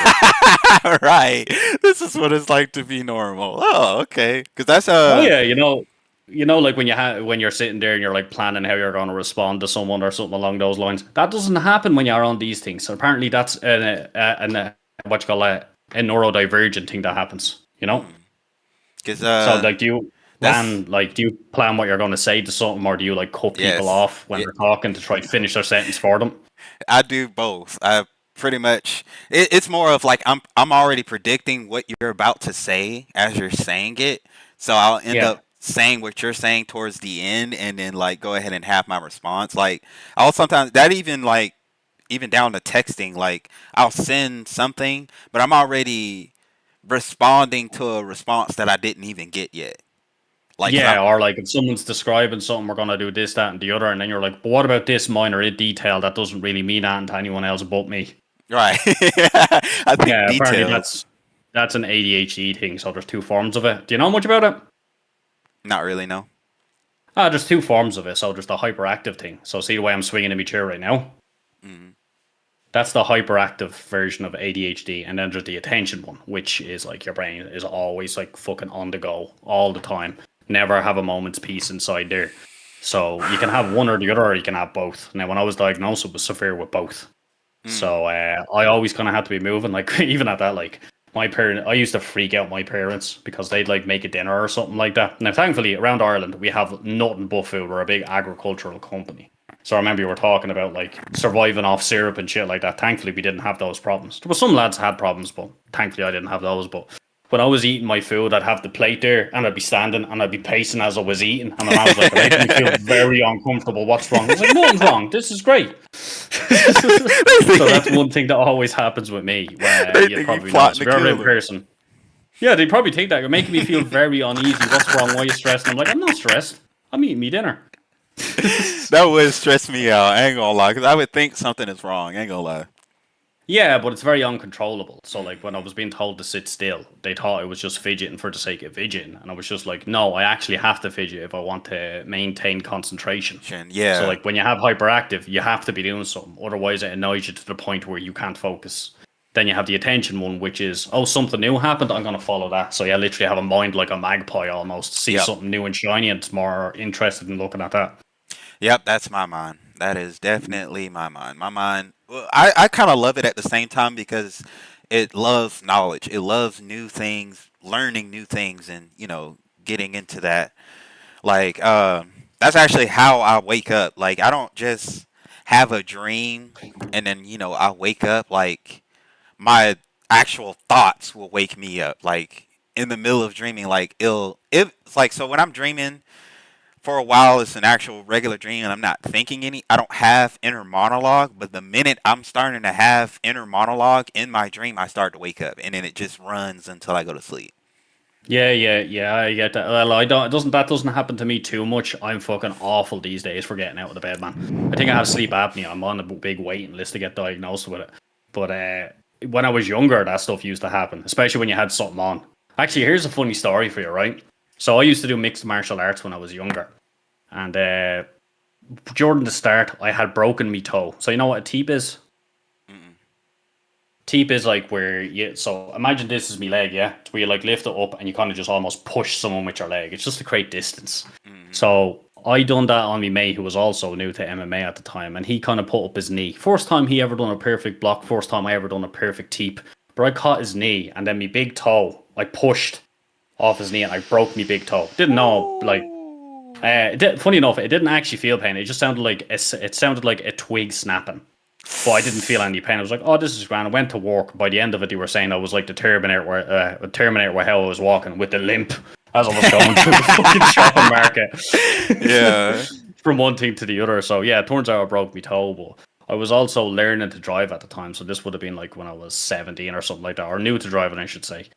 Right. This is what it's like to be normal. Oh, okay. Because that's Oh yeah, you know, like when you're sitting there and you're like planning how you're going to respond to someone or something along those lines. That doesn't happen when you're on these things. So apparently, that's a neurodivergent thing that happens. You know. Because so like, do you plan what you're going to say to something, or do you like cut people off when they're talking to try to finish their sentence for them? I do both. I pretty much it's more of like I'm already predicting what you're about to say as you're saying it, so I'll end up saying what you're saying towards the end, and then like go ahead and have my response. Like I'll sometimes that even down to texting, like I'll send something, but I'm already responding to a response that I didn't even get yet. Like or like if someone's describing something, we're gonna do this, that, and the other, and then you're like, but what about this minor detail that doesn't really mean anything to anyone else but me? Right. I think apparently that's an ADHD thing. So there's 2 forms of it. Do you know much about it? Not really, no. There's 2 forms of it. So there's the hyperactive thing. So see the way I'm swinging in my chair right now? That's the hyperactive version of ADHD. And then there's the attention one, which is like your brain is always like fucking on the go all the time. Never have a moment's peace inside there. So you can have one or the other, or you can have both. Now, when I was diagnosed, it was severe with both. So I always kind of had to be moving. Like even at that, like I used to freak out my parents because they'd like make a dinner or something like that. Now, thankfully, around Ireland, we have nothing but food. We're a big agricultural company. So I remember you were talking about like surviving off syrup and shit like that. Thankfully, we didn't have those problems. There were some lads had problems, but thankfully I didn't have those. But when I was eating my food, I'd have the plate there, and I'd be standing, and I'd be pacing as I was eating, and my mom was like, "It makes me feel very uncomfortable. What's wrong?" I was like, "Nothing's wrong. This is great." So that's one thing that always happens with me. Where you probably know, if you're in person. Yeah, they probably think that you're making me feel very uneasy. What's wrong? Why are you stressed? And I'm like, I'm not stressed. I'm eating me dinner. That would stress me out. I ain't gonna lie, because I would think something is wrong. I ain't gonna lie. Yeah, but it's very uncontrollable. So, like, when I was being told to sit still, they thought I was just fidgeting for the sake of fidgeting. And I was just like, no, I actually have to fidget if I want to maintain concentration. Yeah. So, like, when you have hyperactive, you have to be doing something. Otherwise, it annoys you to the point where you can't focus. Then you have the attention one, which is, oh, something new happened, I'm going to follow that. So, yeah, literally have a mind like a magpie almost. See something new and shiny, and it's more interested in looking at that. Yep, that's my mind. That is definitely my mind. My mind, well, I kind of love it at the same time because it loves knowledge. It loves new things, learning new things, and, you know, getting into that. Like, that's actually how I wake up. Like, I don't just have a dream and then, you know, I wake up. Like, my actual thoughts will wake me up. Like, in the middle of dreaming, like, it's like, so when I'm dreaming, for a while it's an actual regular dream and I'm not thinking I don't have inner monologue, but the minute I'm starting to have inner monologue in my dream, I start to wake up and then it just runs until I go to sleep. Yeah, I get that. Well, that doesn't happen to me too much. I'm fucking awful these days for getting out of the bed, man. I think I have sleep apnea. I'm on a big waiting list to get diagnosed with it. But when I was younger, that stuff used to happen, especially when you had something on. Actually, here's a funny story for you, right? So I used to do mixed martial arts when I was younger. And during the start, I had broken me toe. So you know what a teep is? Teep is like where so imagine this is my leg, yeah? It's where you like lift it up and you kind of just almost push someone with your leg. It's just to create distance. So I done that on my mate who was also new to MMA at the time, and he kind of put up his knee. First time he ever done a perfect block, first time I ever done a perfect teep. But I caught his knee and then my big toe, I pushed off his knee and I broke my big toe. Didn't know, like, funny enough, it didn't actually feel pain. It just sounded like a twig snapping. But I didn't feel any pain. I was like, oh, this is grand. I went to work. By the end of it, they were saying I was like the Terminator where how I was walking with the limp as I was going through the fucking shopping market. Yeah. From one thing to the other. So yeah, it turns out I broke my toe, but I was also learning to drive at the time. So this would have been like when I was 17 or something like that, or new to driving, I should say.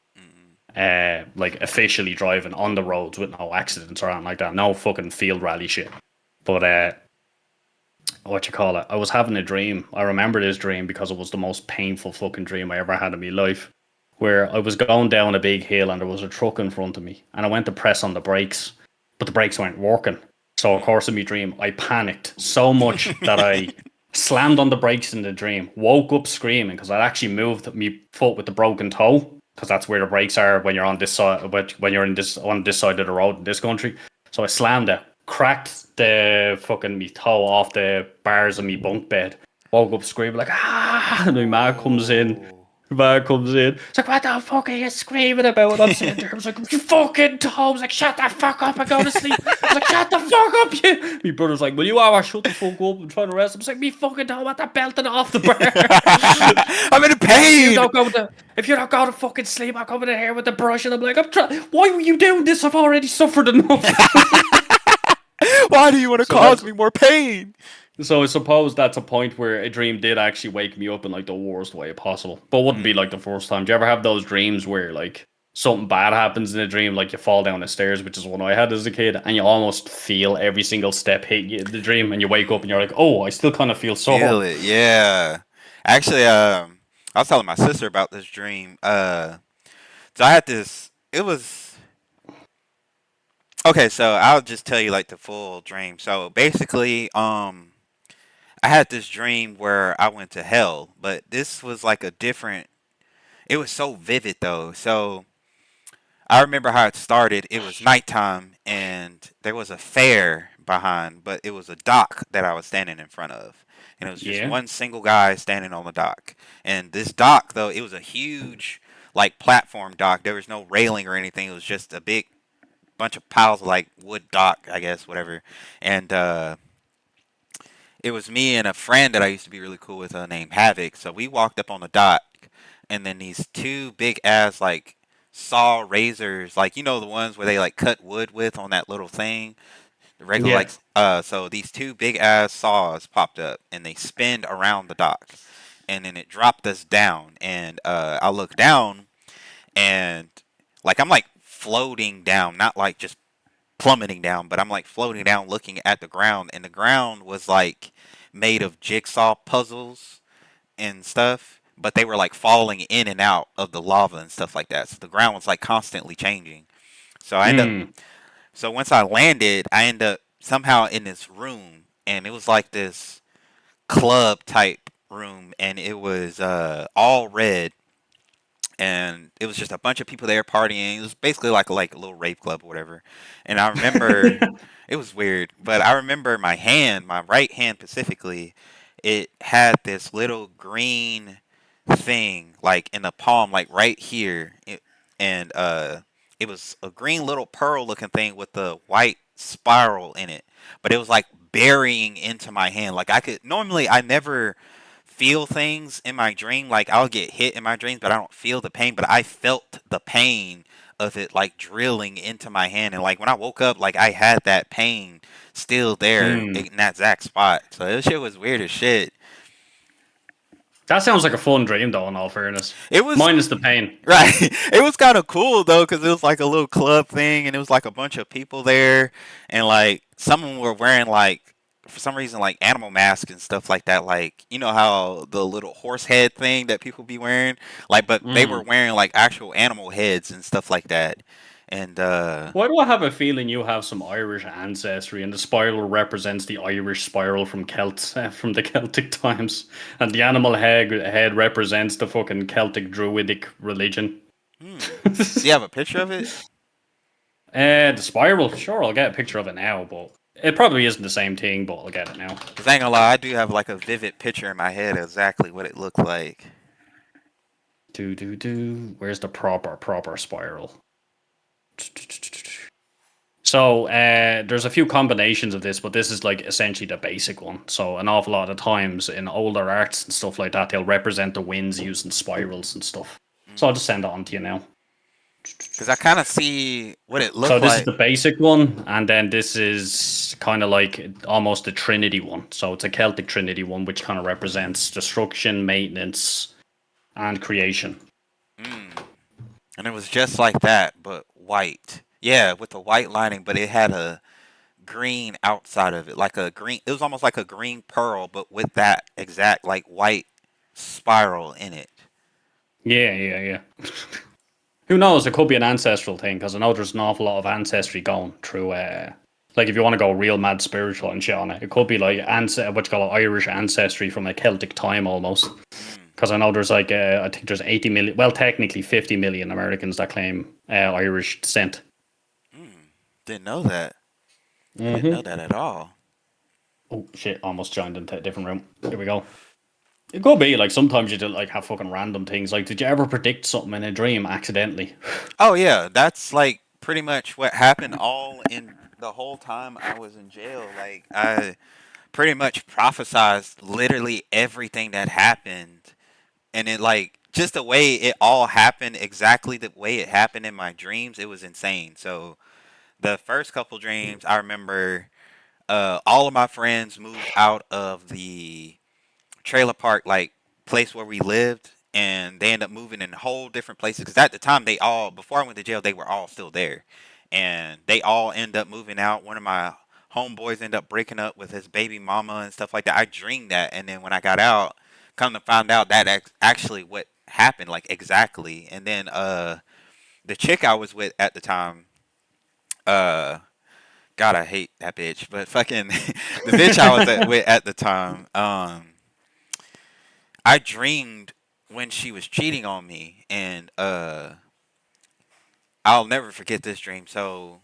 Like officially driving on the roads with no accidents or anything like that. No fucking field rally shit. But what you call it? I was having a dream. I remember this dream because it was the most painful fucking dream I ever had in my life. Where I was going down a big hill and there was a truck in front of me, and I went to press on the brakes, but the brakes weren't working. So of course in my dream I panicked so much that I slammed on the brakes in the dream, woke up screaming because I'd actually moved my foot with the broken toe, because that's where the brakes are when you're on this side, when you're on this side of the road in this country. So I slammed it, cracked the fucking me toe off the bars of me bunk bed, woke up screaming like and my man comes in. It's like, what the fuck are you screaming about? And I'm sitting there, I was like, you fucking toe. I was like, shut the fuck up and go to sleep. I was like, shut the fuck up, you. My brother's like, will you ever shut the fuck up and try to rest? I was like, me fucking toe, what the belting off the bar. I'm in pain. If you don't go to fucking sleep, I'm coming in here with the brush. And I'm like, why were you doing this? I've already suffered enough. Why do you want to cause me more pain? So I suppose that's a point where a dream did actually wake me up in like the worst way possible. But wouldn't be like the first time. Do you ever have those dreams where like something bad happens in a dream, like you fall down the stairs, which is one I had as a kid, and you almost feel every single step hit you in the dream, and you wake up and you're like, oh, I still kind of feel sore. Feel it, yeah. Actually, I was telling my sister about this dream. So I had this. It was okay. So I'll just tell you like the full dream. So basically, I had this dream where I went to hell, but this was like a different. It was so vivid though. So I remember how it started. It was nighttime and there was a fair behind, but it was a dock that I was standing in front of. And it was just one single guy standing on the dock. And this dock though, it was a huge like platform dock. There was no railing or anything. It was just a big bunch of piles of like wood dock, I guess, whatever. And it was me and a friend that I used to be really cool with named Havoc. So we walked up on the dock, and then these two big ass like saw razors, like you know the ones where they like cut wood with on that little thing, the regular Yeah. like so these two big ass saws popped up and they spinned around the dock, and then it dropped us down, and I looked down, and like I'm like floating down, not like just plummeting down, but I'm like floating down looking at the ground, and the ground was like made of jigsaw puzzles and stuff, but they were like falling in and out of the lava and stuff like that. So the ground was like constantly changing. So I end up so once I landed, I end up somehow in this room, and it was like this club type room, and it was all red, and it was just a bunch of people there partying. It was basically like a little rave club or whatever. And I remember it was weird, but I remember my hand, my right hand specifically, it had this little green thing like in the palm, like right here, and it was a green little pearl looking thing with the white spiral in it, but it was like burying into my hand. Like I could normally, I never feel things in my dream. Like I'll get hit in my dreams, but I don't feel the pain. But I felt the pain of it like drilling into my hand, and like when I woke up, like I had that pain still there in that exact spot. So this shit was weird as shit. That sounds like a fun dream, though. In all fairness, It was minus the pain. right. It was kind of cool though, because it was like a little club thing, and it was like a bunch of people there, and like some of them were wearing like for some reason like animal masks and stuff like that. Like you know how the little horse head thing that people be wearing, like, but they were wearing like actual animal heads and stuff like that. And Why do I have a feeling you have some Irish ancestry, and the spiral represents the Irish spiral from from the Celtic times, and the animal head represents the fucking Celtic druidic religion? do you have a picture of it? The spiral, sure, I'll get a picture of it now, but it probably isn't the same thing, but I'll get it now. Cause I ain't gonna lie, I do have like a vivid picture in my head of exactly what it looked like. Where's the proper spiral? So there's a few combinations of this, but this is like essentially the basic one. So an awful lot of times in older arts and stuff like that, they'll represent the winds using spirals and stuff. So I'll just send it on to you now. Because I kind of see what it looks So this like. is the basic one, and then this is kind of like almost the Trinity one. So it's a Celtic Trinity one, which kind of represents destruction, maintenance, and creation. And it was just like that, but white. Yeah, with the white lining, but it had a green outside of it. Like a green, it was almost like a green pearl, but with that exact like white spiral in it. Yeah. Who knows? It could be an ancestral thing, because I know there's an awful lot of ancestry going through. Like if you want to go real mad spiritual and shit on it, it could be like what you call Irish ancestry from a Celtic time almost. Because I know there's like I think there's 80 million, well technically 50 million Americans that claim Irish descent. Didn't know that. Didn't know that at all. Oh shit! Almost joined into a different room. Here we go. It could be like sometimes you do like have fucking random things. Like, did you ever predict something in a dream accidentally? Oh yeah, that's like pretty much what happened all in the whole time I was in jail. Like I pretty much prophesized literally everything that happened, and it like just the way it all happened, exactly the way it happened in my dreams. It was insane. So the first couple dreams, I remember all of my friends moved out of the trailer park, like place where we lived, and they ended up moving in whole different places. Because at the time, they all, before I went to jail, they were all still there, and they all end up moving out. One of my homeboys ended up breaking up with his baby mama and stuff like that. I dreamed that, and then when I got out, come to find out that actually what happened, like exactly. And then the chick I was with at the time, God, I hate that bitch, but fucking the bitch I was with at the time, I dreamed when she was cheating on me, and I'll never forget this dream. So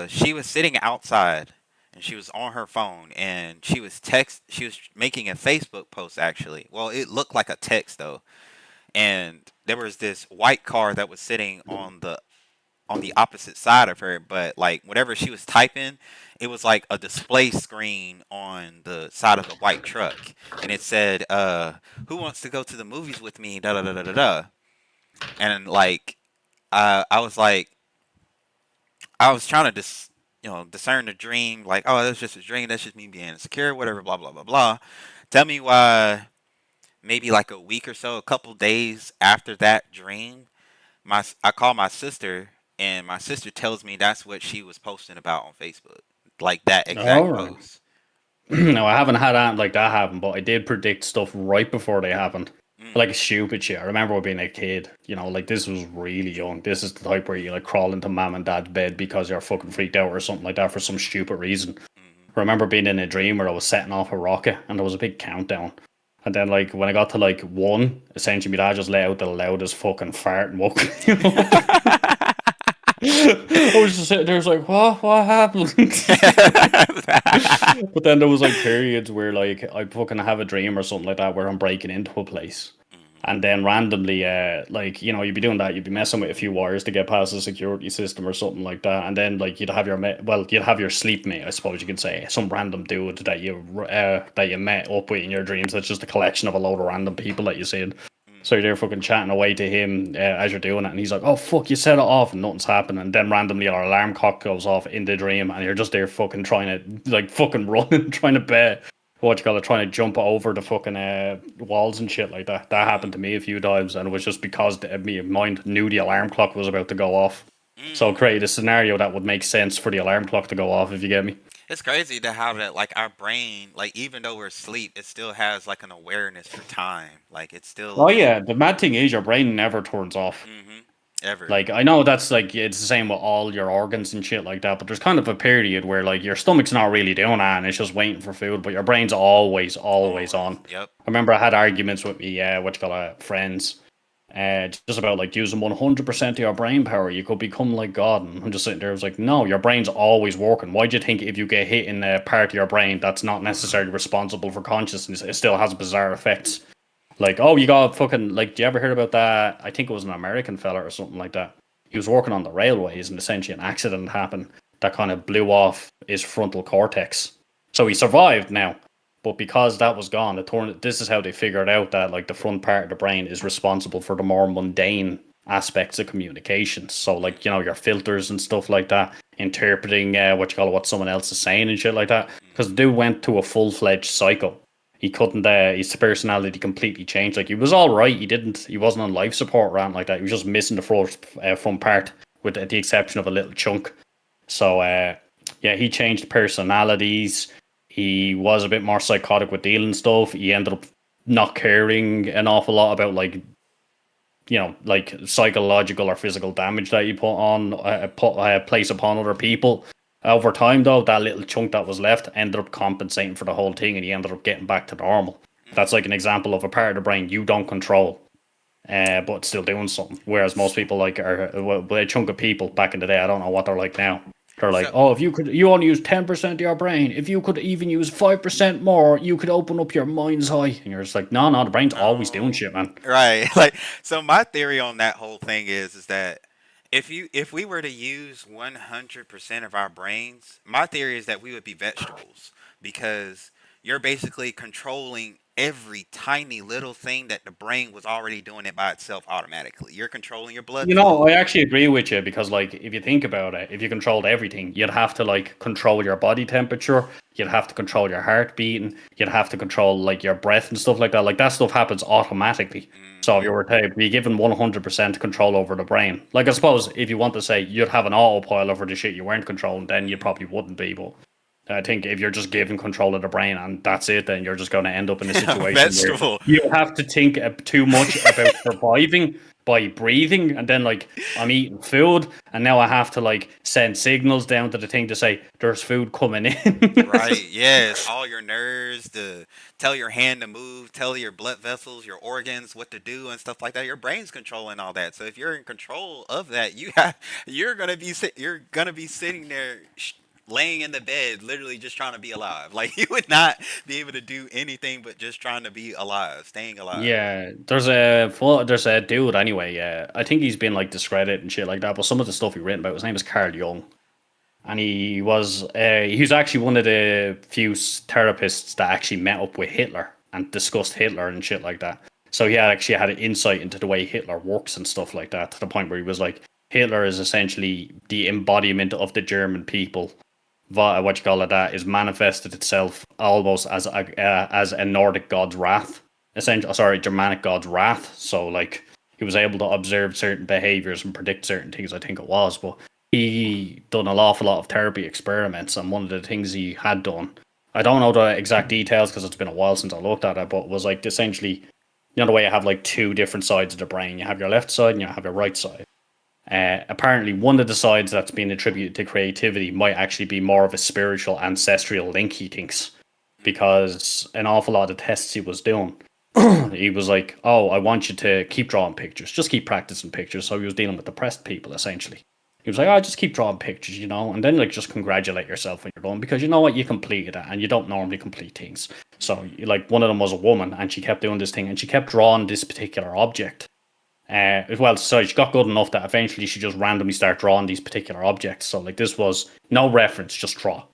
she was sitting outside, and she was on her phone, and she was making a Facebook post actually. Well, it looked like a text though. And there was this white car that was sitting on the on the opposite side of her, but like whatever she was typing, it was like a display screen on the side of the white truck, and it said, "Who wants to go to the movies with me?" Da da da da da da. And like, I was like, I was trying to discern the dream. Like, oh, that's just a dream. That's just me being insecure. Whatever. Blah blah blah blah. Tell me why. Maybe like a week or so, a couple days after that dream, I call my sister, and my sister tells me that's what she was posting about on Facebook, like that All exact right. post. No, I haven't had anything like that happen, but I did predict stuff right before they happened. Mm. Like stupid shit. I remember being a kid, like this was really young. This is the type where you like crawl into mom and dad's bed because you're fucking freaked out or something like that for some stupid reason. I remember being in a dream where I was setting off a rocket and there was a big countdown. And then like when I got to like one, essentially my dad just let out the loudest fucking fart and woke me up. I was just sitting there, I was like, what happened? But then there was like periods where like I fucking have a dream or something like that where I'm breaking into a place. And then randomly, you'd be doing that, you'd be messing with a few wires to get past the security system or something like that. And then like you'd have your sleep mate, I suppose you could say, some random dude that you met up with in your dreams. That's just a collection of a load of random people that you see. So you're there fucking chatting away to him as you're doing it, and he's like, "Oh fuck, you set it off," and nothing's happening. And then randomly our alarm clock goes off in the dream, and you're just there fucking trying to fucking running, trying to trying to jump over the fucking walls and shit like that. That happened to me a few times, and it was just because my mind knew the alarm clock was about to go off. So it created a scenario that would make sense for the alarm clock to go off, if you get me. It's crazy to how that, like, our brain, like, even though we're asleep, it still has like an awareness for time. Like, it's still. Oh yeah, the mad thing is your brain never turns off. Ever. Like, I know that's like it's the same with all your organs and shit like that, but there's kind of a period where like your stomach's not really doing that and it's just waiting for food, but your brain's always on. Yep. I remember I had arguments with me friends, just about like using 100% of your brain power, you could become like God. And I'm just sitting there, I was like, no, your brain's always working. Why do you think if you get hit in a part of your brain that's not necessarily responsible for consciousness, it still has bizarre effects? Like, oh, you got fucking, like, do you ever hear about that? I think it was an American fella or something like that. He was working on the railways and essentially an accident happened that kind of blew off his frontal cortex. So he survived now. But because that was gone, this is how they figured out that, like, the front part of the brain is responsible for the more mundane aspects of communication. So, like, your filters and stuff like that, interpreting what someone else is saying and shit like that. Because the dude went to a full-fledged psycho. He couldn't, his personality completely changed. Like, he was all right. He wasn't on life support or anything like that. He was just missing the front part with the exception of a little chunk. So, he changed personalities. He was a bit more psychotic with dealing stuff. He ended up not caring an awful lot about, like psychological or physical damage that he place upon other people. Over time, though, that little chunk that was left ended up compensating for the whole thing, and he ended up getting back to normal. That's like an example of a part of the brain you don't control, but still doing something. Whereas most people are a chunk of people back in the day. I don't know what they're like now. They're like, oh, if you only use 10% of your brain. If you could even use 5% more, you could open up your mind's eye. And you're just like, no, the brain's always doing shit, man. Right. Like, so my theory on that whole thing is that if we were to use 100% of our brains, my theory is that we would be vegetables, because you're basically controlling every tiny little thing that the brain was already doing it by itself automatically. You're controlling your blood flow. I actually agree with you, because like if you think about it, if you controlled everything, you'd have to like control your body temperature, you'd have to control your heart beating, you'd have to control like your breath and stuff like that. Like that stuff happens automatically. So if you were to be given 100% control over the brain, like I suppose if you want to say you'd have an autopilot for the shit you weren't controlling, then you probably wouldn't be. But I think if you're just given control of the brain and that's it, then you're just going to end up in a situation where you have to think too much about surviving by breathing, and then like I'm eating food and now I have to like send signals down to the thing to say there's food coming in. Right, yes. All your nerves to tell your hand to move, tell your blood vessels, your organs what to do and stuff like that. Your brain's controlling all that. So if you're in control of that, you're gonna be sitting there laying in the bed, literally just trying to be alive. Like he would not be able to do anything but just trying to be alive, staying alive. Yeah, there's a dude anyway. Yeah, I think he's been like discredited and shit like that. But some of the stuff he written about, his name is Carl Jung, and he was actually one of the few therapists that actually met up with Hitler and discussed Hitler and shit like that. So he actually had an insight into the way Hitler works and stuff like that, to the point where he was like, Hitler is essentially the embodiment of the German people. What you call it, that is manifested itself almost as a Nordic god's wrath, essentially. Sorry, Germanic god's wrath. So like he was able to observe certain behaviors and predict certain things. I think it was, but he done an awful lot of therapy experiments, and one of the things he had done, I don't know the exact details because it's been a while since I looked at it, but it was like essentially, you know, the way you have like two different sides of the brain. You have your left side and you have your right side. Apparently, one of the sides that's been attributed to creativity might actually be more of a spiritual ancestral link, he thinks, because an awful lot of the tests he was doing, he was like, oh, I want you to keep drawing pictures, just keep practicing pictures. So he was dealing with depressed people, essentially. He was like, oh, just keep drawing pictures, you know, and then like just congratulate yourself when you're done, because you know what, you completed it, and you don't normally complete things. So like one of them was a woman, and she kept doing this thing, and she kept drawing this particular object. So she got good enough that eventually she just randomly started drawing these particular objects. So like this was no reference, just draw.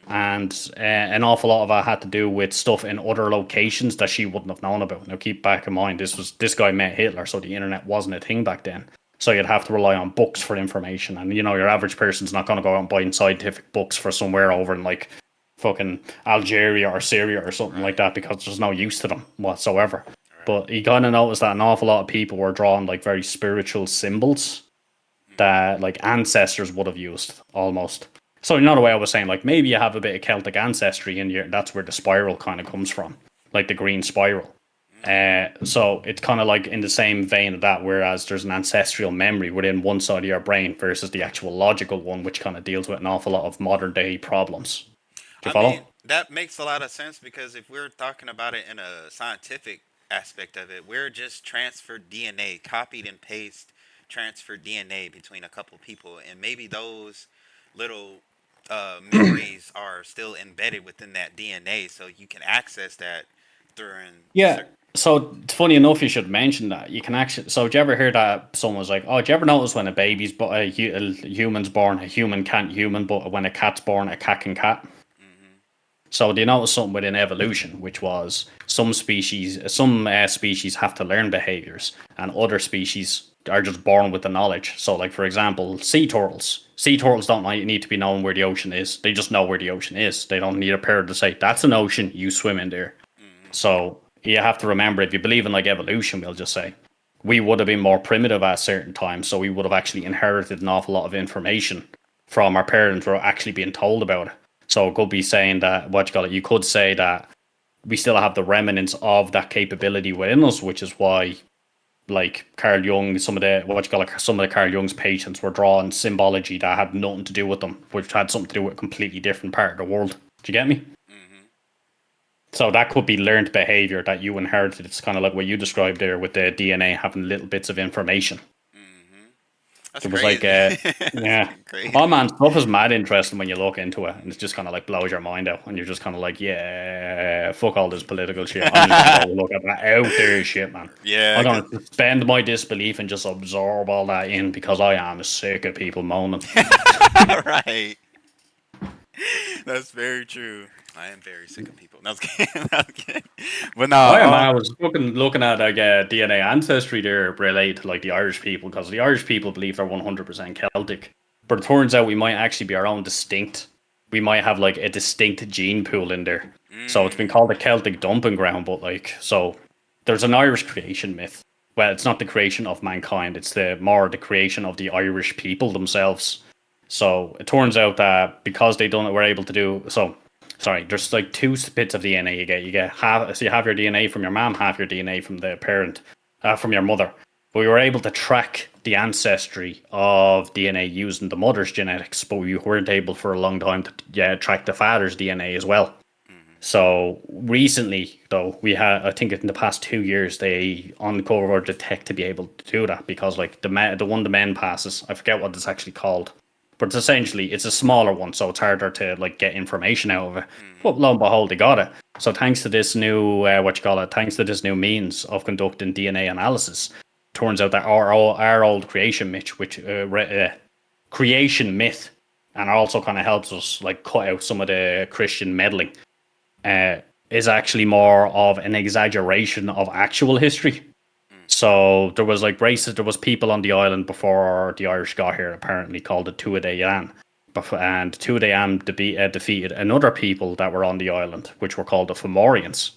And an awful lot of it had to do with stuff in other locations that she wouldn't have known about. Now keep back in mind, this guy met Hitler, so the internet wasn't a thing back then. So you'd have to rely on books for information, and you know your average person's not going to go out and buy scientific books for somewhere over in like fucking Algeria or Syria or something like that, because there's no use to them whatsoever. But he kind of noticed that an awful lot of people were drawing like very spiritual symbols that like ancestors would have used almost. So in another way, I was saying like maybe you have a bit of Celtic ancestry in you. That's where the spiral kind of comes from, like the green spiral. So it's kind of like in the same vein of that, whereas there's an ancestral memory within one side of your brain versus the actual logical one, which kind of deals with an awful lot of modern day problems. Do you follow? Mean, that makes a lot of sense, because if we're talking about it in a scientific aspect of it, we're just transferred DNA, copied and paste, transferred DNA between a couple people, and maybe those little memories are still embedded within that DNA, so you can access that during. Yeah. So it's funny enough you should mention that. You can actually. So did you ever hear that someone was like, "Oh, did you ever notice when a baby's a human's born, a human can't human, but when a cat's born, a cat can cat?" So they noticed something within evolution, which was some species have to learn behaviors, and other species are just born with the knowledge. So, like for example, sea turtles. Sea turtles don't need to be known where the ocean is. They just know where the ocean is. They don't need a parrot to say, "That's an ocean. You swim in there." So you have to remember, if you believe in like evolution, we'll just say we would have been more primitive at a certain time, so we would have actually inherited an awful lot of information from our parents without actually being told about it. So it could be saying that, you could say that we still have the remnants of that capability within us, which is why, like Carl Jung, some of the Carl Jung's patients were drawing symbology that had nothing to do with them, which had something to do with a completely different part of the world. Do you get me? So that could be learned behavior that you inherited. It's kind of like what you described there with the DNA having little bits of information. That's it was crazy. like, yeah. Crazy. Oh man, stuff is mad interesting when you look into it, and it just kind of like blows your mind out, and you're just kind of like, yeah, fuck all this political shit. I'm just gonna look at that out there shit, man. Yeah. I'm gonna suspend my disbelief and just absorb all that in, because I am sick of people moaning. Right. That's very true. I am very sick of people. No, I was kidding. I was kidding. But no, I was fucking looking at like DNA ancestry there related to like the Irish people, because the Irish people believe they're 100% Celtic, but it turns out we might actually be our own distinct. We might have like a distinct gene pool in there. So it's been called a Celtic dumping ground, but like, so there's an Irish creation myth. Well, it's not the creation of mankind; it's the creation of the Irish people themselves. So it turns out that because were able to do so. Sorry, there's like two bits of DNA you get. You get half, so you have your DNA from your mom, half your DNA from the parent, from your mother. But we were able to track the ancestry of DNA using the mother's genetics, but we weren't able for a long time to track the father's DNA as well. So recently, though, we had, I think in the past 2 years, they uncovered the tech to be able to do that, because like the one the men passes, I forget what it's actually called, but it's a smaller one, so it's harder to like get information out of it. But lo and behold, they got it. So thanks to this new thanks to this new means of conducting DNA analysis, turns out that our old creation myth, and also kind of helps us like cut out some of the Christian meddling, is actually more of an exaggeration of actual history. So there was like races, there was people on the island before the Irish got here, apparently called the Tuatha Dé, and Tuatha Dé defeated another people that were on the island, which were called the Fomorians.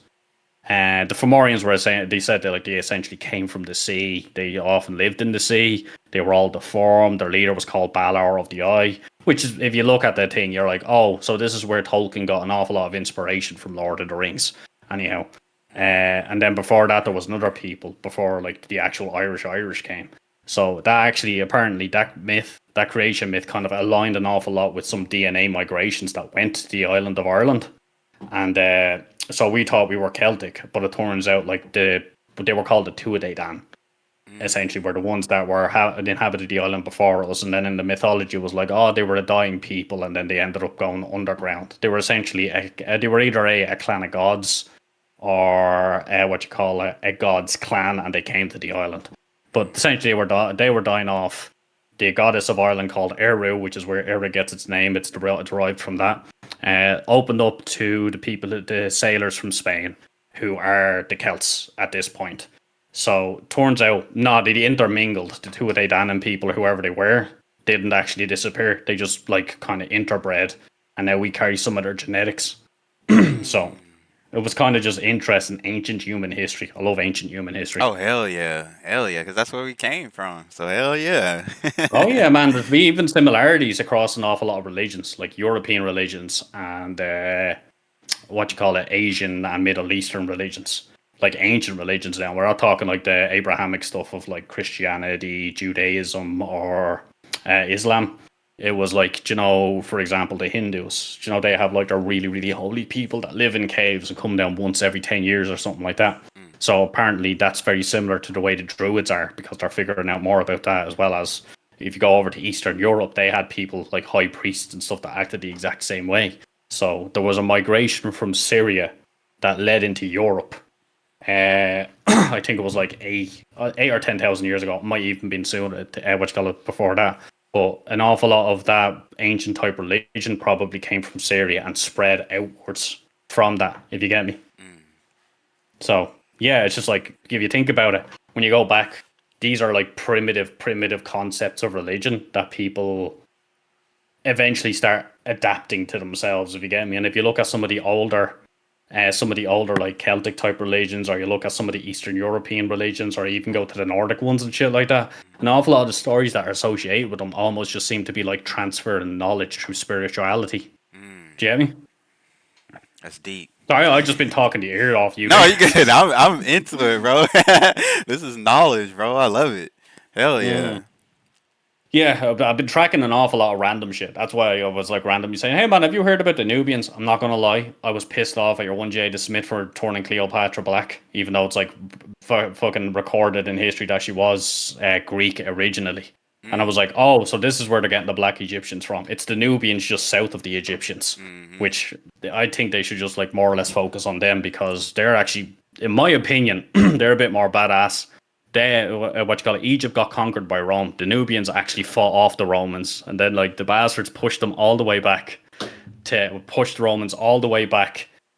And the Fomorians were saying, they said that they essentially came from the sea. They often lived in the sea. They were all deformed. Their leader was called Balor of the Eye, which is, if you look at that thing, you're like, oh, so this is where Tolkien got an awful lot of inspiration from Lord of the Rings. Anyhow. And then before that, there was another people before like the actual Irish came. So that actually, apparently, that creation myth kind of aligned an awful lot with some DNA migrations that went to the island of Ireland. And so we thought we were Celtic, but it turns out like they were called the Tuatha Dé. Essentially, were the ones that inhabited the island before us, and then in the mythology it was like, oh, they were a dying people, and then they ended up going underground. They were essentially they were either a clan of gods, or a god's clan, and they came to the island. But essentially, they were dying off. The goddess of Ireland called Eru, which is where Eru gets its name. It's derived from that. Opened up to the people, the sailors from Spain, who are the Celts at this point. So turns out, no, they intermingled. The Tuatha Dé people, whoever they were, didn't actually disappear. They just like kind of interbred, and now we carry some of their genetics. So it was kind of just interesting ancient human history. I love ancient human history. Oh, hell yeah, because that's where we came from. So hell yeah. Oh yeah, man. There's even similarities across an awful lot of religions, like European religions and Asian and Middle Eastern religions, like ancient religions. Now we're not talking like the Abrahamic stuff of like Christianity, Judaism, or Islam. It was like, for example, the Hindus, they have like their really, really holy people that live in caves and come down once every 10 years or something like that. So apparently that's very similar to the way the Druids are, because they're figuring out more about that, as well as if you go over to Eastern Europe, they had people like high priests and stuff that acted the exact same way. So there was a migration from Syria that led into Europe. I think it was like 8 or 10,000 years ago. It might even been sooner, before that. But an awful lot of that ancient type religion probably came from Syria and spread outwards from that, if you get me. So, yeah, it's just like, if you think about it, when you go back, these are like primitive concepts of religion that people eventually start adapting to themselves, if you get me. And if you look at some of the older like Celtic type religions, or you look at some of the Eastern European religions, or even go to the Nordic ones and shit like that, an awful lot of the stories that are associated with them almost just seem to be like transferring knowledge through spirituality. Do you get me? That's deep. Sorry, I've just been talking to your ear off. You. No, you good. I'm into it, bro. This is knowledge, bro. I love it. Hell yeah. Yeah, I've been tracking an awful lot of random shit. That's why I was like randomly saying, hey man, have you heard about the Nubians? I'm not going to lie. I was pissed off at your one Jada Smith for turning Cleopatra black, even though it's like fucking recorded in history that she was Greek originally. And I was like, oh, so this is where they're getting the black Egyptians from. It's the Nubians just south of the Egyptians, which I think they should just like more or less focus on them, because they're actually, in my opinion, they're a bit more badass. Egypt got conquered by Rome. The Nubians actually fought off the Romans, and then like the bastards pushed them all the way back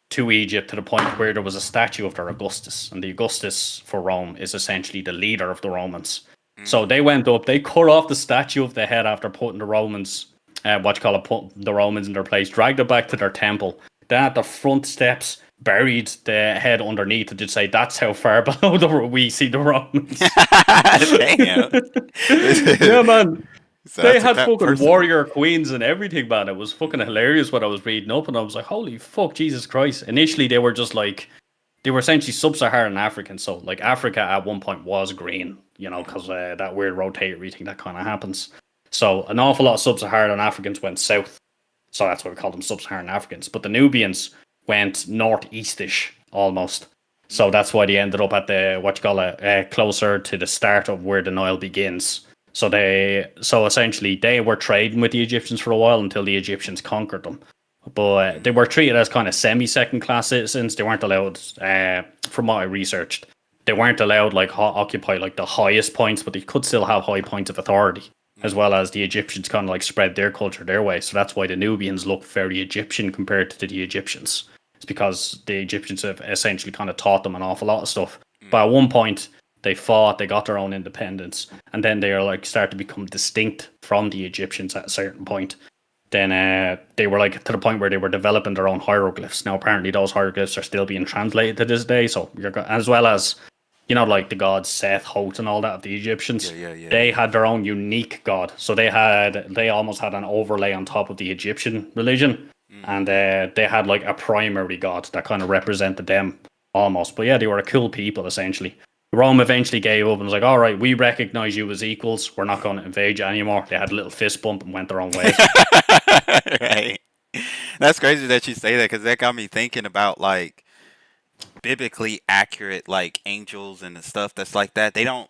to Egypt, to the point where there was a statue of their Augustus, and the Augustus for Rome is essentially the leader of the Romans. So they went up, they cut off the statue of the head after putting the Romans, put the Romans in their place, dragged it back to their temple. Then at the front steps, buried the head underneath and just say, that's how far below we see the Romans. Damn. Yeah, man. So they had fucking person. warrior queens and everything, man. It was fucking hilarious what I was reading up, and I was like, holy fuck, Jesus Christ. Initially, they were just like, they were essentially sub-Saharan African. So, like, Africa at one point was green, because that weird rotatory thing that kind of happens. So, an awful lot of sub-Saharan Africans went south. So, that's why we call them sub-Saharan Africans. But the Nubians went northeastish almost. So, that's why they ended up at the, closer to the start of where the Nile begins. So essentially they were trading with the Egyptians for a while until the Egyptians conquered them. But they were treated as kind of semi-second class citizens. They weren't allowed, from what I researched, they weren't allowed like occupy like the highest points, but they could still have high points of authority, as well as the Egyptians kind of like spread their culture their way. So that's why the Nubians look very Egyptian compared to the Egyptians. It's because the Egyptians have essentially kind of taught them an awful lot of stuff. But at one point, they fought, they got their own independence, and then they are like start to become distinct from the Egyptians at a certain point. Then they were like to the point where they were developing their own hieroglyphs. Now apparently those hieroglyphs are still being translated to this day. So as well as like the gods Seth, Hot, and all that of the Egyptians. They had their own unique god. So they almost had an overlay on top of the Egyptian religion, and they had like a primary god that kind of represented them almost. But yeah, they were a cool people essentially. Rome eventually gave up and was like, all right, we recognize you as equals. We're not going to invade you anymore. They had a little fist bump and went their own way. Right. That's crazy that you say that, because that got me thinking about like biblically accurate like angels and the stuff that's like that. They don't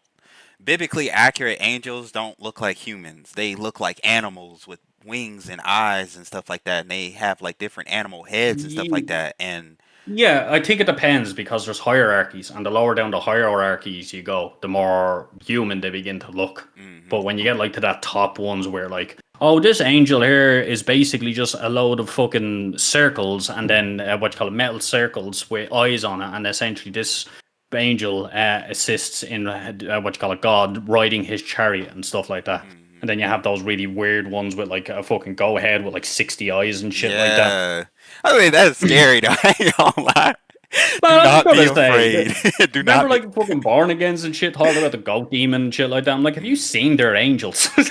biblically accurate angels don't look like humans. They look like animals with wings and eyes and stuff like that. And they have like different animal heads and stuff like that. And Yeah, I think it depends because there's hierarchies, and the lower down the hierarchies you go, the more human they begin to look. But when you get like to that top ones where like, oh, this angel here is basically just a load of fucking circles, and then what you call it, metal circles with eyes on it, and essentially this angel assists in what you call it, God riding his chariot and stuff like that. And then you have those really weird ones with like a fucking go ahead with like 60 eyes and shit like that. I mean, that's scary though. I ain't gonna lie. Do not be afraid. Do Remember not like the fucking born agains and shit talking about the goat demon and shit like that? I'm like, have you seen their angels? Do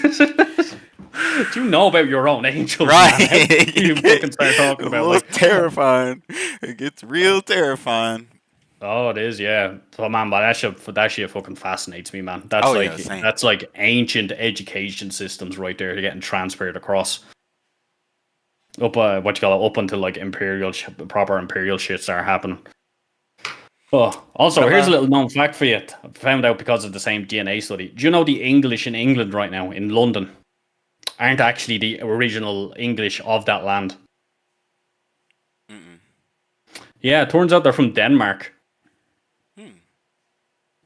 you know about your own angels? Right. Man? You fucking start talking about like terrifying. It gets real terrifying. Oh, it is, yeah. So man, but that shit fucking fascinates me, man. That's that's like ancient education systems right there. They're getting transferred across. Up what you call it, up until like proper imperial shit start happening. Oh, also here's a little known fact for you. I found out because of the same DNA study. Do you know the English in England right now in London aren't actually the original English of that land? Yeah, it turns out they're from Denmark.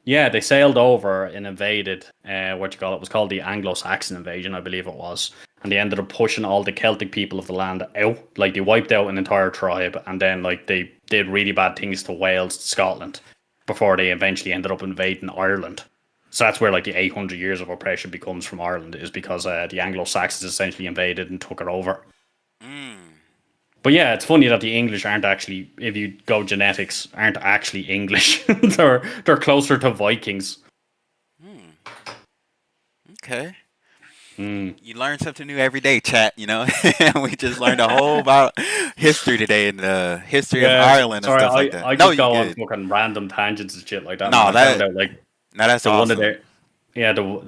Yeah, they sailed over and invaded, it was called the Anglo-Saxon invasion, I believe it was. And they ended up pushing all the Celtic people of the land out. Like, they wiped out an entire tribe, and then, like, they did really bad things to Wales, Scotland, before they eventually ended up invading Ireland. So that's where, like, the 800 years of oppression becomes from Ireland, is because the Anglo-Saxons essentially invaded and took it over. But yeah, it's funny that the English aren't actually, if you go genetics, aren't actually English. they're closer to Vikings. Okay. You learn something new every day, chat, you know? We just learned a whole about history today and the history of Ireland and stuff like that. I just go on fucking random tangents and shit like that. No, that's awesome.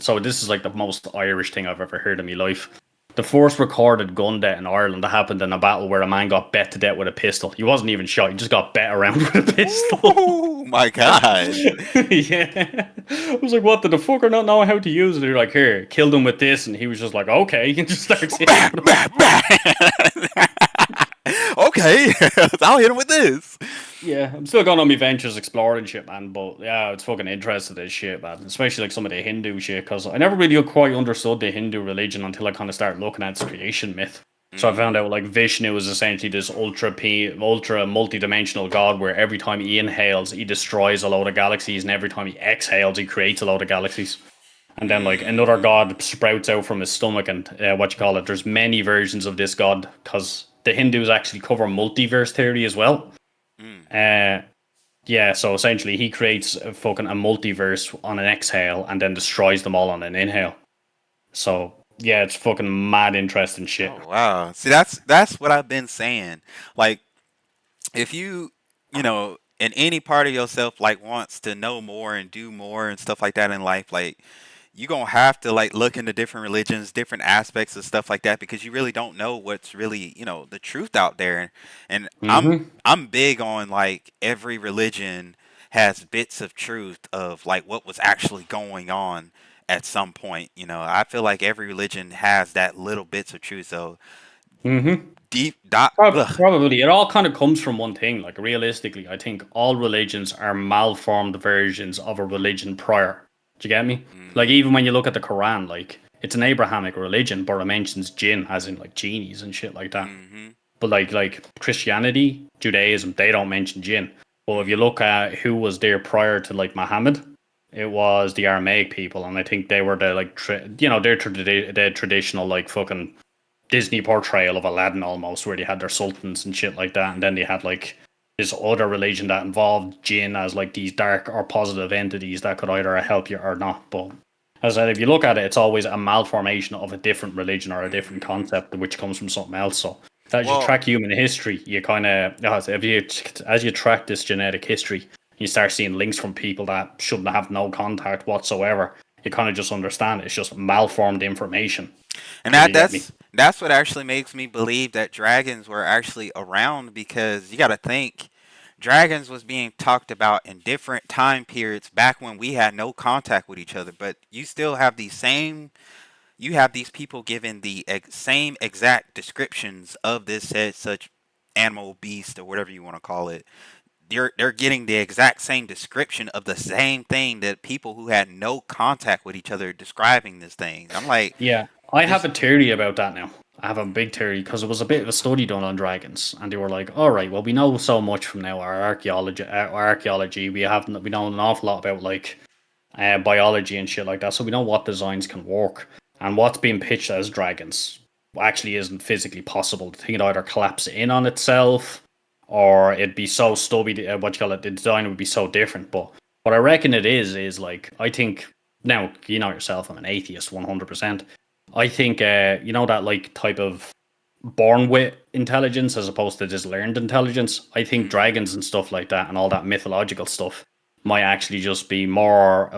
So this is like the most Irish thing I've ever heard in my life. The first recorded gun death in Ireland that happened in a battle where a man got bet to death with a pistol. He wasn't even shot, he just got bet around with a pistol. Oh my god. Yeah. I was like, what, did the fucker not know how to use it? They're like, here, killed him with this. And he was just like, okay. And just starts hitting him. Okay, I'll hit him with this. Yeah, I'm still going on my ventures exploring shit, man. But yeah, it's fucking interesting this shit, man. Especially like some of the Hindu shit, because I never really quite understood the Hindu religion until I kind of started looking at its creation myth. So I found out like Vishnu is essentially this ultra multi-dimensional god where every time he inhales, he destroys a load of galaxies, and every time he exhales, he creates a load of galaxies. And then like another god sprouts out from his stomach, and there's many versions of this god, because the Hindus actually cover multiverse theory as well. So essentially he creates a multiverse on an exhale and then destroys them all on an inhale. So yeah, it's fucking mad interesting shit. Oh, wow. See, that's what I've been saying. Like, if you know, in any part of yourself like wants to know more and do more and stuff like that in life, like, you're gonna have to like look into different religions, different aspects of stuff like that, because you really don't know what's really, the truth out there. And I'm big on like every religion has bits of truth of like what was actually going on at some point. You know, I feel like every religion has that little bits of truth. So Mm-hmm. deep dot. Probably. It all kind of comes from one thing. Like, realistically, I think all religions are malformed versions of a religion prior. Do you get me? Like, even when you look at the Quran, like, it's an Abrahamic religion, but it mentions jinn, as in, like, genies and shit like that. But, like Christianity, Judaism, they don't mention jinn. But if you look at who was there prior to, like, Muhammad, it was the Aramaic people, and I think they were the, like, their traditional, like, fucking Disney portrayal of Aladdin almost, where they had their sultans and shit like that, and then they had like this other religion that involved jinn as like these dark or positive entities that could either help you or not. But as I said, if you look at it, it's always a malformation of a different religion or a different concept which comes from something else. So as you track human history, you kind of as you track this genetic history, you start seeing links from people that shouldn't have no contact whatsoever. You kind of just understand it's just malformed information. And that's what actually makes me believe that dragons were actually around, because you got to think dragons was being talked about in different time periods back when we had no contact with each other, but you still have these people giving the same exact descriptions of this said such animal, beast, or whatever you want to call it. They're getting the exact same description of the same thing that people who had no contact with each other describing this thing. I'm like, yeah, I have a theory about that now. I have a big theory because it was a bit of a study done on dragons, and they were like, "All right, well, we know so much from now our archaeology. We know an awful lot about like biology and shit like that, so we know what designs can work and what's being pitched as dragons actually isn't physically possible. The thing would either collapse in on itself, or it'd be so stubby. The design would be so different. But what I reckon it is like, I think now, you know yourself, I'm an atheist, 100%. I think you know that like type of born with intelligence as opposed to just learned intelligence. I think dragons and stuff like that and all that mythological stuff might actually just be more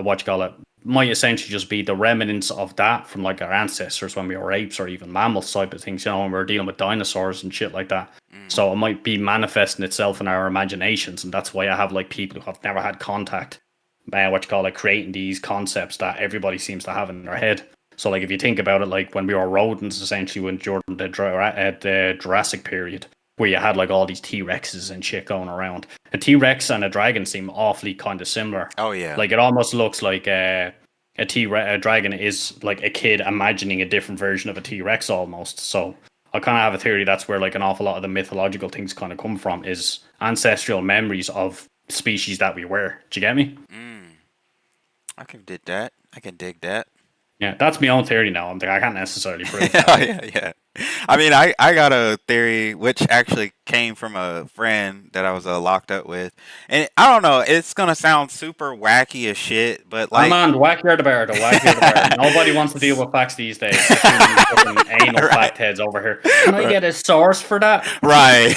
might essentially just be the remnants of that from like our ancestors when we were apes or even mammals type of things, you know, when we were dealing with dinosaurs and shit like that. So it might be manifesting itself in our imaginations, and that's why I have like people who have never had contact, creating these concepts that everybody seems to have in their head. So like if you think about it, like when we were rodents, essentially when during the Jurassic period, where you had like all these T-Rexes and shit going around. A T-Rex and a dragon seem awfully kind of similar. Oh yeah. Like it almost looks like a dragon is like a kid imagining a different version of a T-Rex almost. So I kind of have a theory that's where like an awful lot of the mythological things kind of come from, is ancestral memories of species that we were. Do you get me? I can dig that. Yeah, that's my own theory now. I can't necessarily prove that. yeah. I mean, I got a theory which actually came from a friend that I was locked up with, and I don't know. It's gonna sound super wacky as shit, but like, come on, wackier the better. Nobody wants to deal with facts these days. Fucking anal fact heads over here. Can I get a source for that? Right.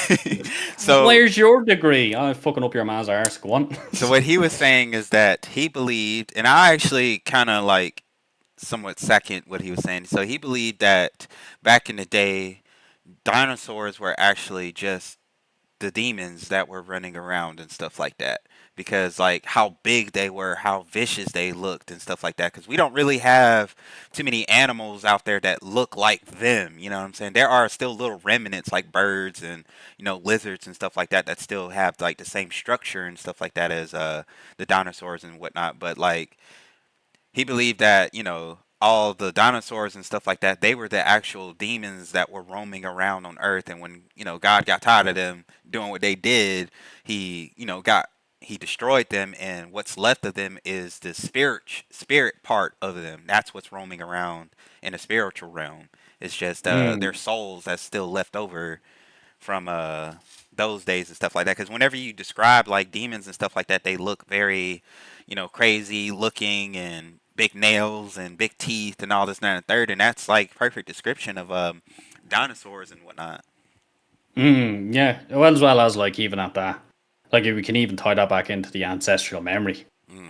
So where's your degree? I'm fucking up your man's arse. Go on. So what he was saying is that he believed, and I actually kind of like somewhat second what he was saying. So he believed that back in the day, dinosaurs were actually just the demons that were running around and stuff like that, because like how big they were, how vicious they looked and stuff like that, because we don't really have too many animals out there that look like them, you know what I'm saying? There are still little remnants like birds and, you know, lizards and stuff like that that still have like the same structure and stuff like that as the dinosaurs and whatnot. But like he believed that, you know, all the dinosaurs and stuff like that, they were the actual demons that were roaming around on Earth. And when, you know, God got tired of them doing what they did, he destroyed them, and what's left of them is the spirit part of them. That's what's roaming around in the spiritual realm. It's just their souls that's still left over from those days and stuff like that. Because whenever you describe like demons and stuff like that, they look very, you know, crazy looking and big nails and big teeth and all this, that, and third, and that's like perfect description of dinosaurs and whatnot. Yeah, well, as well as like even at that, like we can even tie that back into the ancestral memory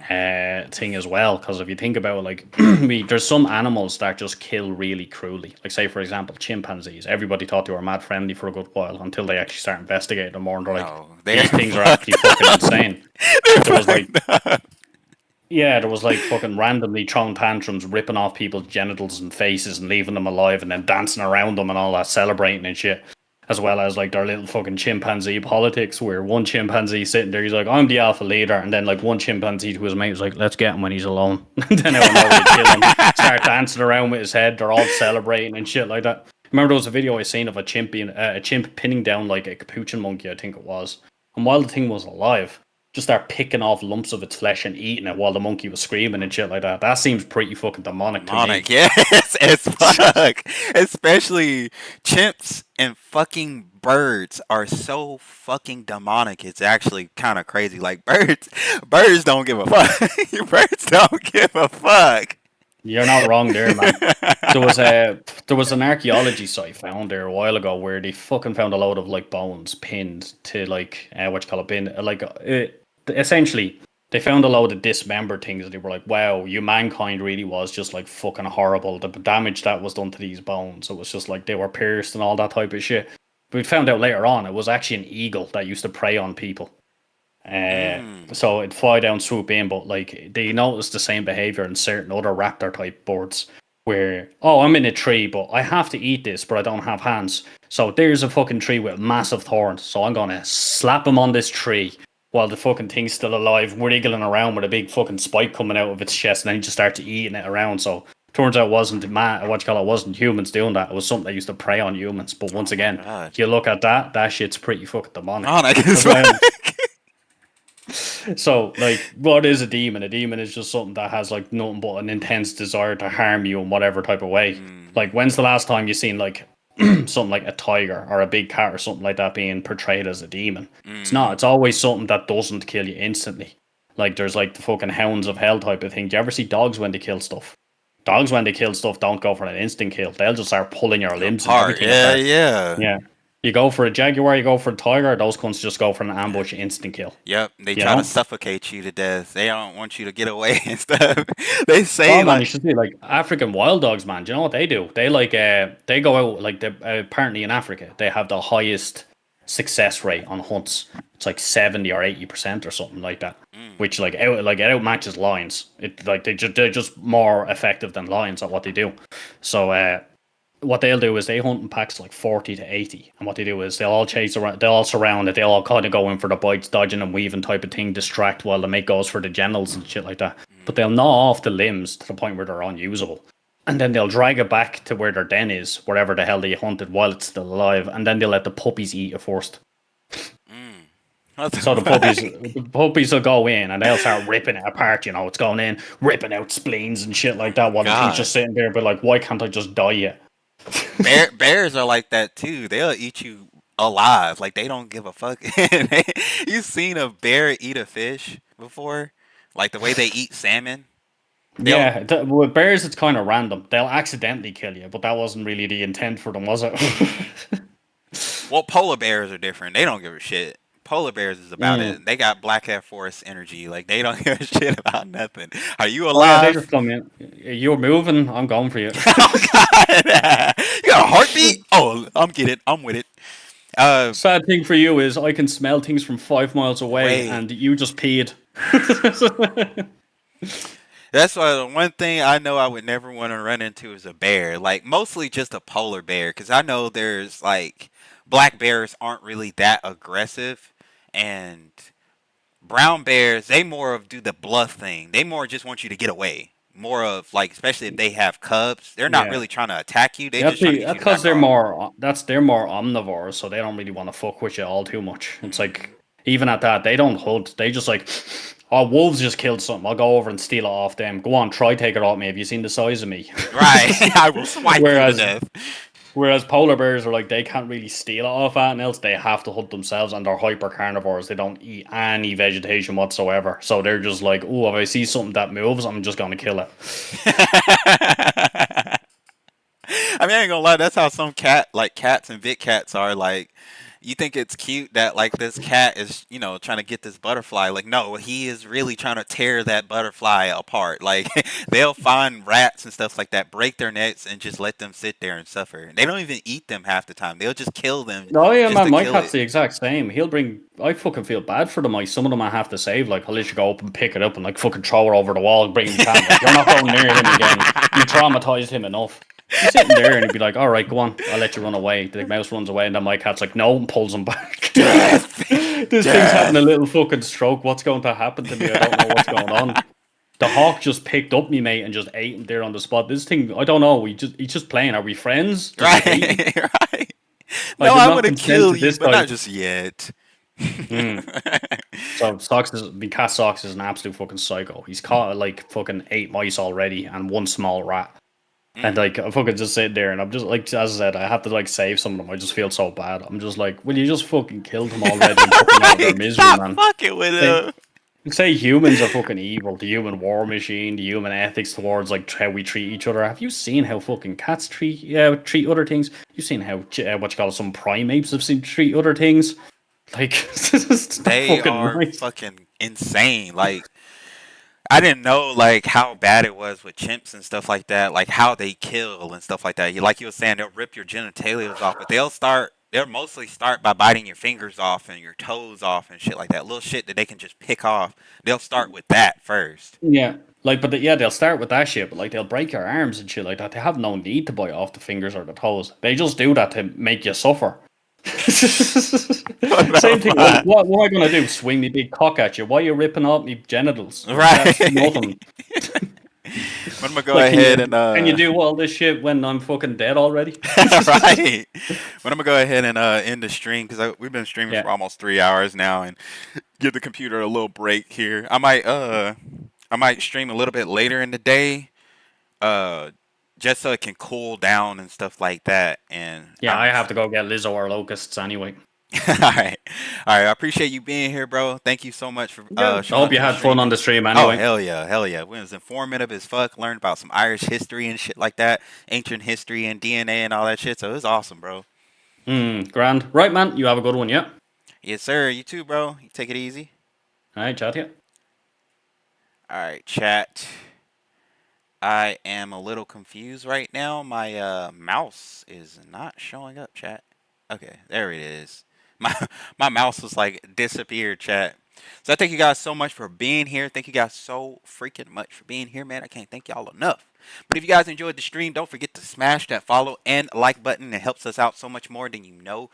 thing as well. Because if you think about it, like there's some animals that just kill really cruelly. Like say for example, chimpanzees. Everybody thought they were mad friendly for a good while until they actually start investigating them more, and they're like, these things are actually fucking insane. There was like. Yeah, there was like fucking randomly throwing tantrums, ripping off people's genitals and faces and leaving them alive, and then dancing around them and all that, celebrating and shit. As well as like their little fucking chimpanzee politics, where one chimpanzee sitting there, he's like, "I'm the alpha leader," and then like one chimpanzee to his mate was like, "Let's get him when he's alone." And then out of nowhere, kill him, start dancing around with his head. They're all celebrating and shit like that. Remember, there was a video I seen of a chimp pinning down like a capuchin monkey, I think it was, and while the thing was alive, just start picking off lumps of its flesh and eating it while the monkey was screaming and shit like that. That seems pretty fucking demonic to me. Demonic, yes, as fuck. Especially chimps and fucking birds are so fucking demonic. It's actually kind of crazy. Like birds don't give a fuck. Birds don't give a fuck. You're not wrong there, man. There was an archaeology site found there a while ago where they fucking found a load of like bones pinned to like what you call it, essentially they found a load of dismembered things and they were like, wow, mankind really was just like fucking horrible. The damage that was done to these bones, it was just like they were pierced and all that type of shit. But we found out later on it was actually an eagle that used to prey on people. So it'd fly down, swoop in, but like they noticed the same behavior in certain other raptor type birds where, oh, I'm in a tree, but I have to eat this, but I don't have hands. So there's a fucking tree with massive thorns. So I'm gonna slap him on this tree while the fucking thing's still alive, wriggling around with a big fucking spike coming out of its chest, and then he just starts eating it around. So turns out it wasn't wasn't humans doing that. It was something that used to prey on humans. But once again, if you look at that shit's pretty fucking demonic. So, like, what is a demon? A demon is just something that has, like, nothing but an intense desire to harm you in whatever type of way. Like, when's the last time you seen, like, something like a tiger or a big cat or something like that being portrayed as a demon? It's not. It's always something that doesn't kill you instantly. Like, there's, like, the fucking hounds of hell type of thing. Do you ever see dogs when they kill stuff? Dogs, when they kill stuff, don't go for an instant kill. They'll just start pulling your limbs and everything. Yeah. You go for a jaguar, you go for a tiger, those cunts just go for an ambush instant kill. Yep, they try to suffocate you to death. They don't want you to get away and stuff. They say man, you should see like African wild dogs, man. Do you know what they do? They like they go out like apparently in Africa they have the highest success rate on hunts. It's like 70 or 80% or something like that. Which it outmatches lions. It like they're just more effective than lions at what they do. So what they'll do is they hunt in packs like 40 to 80. And what they do is they'll all chase around, they'll all surround it, they'll all kind of go in for the bites, dodging and weaving type of thing, distract while the mate goes for the genitals and shit like that. But they'll gnaw off the limbs to the point where they're unusable. And then they'll drag it back to where their den is, wherever the hell they hunted while it's still alive. And then they'll let the puppies eat it first. So the puppies will go in and they'll start ripping it apart, you know, it's going in, ripping out spleens and shit like that while the thing's just sitting there, but like, why can't I just die yet? Bears are like that too. They'll eat you alive. Like they don't give a fuck. You've seen a bear eat a fish before? Like the way they eat salmon? With bears it's kind of random. They'll accidentally kill you, but that wasn't really the intent for them, was it? Well, polar bears are different. They don't give a shit. Polar bears is about it. They got Black Hat Forest energy. Like they don't give a shit about nothing. Are you alive? They just come in. You're moving. I'm going for you. Oh God! You got a heartbeat? Oh, I'm with it. Sad thing for you is I can smell things from 5 miles away, and you just peed. That's why the one thing I know I would never want to run into is a bear. Like mostly just a polar bear, because I know there's like black bears aren't really that aggressive. And brown bears, they more of do the bluff thing. They more just want you to get away. More of like, especially if they have cubs, they're not really trying to attack you. They just trying to get you because they're more omnivores, so they don't really want to fuck with you all too much. It's like even at that, they don't hunt. They just like, oh, wolves just killed something. I'll go over and steal it off them. Go on, try take it off me. Have you seen the size of me? Right, I will swipe you to death. Whereas polar bears are like, they can't really steal it off anything else. They have to hunt themselves, and they're hyper carnivores. They don't eat any vegetation whatsoever. So they're just like, oh, if I see something that moves, I'm just going to kill it. I mean, I ain't gonna lie. That's how some cats and big cats are. Like, you think it's cute that like this cat is, trying to get this butterfly. Like, no, he is really trying to tear that butterfly apart. Like, they'll find rats and stuff like that, break their necks, and just let them sit there and suffer. They don't even eat them half the time. They'll just kill them Oh yeah, just man, to my kill cat's it. the exact same. He'll bring. I fucking feel bad for the mice. Some of them I have to save. Like I'll literally go up and pick it up and like fucking throw it over the wall and bring him down. Like, you're not going near him again. You traumatized him enough. He's sitting there and he'd be like, "All right, go on. I'll let you run away." The mouse runs away and then my cat's like, "No," and pulls him back. This thing's having a little fucking stroke. What's going to happen to me? I don't know what's going on. The hawk just picked up me mate and just ate him there on the spot. This thing, I don't know. He's just playing. Are we friends? Does he hate me? Right. I No, did I'm not gonna consent kill to you, this but not type. just yet. So the cat Socks is an absolute fucking psycho. He's caught like fucking 8 mice already and one small rat. And like I fucking just sit there and I'm just like, as I said, I have to like save some of them. I just feel so bad. I'm just like, will you just fucking kill them already and put them out of their misery, Stop man? fucking with him. Say humans are fucking evil. The human war machine, the human ethics towards like how we treat each other. Have you seen how fucking cats treat other things? You've seen how what you call it, some primates have seen treat other things. Like it's not They fucking are nice. fucking insane. Like, I didn't know like how bad it was with chimps and stuff like that. Like how they kill and stuff like that. Like you were saying, they'll rip your genitalias off, but they'll mostly start by biting your fingers off and your toes off and shit like that. Little shit that they can just pick off. They'll start with that first. Yeah, like, but yeah, they'll start with that shit, but like they'll break your arms and shit like that. They have no need to bite off the fingers or the toes. They just do that to make you suffer. Same thing. What am I gonna do? Swing me big cock at you? Why are you ripping out me genitals? Right. That's nothing. But I'm gonna go Like, ahead and can you do all this shit when I'm fucking dead already? right. But I'm gonna go ahead and end the stream because we've been streaming for almost 3 hours now, and give the computer a little break here. I might stream a little bit later in the day, just so it can cool down and stuff like that. And Yeah, I have to go get Lizzo or locusts anyway. all right. I appreciate you being here, bro. Thank you so much for I showing hope up you to the had fun on the stream anyway. Oh hell yeah, hell yeah. It was informative as fuck. Learned about some Irish history and shit like that, ancient history and DNA and all that shit. So it was awesome, bro. Grand. Right, man. You have a good one, yeah? Yes, sir. You too, bro. You take it easy. All right, chat to you. All right, chat. I am a little confused right now. My mouse is not showing up, chat. Okay, there it is. My mouse was like disappeared, chat. So I thank you guys so much for being here. Thank you guys so freaking much for being here, man. I can't thank y'all enough. But if you guys enjoyed the stream, don't forget to smash that follow and like button. It helps us out so much more than you know.